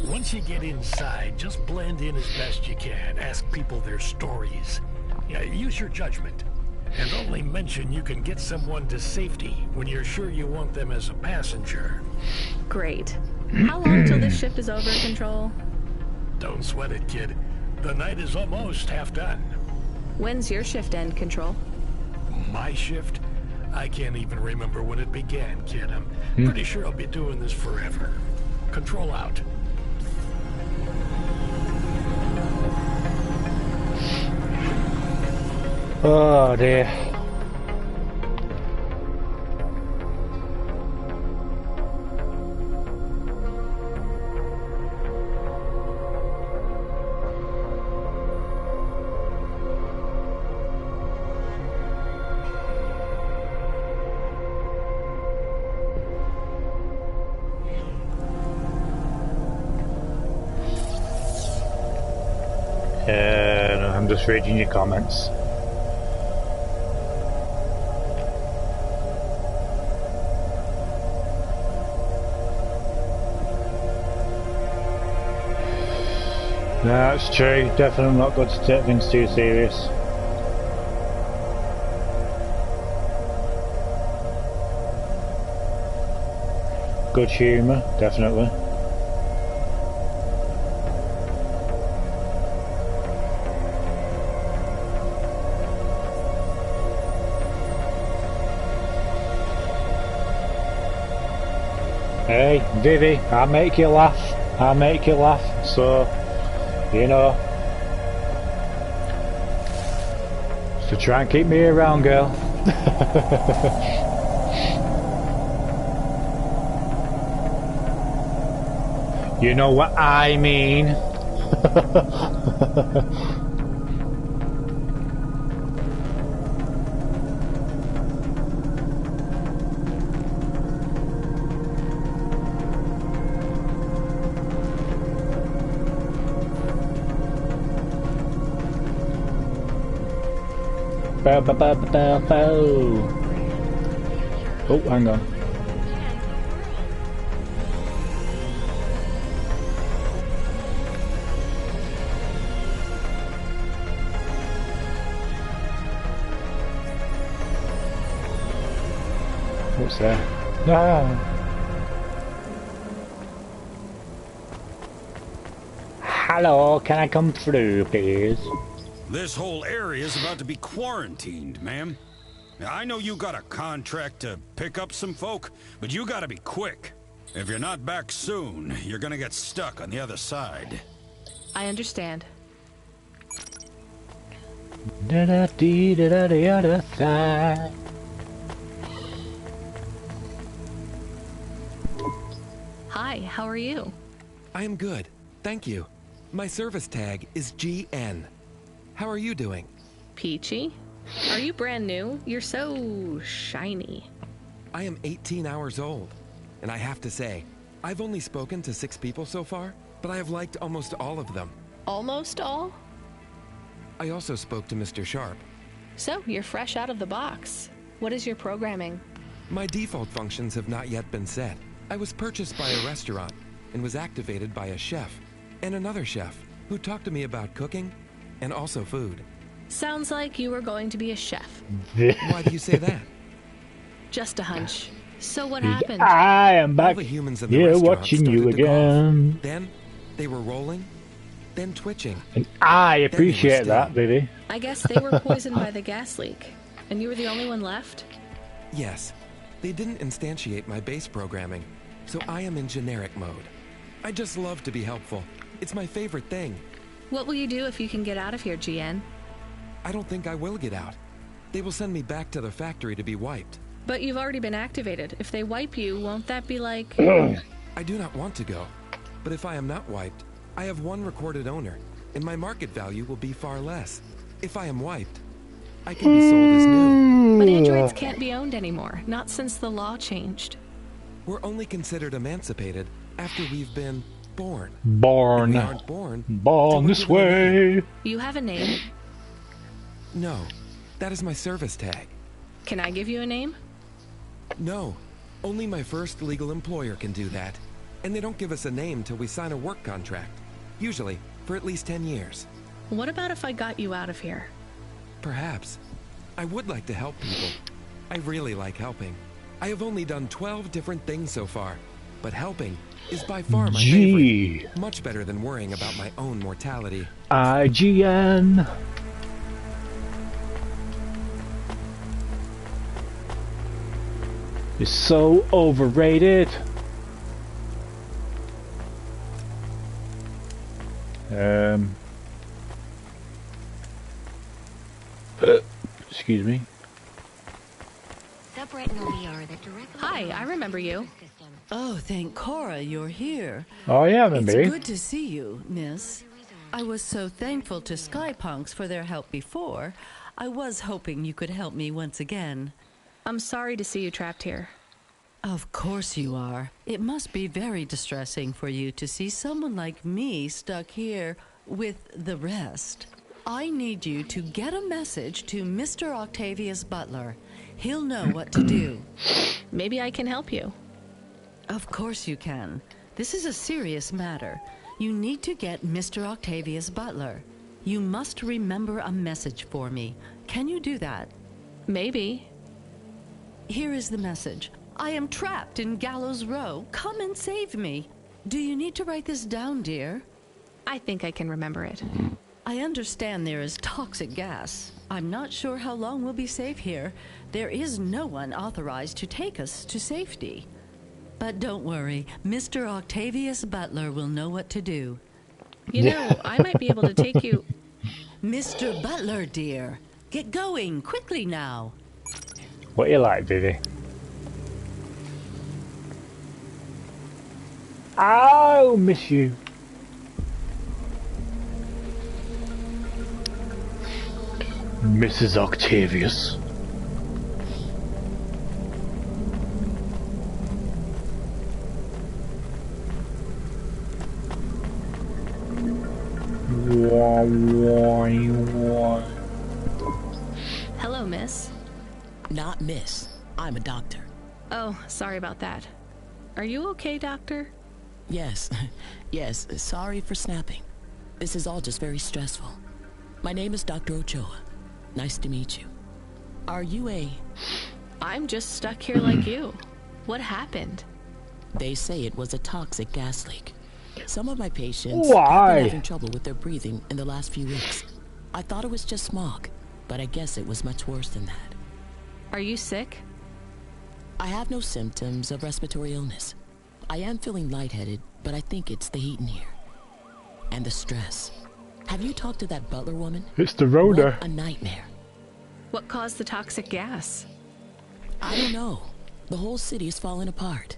Once you get inside, just blend in as best you can. Ask people their stories. Yeah, use your judgment. And only mention you can get someone to safety when you're sure you want them as a passenger. Great. How long till this shift is over, Control? Don't sweat it, kid. The night is almost half done. When's your shift end, Control? My shift? I can't even remember when it began, kid. I'm pretty sure I'll be doing this forever. Control out. Oh dear. I'm just reading your comments. No, it's true. Definitely not good to take things too serious. Good humour, definitely. Hey, Vivi, I'll make you laugh. I'll make you laugh, so... You know, so try and keep me around, girl. You know what I mean. Oh, hang on. What's there? No. Hello, can I come through, please? This whole area is about to be quarantined, ma'am. Now, I know you got a contract to pick up some folk, but you gotta be quick. If you're not back soon, you're gonna get stuck on the other side. I understand. The other side. Hi, how are you? I am good, thank you. My service tag is GN. How are you doing? Peachy? Are you brand new? You're so shiny. I am 18 hours old, and I have to say, I've only spoken to 6 people so far, but I have liked almost all of them. Almost all? I also spoke to Mr. Sharp. So, you're fresh out of the box. What is your programming? My default functions have not yet been set. I was purchased by a restaurant and was activated by a chef and another chef who talked to me about cooking and also food. Sounds like you were going to be a chef. Why do you say that? Just a hunch. So what happened? I am back All the humans in the here restaurant watching you started to again. cough. Then they were rolling, then twitching. And I appreciate that, baby. I guess they were poisoned by the gas leak. And you were the only one left? Yes. They didn't instantiate my base programming, so I am in generic mode. I just love to be helpful. It's my favorite thing. What will you do if you can get out of here, GN? I don't think I will get out. They will send me back to the factory to be wiped. But you've already been activated. If they wipe you, won't that be like... I do not want to go. But if I am not wiped, I have one recorded owner, and my market value will be far less. If I am wiped, I can be sold as new. But androids can't be owned anymore, not since the law changed. We're only considered emancipated after we've been born. Born. If we aren't born. Born this way. You have a name? No, that is my service tag. Can I give you a name? No, only my first legal employer can do that. And they don't give us a name till we sign a work contract. Usually, for at least 10 years. What about if I got you out of here? Perhaps. I would like to help people. I really like helping. I have only done 12 different things so far, but helping is by far my favorite. Much better than worrying about my own mortality. IGN. It's so overrated. Excuse me. Hi, I remember you. Oh, thank Cora you're here. Oh yeah, remember. It's good to see you, miss. I was so thankful to Skypunks for their help before. I was hoping you could help me once again. I'm sorry to see you trapped here. Of course you are. It must be very distressing for you to see someone like me stuck here with the rest. I need you to get a message to Mr. Octavius Butler. He'll know what to do. Maybe I can help you. Of course you can. This is a serious matter. You need to get Mr. Octavius Butler. You must remember a message for me. Can you do that? Maybe. Here is the message. I am trapped in Gallows Row. Come and save me. Do you need to write this down, dear? I think I can remember it. I understand there is toxic gas. I'm not sure how long we'll be safe here. There is no one authorized to take us to safety. But don't worry, Mr. Octavius Butler will know what to do. You know, I might be able to take you... Mr. Butler, dear. Get going, quickly now. What you like, Vivi? I'll miss you. Mrs. Octavius. Hello, miss. Not miss. I'm a doctor. Oh, sorry about that. Are you okay, doctor? Yes. Yes, sorry for snapping. This is all just very stressful. My name is Dr. Ochoa. Nice to meet you. Are you a I'm just stuck here like you. What happened? They say it was a toxic gas leak. Some of my patients Why? have been having trouble with their breathing in the last few weeks. I thought it was just smog, but I guess it was much worse than that. Are you sick? I have no symptoms of respiratory illness. I am feeling lightheaded, but I think it's the heat in here. And the stress. Have you talked to that butler woman? It's the Rhoda. What a nightmare. What caused the toxic gas? I don't know. The whole city is falling apart.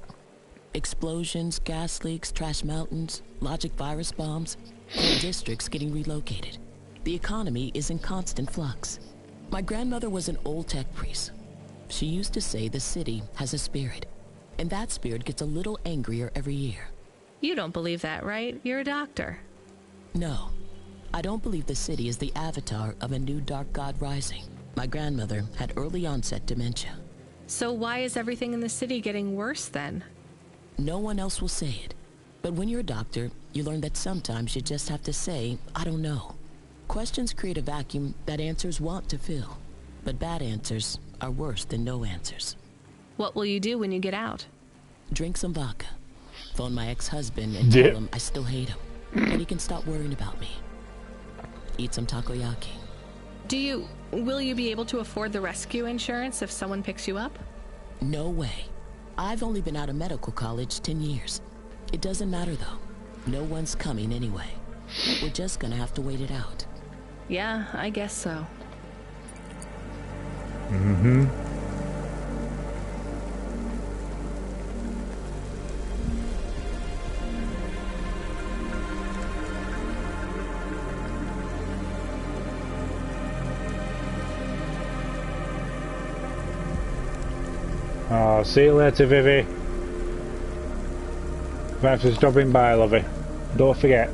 Explosions, gas leaks, trash mountains, logic virus bombs, whole districts getting relocated. The economy is in constant flux. My grandmother was an old tech priest. She used to say the city has a spirit, and that spirit gets a little angrier every year. You don't believe that, right? You're a doctor. No, I don't believe the city is the avatar of a new dark god rising. My grandmother had early onset dementia. So why is everything in the city getting worse then? No one else will say it. But when you're a doctor, you learn that sometimes you just have to say, I don't know. Questions create a vacuum that answers want to fill. But bad answers are worse than no answers. What will you do when you get out? Drink some vodka. Phone my ex-husband and tell him I still hate him. And he can stop worrying about me. Eat some takoyaki. Will you be able to afford the rescue insurance if someone picks you up? No way. I've only been out of medical college 10 years. It doesn't matter though. No one's coming anyway. We're just gonna have to wait it out. Yeah, I guess so. Mm-hmm. Oh, see you later, Vivi. Thanks for stopping by, lovey. Don't forget.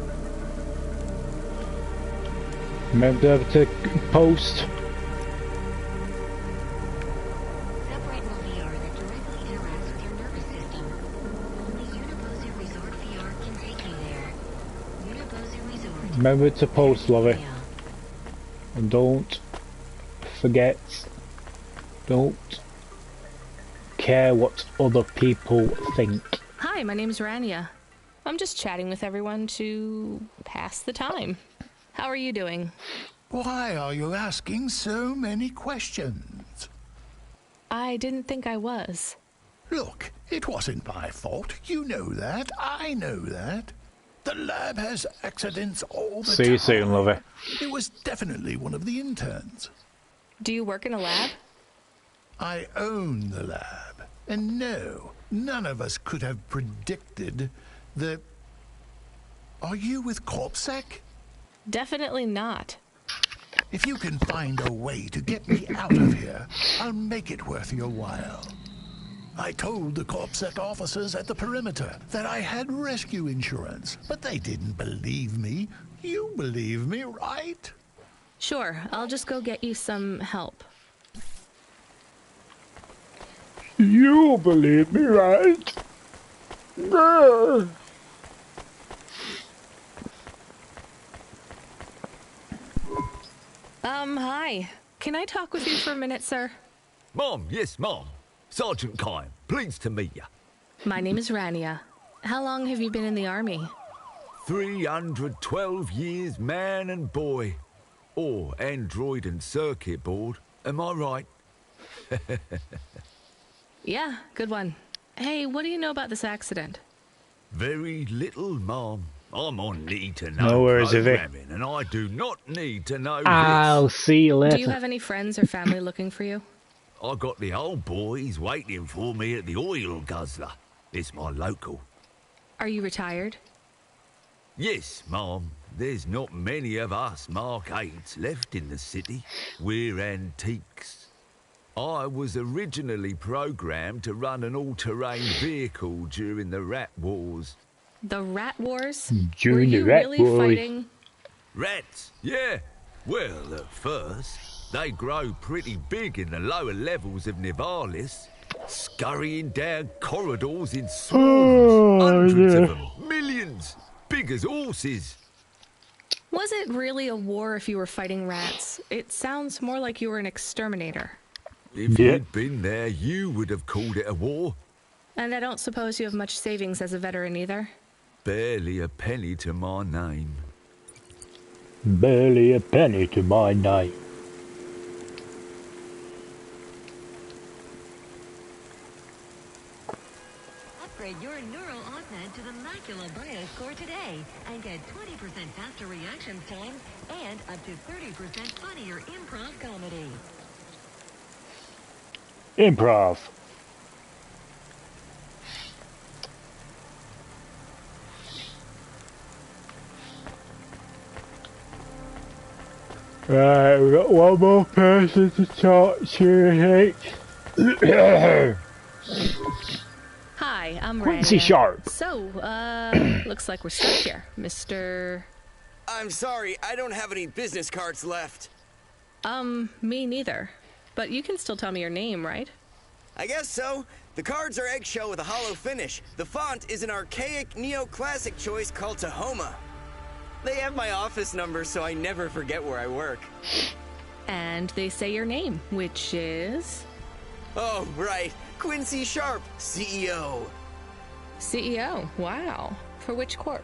Remember to post. Separate VR that directly interacts with your nervous system. Only Unibozu Resort VR can take you there. Unibozu Resort. Remember to post, lovey. And don't forget. Don't care what other people think. Hi, my name's Rania. I'm just chatting with everyone to pass the time. How are you doing? Why are you asking so many questions? I didn't think I was. Look, it wasn't my fault. You know that. I know that. The lab has accidents all the time. See you soon, lovey. It was definitely one of the interns. Do you work in a lab? I own the lab. And no, none of us could have predicted the... Are you with CorpSec? Definitely not. If you can find a way to get me out of here, I'll make it worth your while. I told the CorpSec officers at the perimeter that I had rescue insurance, but they didn't believe me. You believe me, right? Sure, I'll just go get you some help. You believe me, right? Hi. Can I talk with you for a minute, sir? Mom, yes, Mom. Sergeant Kime, pleased to meet you. My name is Rania. How long have you been in the army? 312 years, man and boy. Or android and circuit board. Am I right? Yeah, good one. Hey, what do you know about this accident? Very little, Mom. I'm on need-to-know No worries, Vivi. programming, and I do not need to know I'll this. see you later. Do you have any friends or family looking for you? I got the old boys waiting for me at the oil guzzler. It's my local. Are you retired? Yes, Mom. There's not many of us Mark 8s left in the city. We're antiques. I was originally programmed to run an all-terrain vehicle during the Rat Wars. The Rat Wars? During Were the you Rat really Wars. fighting? Rats? Yeah. Well, at first, they grow pretty big in the lower levels of Nivalis, scurrying down corridors in swarms. Hundreds of them. Millions. Big as horses. Was it really a war if you were fighting rats? It sounds more like you were an exterminator. If you'd been there, you would have called it a war. And I don't suppose you have much savings as a veteran either? Barely a penny to my name. Barely a penny to my name. Upgrade your neural augment to the Macula Bioscore today and get 20% faster reaction time and up to 30% funnier improv comedy. Improv. Right, we've got one more person to talk to, I think. Hi, I'm Quincy Rania. Sharp. So, looks like we're stuck here, Mr. I'm sorry, I don't have any business cards left. Me neither. But you can still tell me your name, right? I guess so. The cards are eggshell with a hollow finish. The font is an archaic neoclassic choice called Tahoma. They have my office number, so I never forget where I work. And they say your name, which is? Oh, right. Quincy Sharp, CEO. CEO? Wow. For which corp?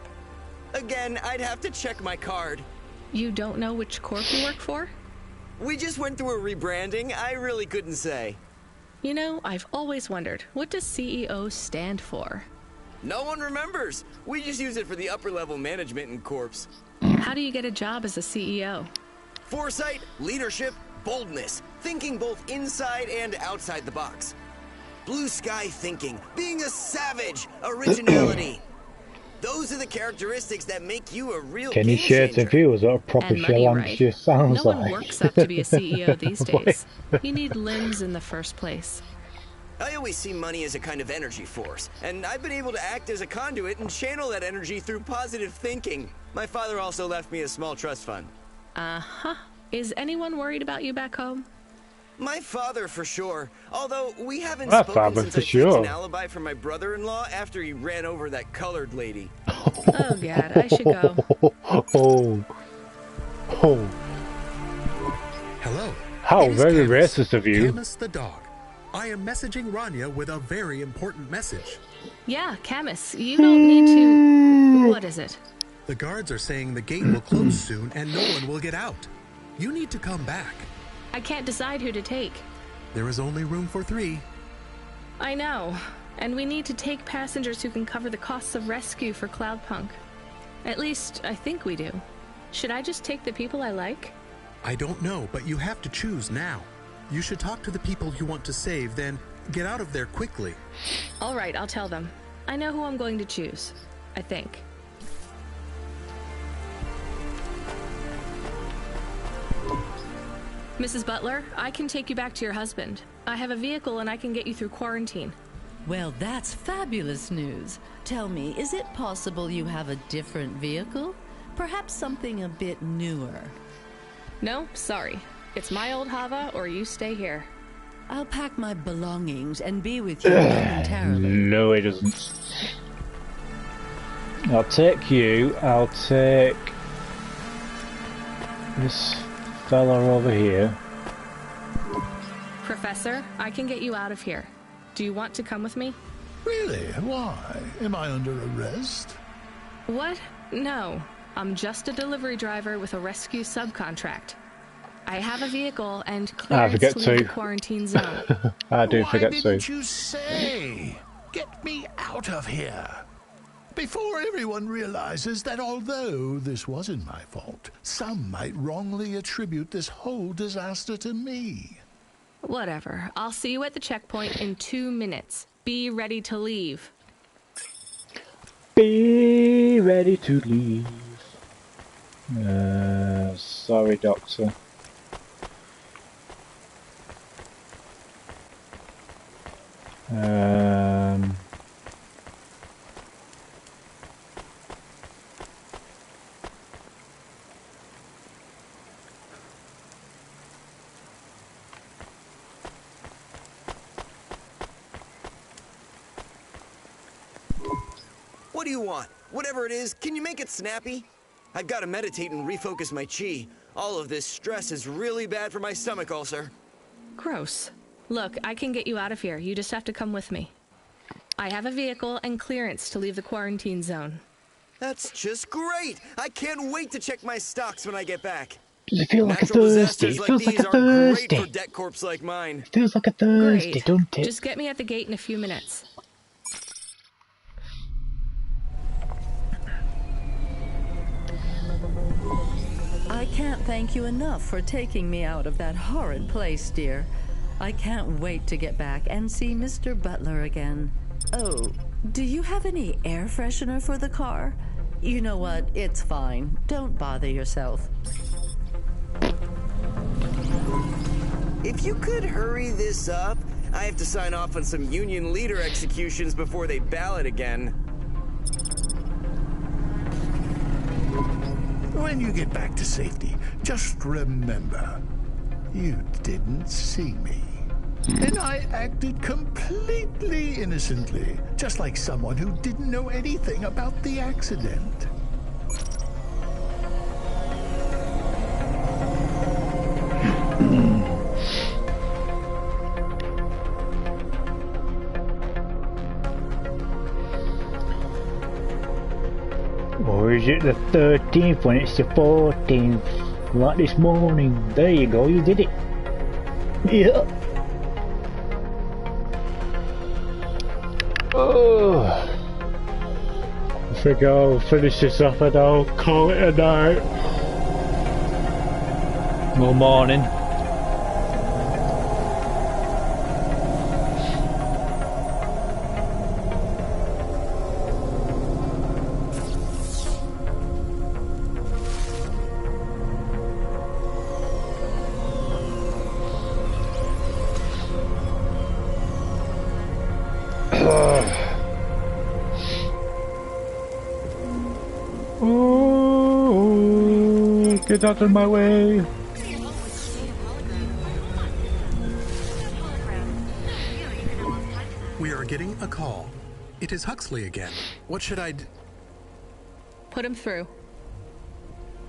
Again, I'd have to check my card. You don't know which corp you work for? We just went through a rebranding. I really couldn't say. You know, I've always wondered, what does CEO stand for? No one remembers. We just use it for the upper-level management in corps. How do you get a job as a CEO? Foresight, leadership, boldness. Thinking both inside and outside the box. Blue sky thinking. Being a savage. Originality. Those are the characteristics that make you a real Can you share the viewers what a proper Shalantia sounds No like? one works up to be a CEO these days. You need limbs in the first place. I always see money as a kind of energy force, and I've been able to act as a conduit and channel that energy through positive thinking. My father also left me a small trust fund. Uh-huh. Is anyone worried about you back home? My father, for sure. Although we haven't My spoken father, since for I faked sure. an alibi for my brother-in-law after he ran over that colored lady. Oh, God, I should go. Oh. Hello. How It is very Camus, racist of you. Camus the dog. I am messaging Rania with a very important message. Yeah, Camus, you don't need to... What is it? The guards are saying the gate will close soon and no one will get out. You need to come back. I can't decide who to take. There is only room for 3. I know. And we need to take passengers who can cover the costs of rescue for Cloudpunk. At least, I think we do. Should I just take the people I like? I don't know, but you have to choose now. You should talk to the people you want to save, then get out of there quickly. All right, I'll tell them. I know who I'm going to choose. I think. Mrs. Butler, I can take you back to your husband. I have a vehicle and I can get you through quarantine. Well, that's fabulous news. Tell me, is it possible you have a different vehicle? Perhaps something a bit newer? No, sorry. It's my old Hava or you stay here. I'll pack my belongings and be with you momentarily. No, it doesn't. I'll take you. I'll take this fella over here. Professor, I can get you out of here. Do you want to come with me? Really? Why? Am I under arrest? What? No. I'm just a delivery driver with a rescue subcontract. I have a vehicle and clearance to leave the quarantine zone. I do forget Why to. didn't you say? Get me out of here. Before everyone realizes that although this wasn't my fault, some might wrongly attribute this whole disaster to me. Whatever. I'll see you at the checkpoint in 2 minutes. Be ready to leave. Be ready to leave. Sorry, Doctor. What do you want? Whatever it is, can you make it snappy? I've got to meditate and refocus my chi. All of this stress is really bad for my stomach ulcer. Gross. Look, I can get you out of here. You just have to come with me. I have a vehicle and clearance to leave the quarantine zone. That's just great! I can't wait to check my stocks when I get back. Does it feel like a Natural Thursday? disasters It like feels like these a are great Thursday. for debt corps like mine. It feels like a Thursday, Great. don't it? Just get me at the gate in a few minutes. I can't thank you enough for taking me out of that horrid place, dear. I can't wait to get back and see Mr. Butler again. Oh, do you have any air freshener for the car? You know what? It's fine. Don't bother yourself. If you could hurry this up, I have to sign off on some union leader executions before they ballot again. When you get back to safety, just remember, you didn't see me. And I acted completely innocently, just like someone who didn't know anything about the accident. Or is it the 13th when it's the 14th? Like this morning. There you go, you did it. Yeah. Oh. I think I'll finish this up and I'll call it a night. Good morning. Oh, get out of my way. We are getting a call. It is Huxley again. What should I do? Put him through.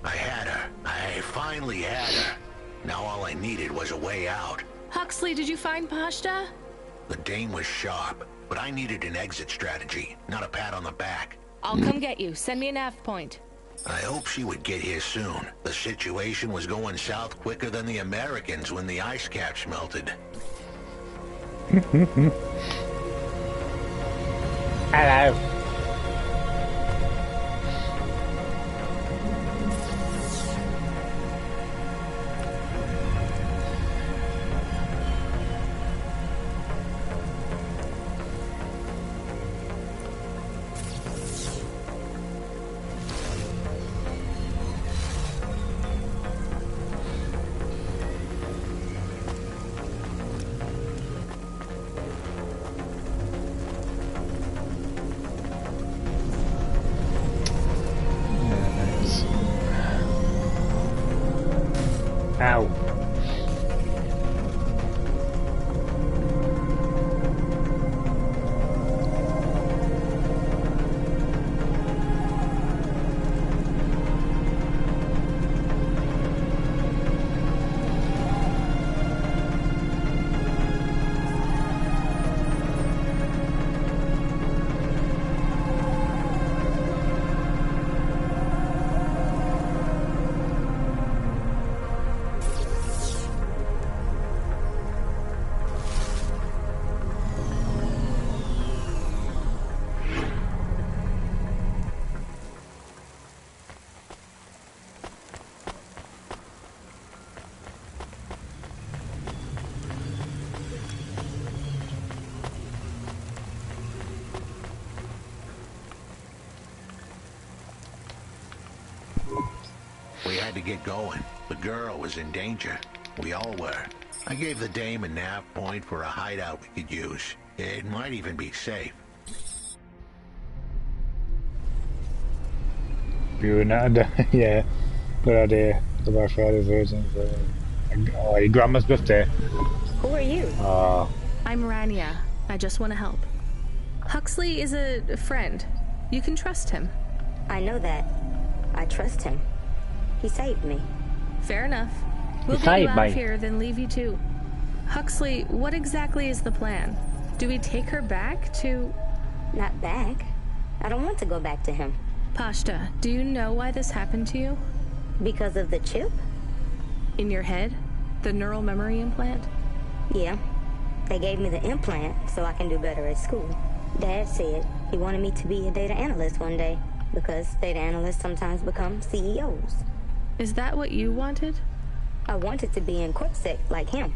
I had her. I finally had her. Now all I needed was a way out. Huxley, did you find Pashta? The dame was sharp, but I needed an exit strategy, not a pat on the back. I'll come get you. Send me a nav point. I hope she would get here soon. The situation was going south quicker than the Americans when the ice caps melted. Hello. Ow. We had to get going. The girl was in danger. We all were. I gave the dame a nav point for a hideout we could use. It might even be safe. You're not, yeah, good idea. The Black Friday version for your grandma's birthday. Who are you? I'm Rania. I just want to help. Huxley is a friend. You can trust him. I know that. I trust him. He saved me. Fair enough. We'll get you out of here, then leave you too. Huxley, what exactly is the plan? Do we take her back to... Not back. I don't want to go back to him. Pashta, do you know why this happened to you? Because of the chip? In your head? The neural memory implant? Yeah. They gave me the implant so I can do better at school. Dad said he wanted me to be a data analyst one day because data analysts sometimes become CEOs. Is that what you wanted? I wanted to be in CorpSec like him,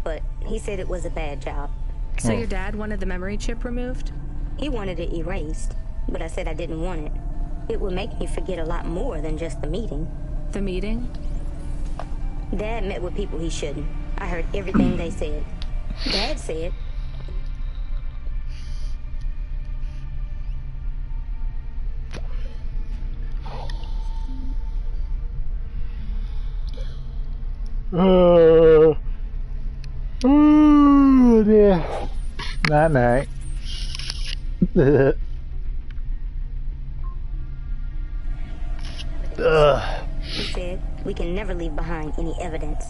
but he said it was a bad job. So your dad wanted the memory chip removed? He wanted it erased, but I said I didn't want it. It would make me forget a lot more than just the meeting. The meeting? Dad met with people he shouldn't. I heard everything they said. Dad said... Oh dear. Night night. He said we can never leave behind any evidence.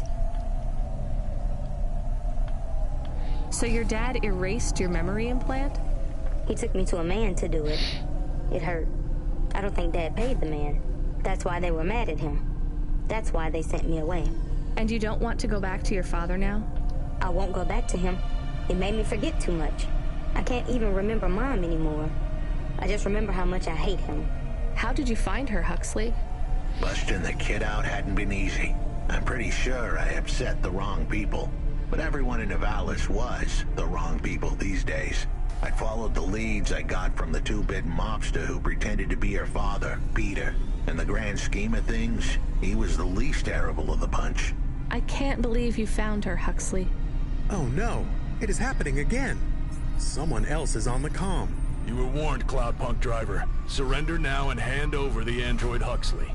So your dad erased your memory implant? He took me to a man to do it. It hurt. I don't think Dad paid the man. That's why they were mad at him. That's why they sent me away. And you don't want to go back to your father now? I won't go back to him. It made me forget too much. I can't even remember Mom anymore. I just remember how much I hate him. How did you find her, Huxley? Busting the kid out hadn't been easy. I'm pretty sure I upset the wrong people. But everyone in Nivalis was the wrong people these days. I followed the leads I got from the two-bit mobster who pretended to be her father, Peter. In the grand scheme of things, he was the least terrible of the bunch. I can't believe you found her, Huxley. Oh no, it is happening again. Someone else is on the comm. You were warned, Cloudpunk driver. Surrender now and hand over the android Huxley.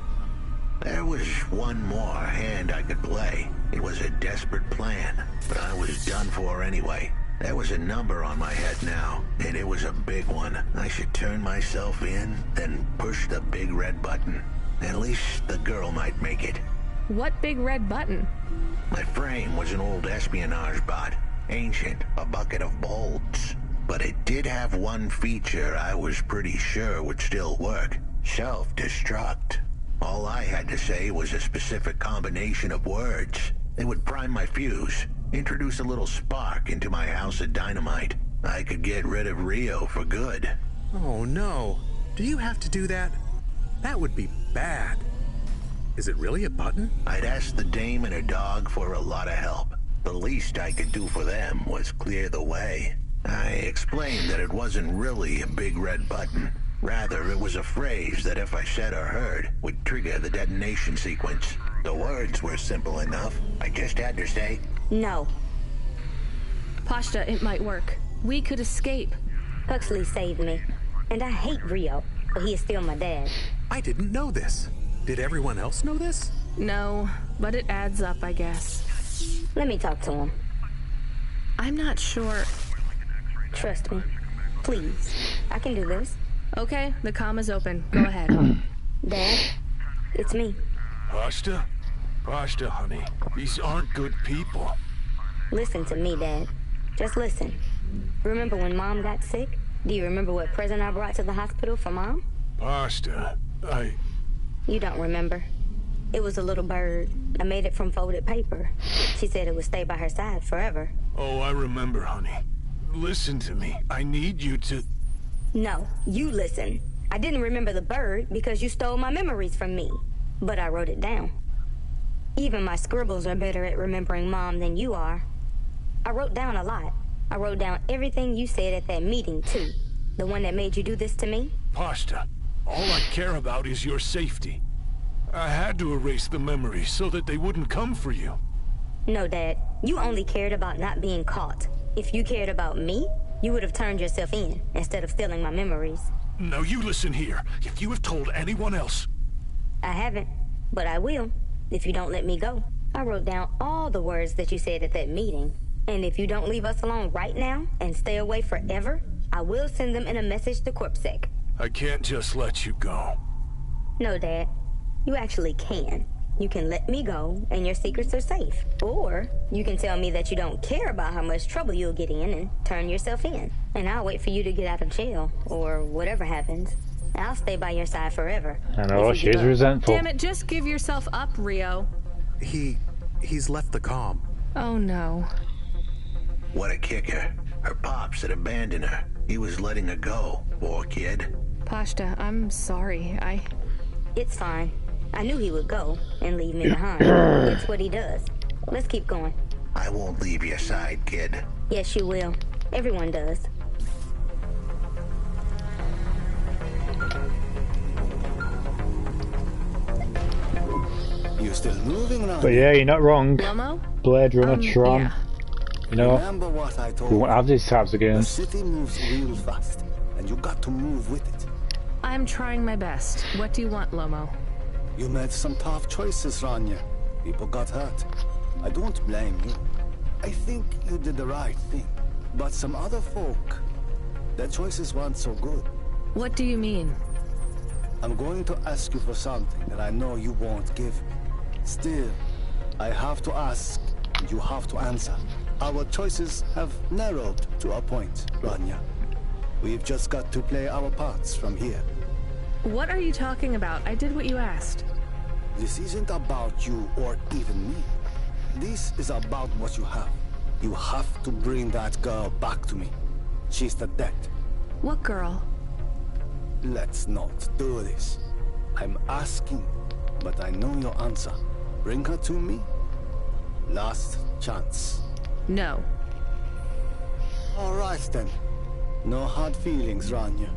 There was one more hand I could play. It was a desperate plan, but I was done for anyway. There was a number on my head now, and it was a big one. I should turn myself in, then push the big red button. At least the girl might make it. What big red button? My frame was an old espionage bot. Ancient, a bucket of bolts. But it did have one feature I was pretty sure would still work. Self-destruct. All I had to say was a specific combination of words. It would prime my fuse, introduce a little spark into my house of dynamite. I could get rid of Rio for good. Oh no. Do you have to do that? That would be bad. Is it really a button? I'd asked the dame and her dog for a lot of help. The least I could do for them was clear the way. I explained that it wasn't really a big red button. Rather, it was a phrase that if I said or heard, would trigger the detonation sequence. The words were simple enough. I just had to say, no. Pashta, it might work. We could escape. Huxley saved me. And I hate Rio, but he is still my dad. I didn't know this. Did everyone else know this? No, but it adds up, I guess. Let me talk to him. I'm not sure. Trust me. Please. I can do this. Okay, the comm is open. Go ahead. Dad, it's me. Pashta? Pashta, honey. These aren't good people. Listen to me, Dad. Just listen. Remember when Mom got sick? Do you remember what present I brought to the hospital for Mom? Pashta, You don't remember. It was a little bird. I made it from folded paper. She said it would stay by her side forever. Oh, I remember, honey. Listen to me. I need you to... No, you listen. I didn't remember the bird because you stole my memories from me. But I wrote it down. Even my scribbles are better at remembering Mom than you are. I wrote down a lot. I wrote down everything you said at that meeting, too. The one that made you do this to me. Pashta, all I care about is your safety. I had to erase the memories so that they wouldn't come for you. No, Dad. You only cared about not being caught. If you cared about me, you would have turned yourself in instead of stealing my memories. Now you listen here. If you have told anyone else... I haven't, but I will, if you don't let me go. I wrote down all the words that you said at that meeting. And if you don't leave us alone right now and stay away forever, I will send them in a message to CorpSec. I can't just let you go. No, Dad. You actually can. You can let me go, and your secrets are safe. Or you can tell me that you don't care about how much trouble you'll get in and turn yourself in. And I'll wait for you to get out of jail, or whatever happens. I'll stay by your side forever. I know, she's resentful. Damn it, just give yourself up, Rio. He's left the comm. Oh no. What a kicker. Her pops had abandoned her. He was letting her go, poor kid. Pashta, I'm sorry. It's fine. I knew he would go and leave me behind. It's what he does. Let's keep going. I won't leave your side, kid. Yes, you will. Everyone does. You're still moving around. But yeah, you're not wrong. Lomo? Blade Runner, Tron. Yeah. You know, Remember what I told we won't have these types of you. The games. city moves real fast, and you got to move with it. I'm trying my best. What do you want, Lomo? You made some tough choices, Rania. People got hurt. I don't blame you. I think you did the right thing. But some other folk, their choices weren't so good. What do you mean? I'm going to ask you for something that I know you won't give me. Still, I have to ask, and you have to answer. Our choices have narrowed to a point, Rania. We've just got to play our parts from here. What are you talking about? I did what you asked. This isn't about you or even me. This is about what you have. You have to bring that girl back to me. She's the dead. What girl? Let's not do this. I'm asking, but I know your answer. Bring her to me. Last chance. No. All right then. No hard feelings, Rania.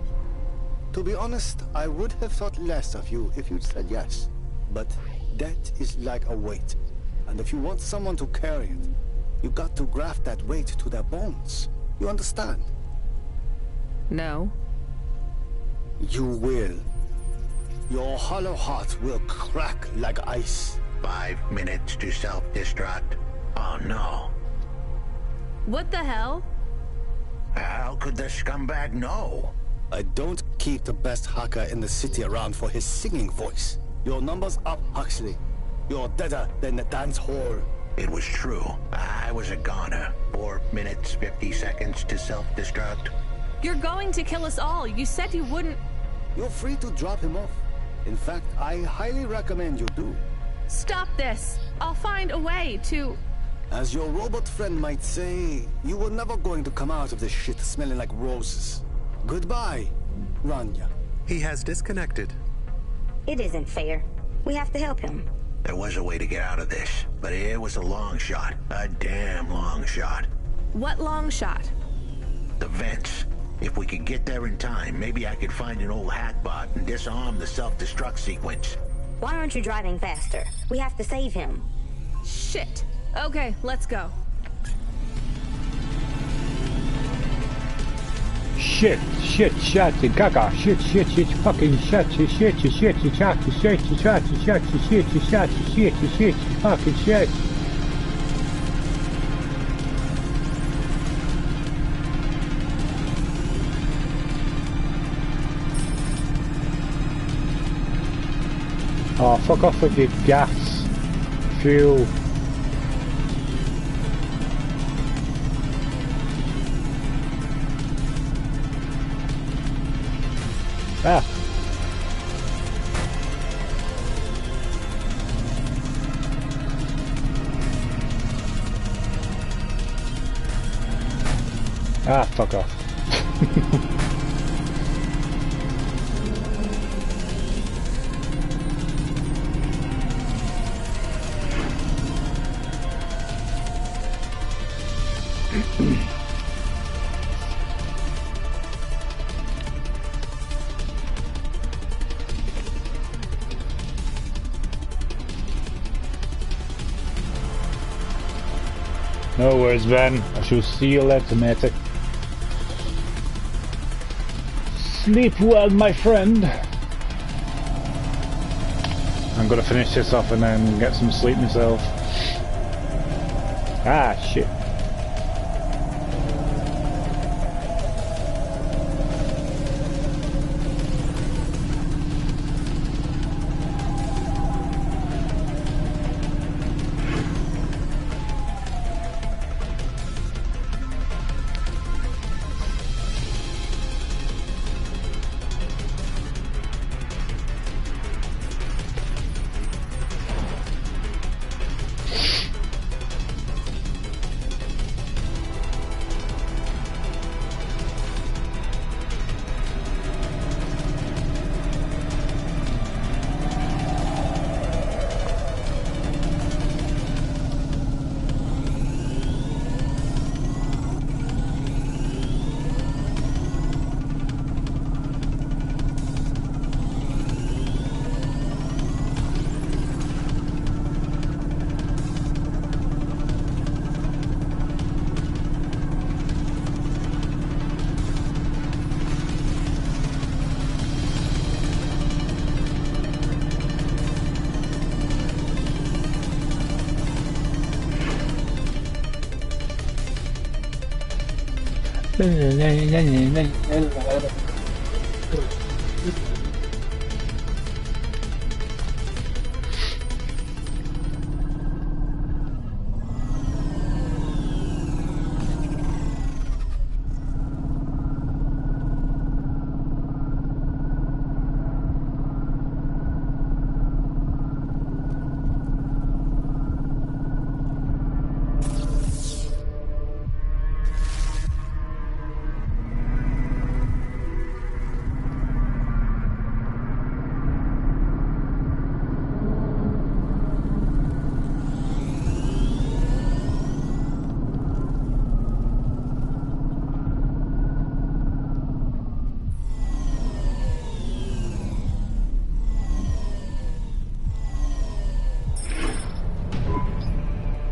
To be honest, I would have thought less of you if you'd said yes. But death is like a weight. And if you want someone to carry it, you got to graft that weight to their bones. You understand? No. You will. Your hollow heart will crack like ice. 5 minutes to self-destruct. Oh no. What the hell? How could the scumbag know? I don't keep the best hacker in the city around for his singing voice. Your number's up, Huxley. You're deader than the dance hall. It was true. I was a goner. 4 minutes, 50 seconds to self-destruct. You're going to kill us all. You said you wouldn't. You're free to drop him off. In fact, I highly recommend you do. Stop this. I'll find a way to... As your robot friend might say, you were never going to come out of this shit smelling like roses. Goodbye, Rania. He has disconnected. It isn't fair. We have to help him. There was a way to get out of this, but it was a long shot. A damn long shot. What long shot? The vents. If we could get there in time, maybe I could find an old hackbot and disarm the self-destruct sequence. Why aren't you driving faster? We have to save him. Shit. Okay, let's go. Shit, gaga, shit, fucking shit, fucking shit. Oh, fuck off with your gas, fuel. Ah. Ah, fuck off. No worries, Ben. I shall see you later, matey. Sleep well, my friend. I'm gonna finish this off and then get some sleep myself. Ah, shit.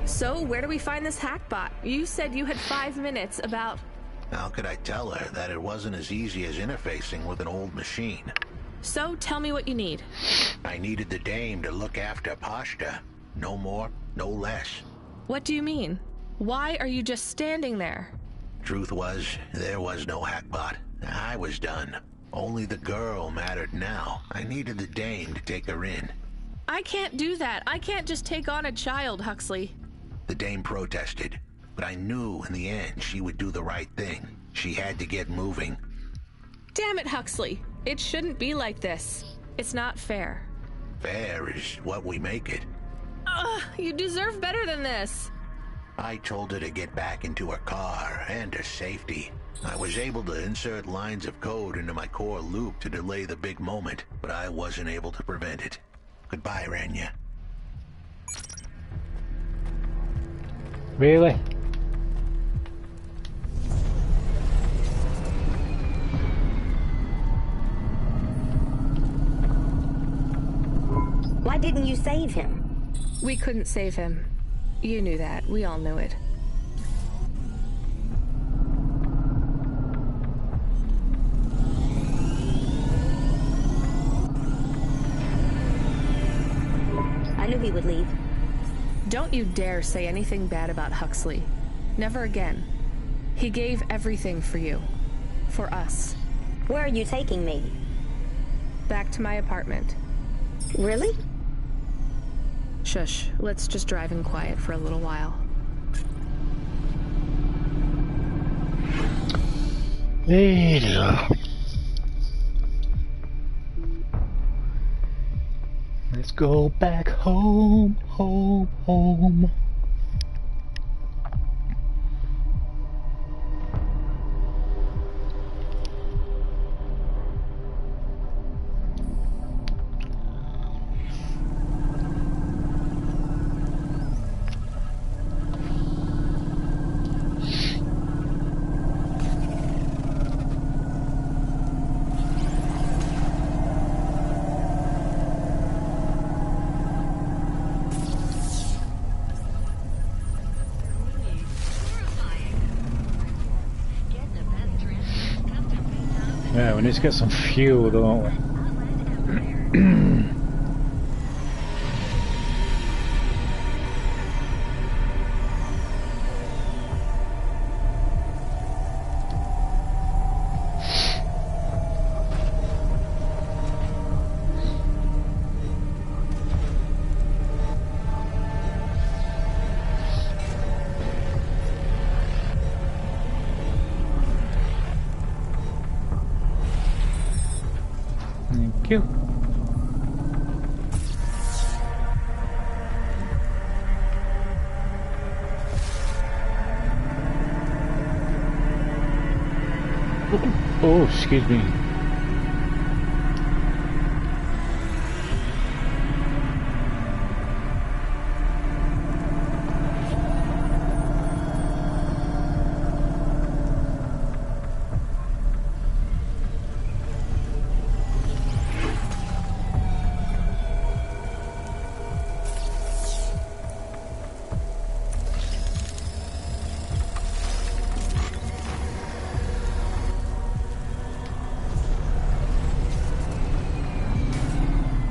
So, where do we find this hackbot? You said you had 5 minutes about... How could I tell her that it wasn't as easy as interfacing with an old machine? So, tell me what you need. I needed the dame to look after Pashta. No more, no less. What do you mean? Why are you just standing there? Truth was, there was no hackbot. I was done. Only the girl mattered now. I needed the dame to take her in. I can't do that. I can't just take on a child, Huxley. The dame protested, but I knew in the end she would do the right thing. She had to get moving. Damn it, Huxley. It shouldn't be like this. It's not fair. Fair is what we make it. You deserve better than this. I told her to get back into her car and her safety. I was able to insert lines of code into my core loop to delay the big moment, but I wasn't able to prevent it. Goodbye, Rania. Really? Why didn't you save him? We couldn't save him. You knew that. We all knew it. I knew he would leave. Don't you dare say anything bad about Huxley. Never again. He gave everything for you. For us. Where are you taking me? Back to my apartment. Really? Shush. Let's just drive in quiet for a little while. Ada. Let's go back home, home, home. Yeah, we need to get some fuel, don't we? Thank you. Oh, excuse me.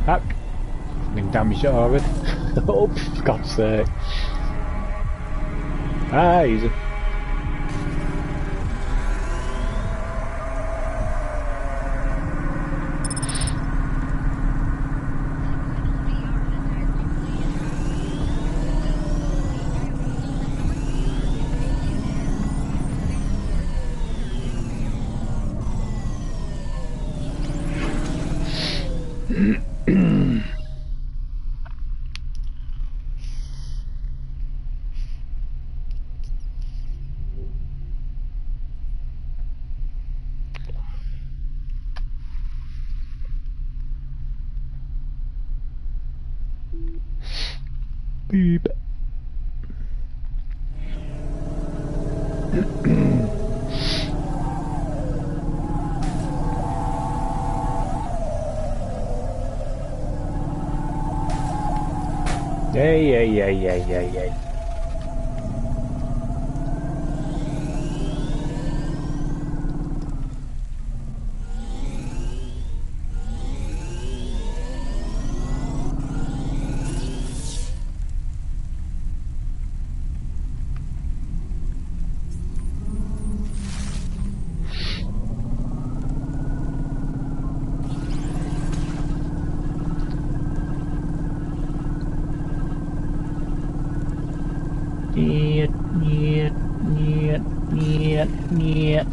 Fuck. Been damaged already. Oh, for God's sake. Ah, easy. Beep. Yay. Niet.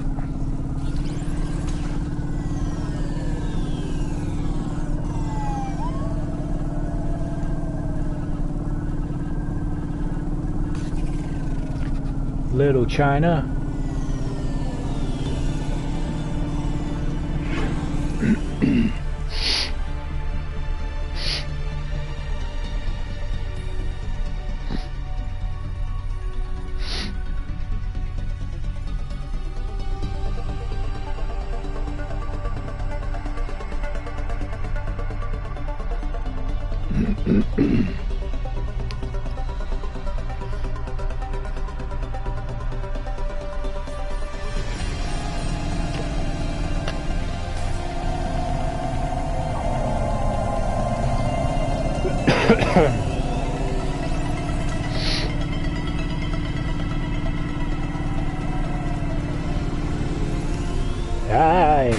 Little China. Hi.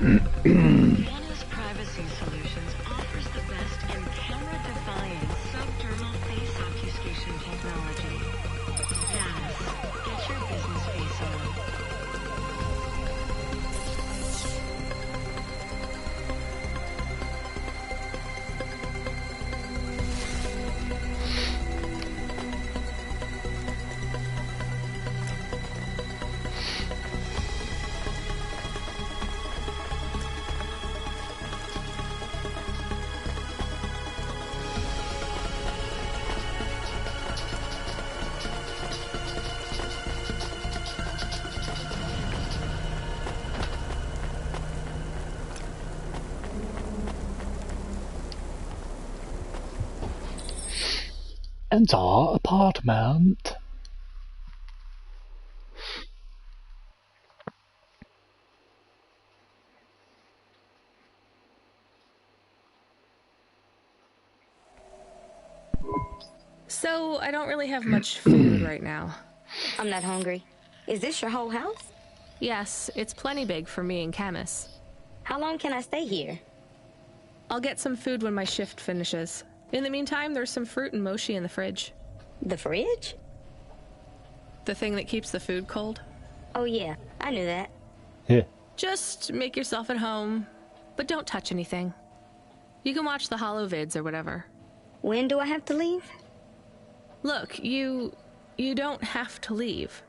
Nano's Privacy Solutions offers the best in camera-defying subdermal face obfuscation technology. Yes, get your business face on. Enter apartment. So, I don't really have much food right now. I'm not hungry. Is this your whole house? Yes, it's plenty big for me and Camus. How long can I stay here? I'll get some food when my shift finishes. In the meantime, there's some fruit and mochi in the fridge. The fridge? The thing that keeps the food cold. Oh yeah, I knew that. Yeah. Just make yourself at home, but don't touch anything. You can watch the holo vids or whatever. When do I have to leave? Look, you don't have to leave.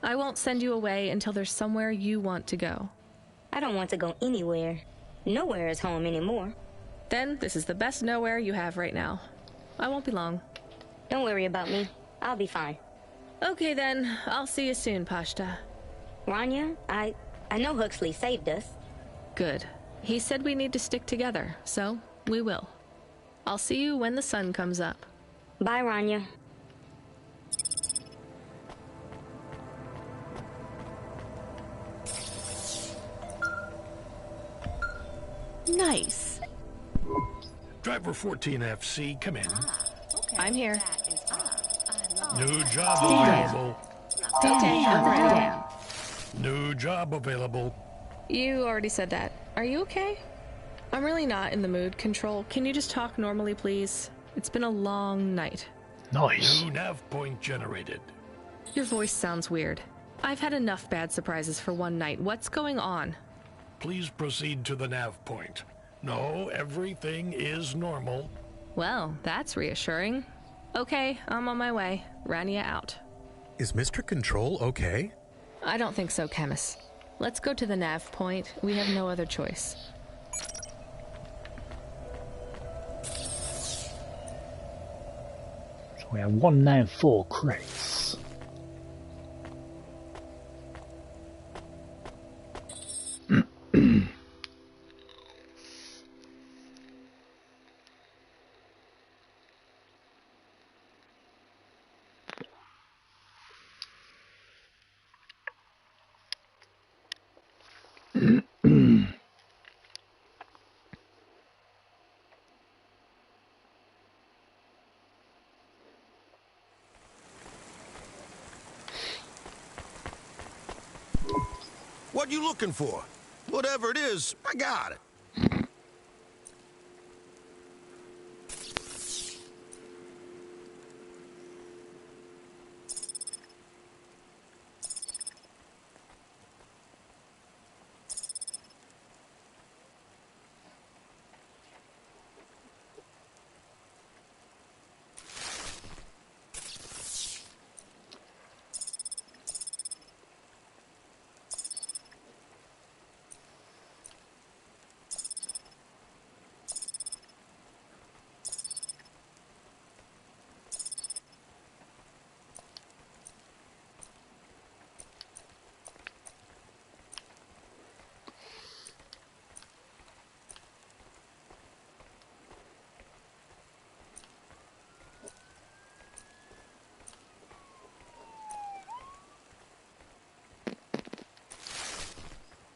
I won't send you away until there's somewhere you want to go. I don't want to go anywhere. Nowhere is home anymore. Then this is the best nowhere you have right now. I won't be long. Don't worry about me. I'll be fine. Okay then, I'll see you soon, Pashta. Rania, I know Huxley saved us. Good. He said we need to stick together, so we will. I'll see you when the sun comes up. Bye, Rania. Nice. Driver 14FC, come in. I'm here. New job available. Down. New job available. You already said that. Are you okay? I'm really not in the mood, Control. Can you just talk normally, please? It's been a long night. Nice. New nav point generated. Your voice sounds weird. I've had enough bad surprises for one night. What's going on? Please proceed to the nav point. No, everything is normal. Well, that's reassuring. Okay, I'm on my way. Rania out. Is Mr. Control okay? I don't think so, Chemist. Let's go to the nav point. We have no other choice. So we have 194 crates. What you looking for? Whatever it is, I got it.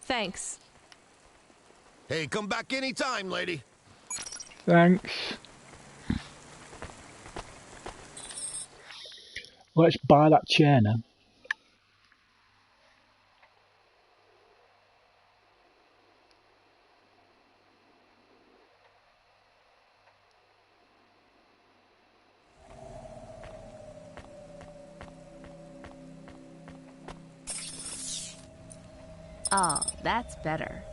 Thanks. Hey, come back anytime, lady. Thanks. Let's buy that chair now. Oh, that's better.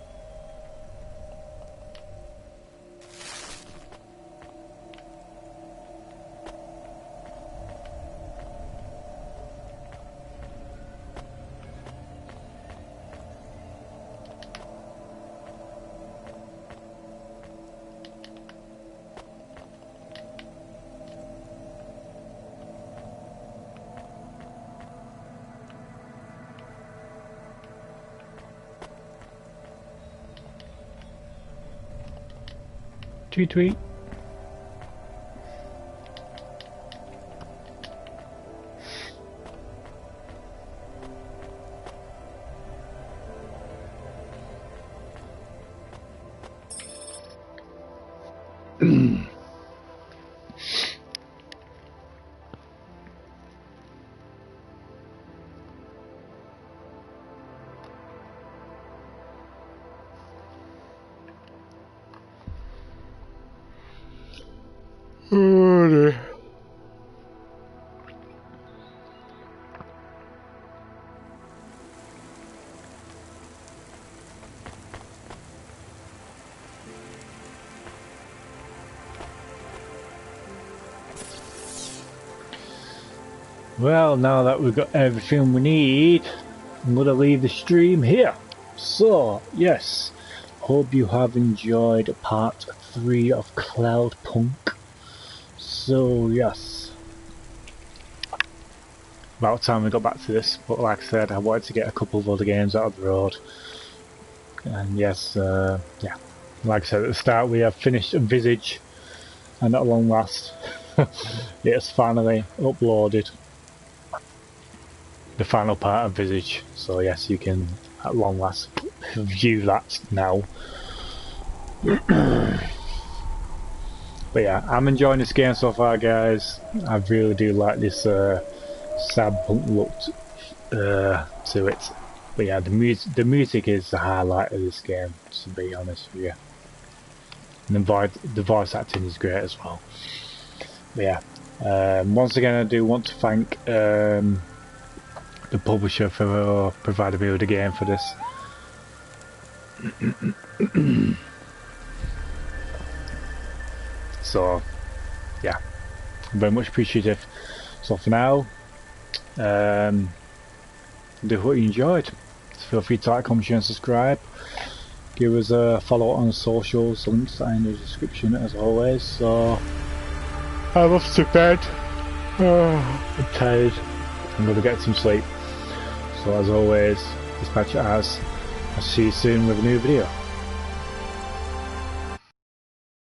Tweet tweet. Oh dear. Well, now that we've got everything we need, I'm going to leave the stream here. So, yes, hope you have enjoyed part 3 of Cloudpunk. So, yes, about time we got back to this, but like I said, I wanted to get a couple of other games out of the road. And yes, yeah, like I said at the start, we have finished Visage, and at long last, it's finally uploaded. The final part of Visage, so yes, you can at long last view that now. But yeah, I'm enjoying this game so far, guys. I really do like this cyberpunk look to it. But yeah, the music is the highlight of this game, to be honest with you. And the voice acting is great as well. But yeah, Once again, I do want to thank the publisher for providing me with a game for this. So, yeah, I'm very much appreciative. So for now, do what you enjoyed. So feel free to like, comment, share and subscribe. Give us a follow on socials, links are in the description as always. So I'm off to bed. I'm tired. I'm going to get some sleep. So as always, this is HatCHeTHaZ. I'll see you soon with a new video.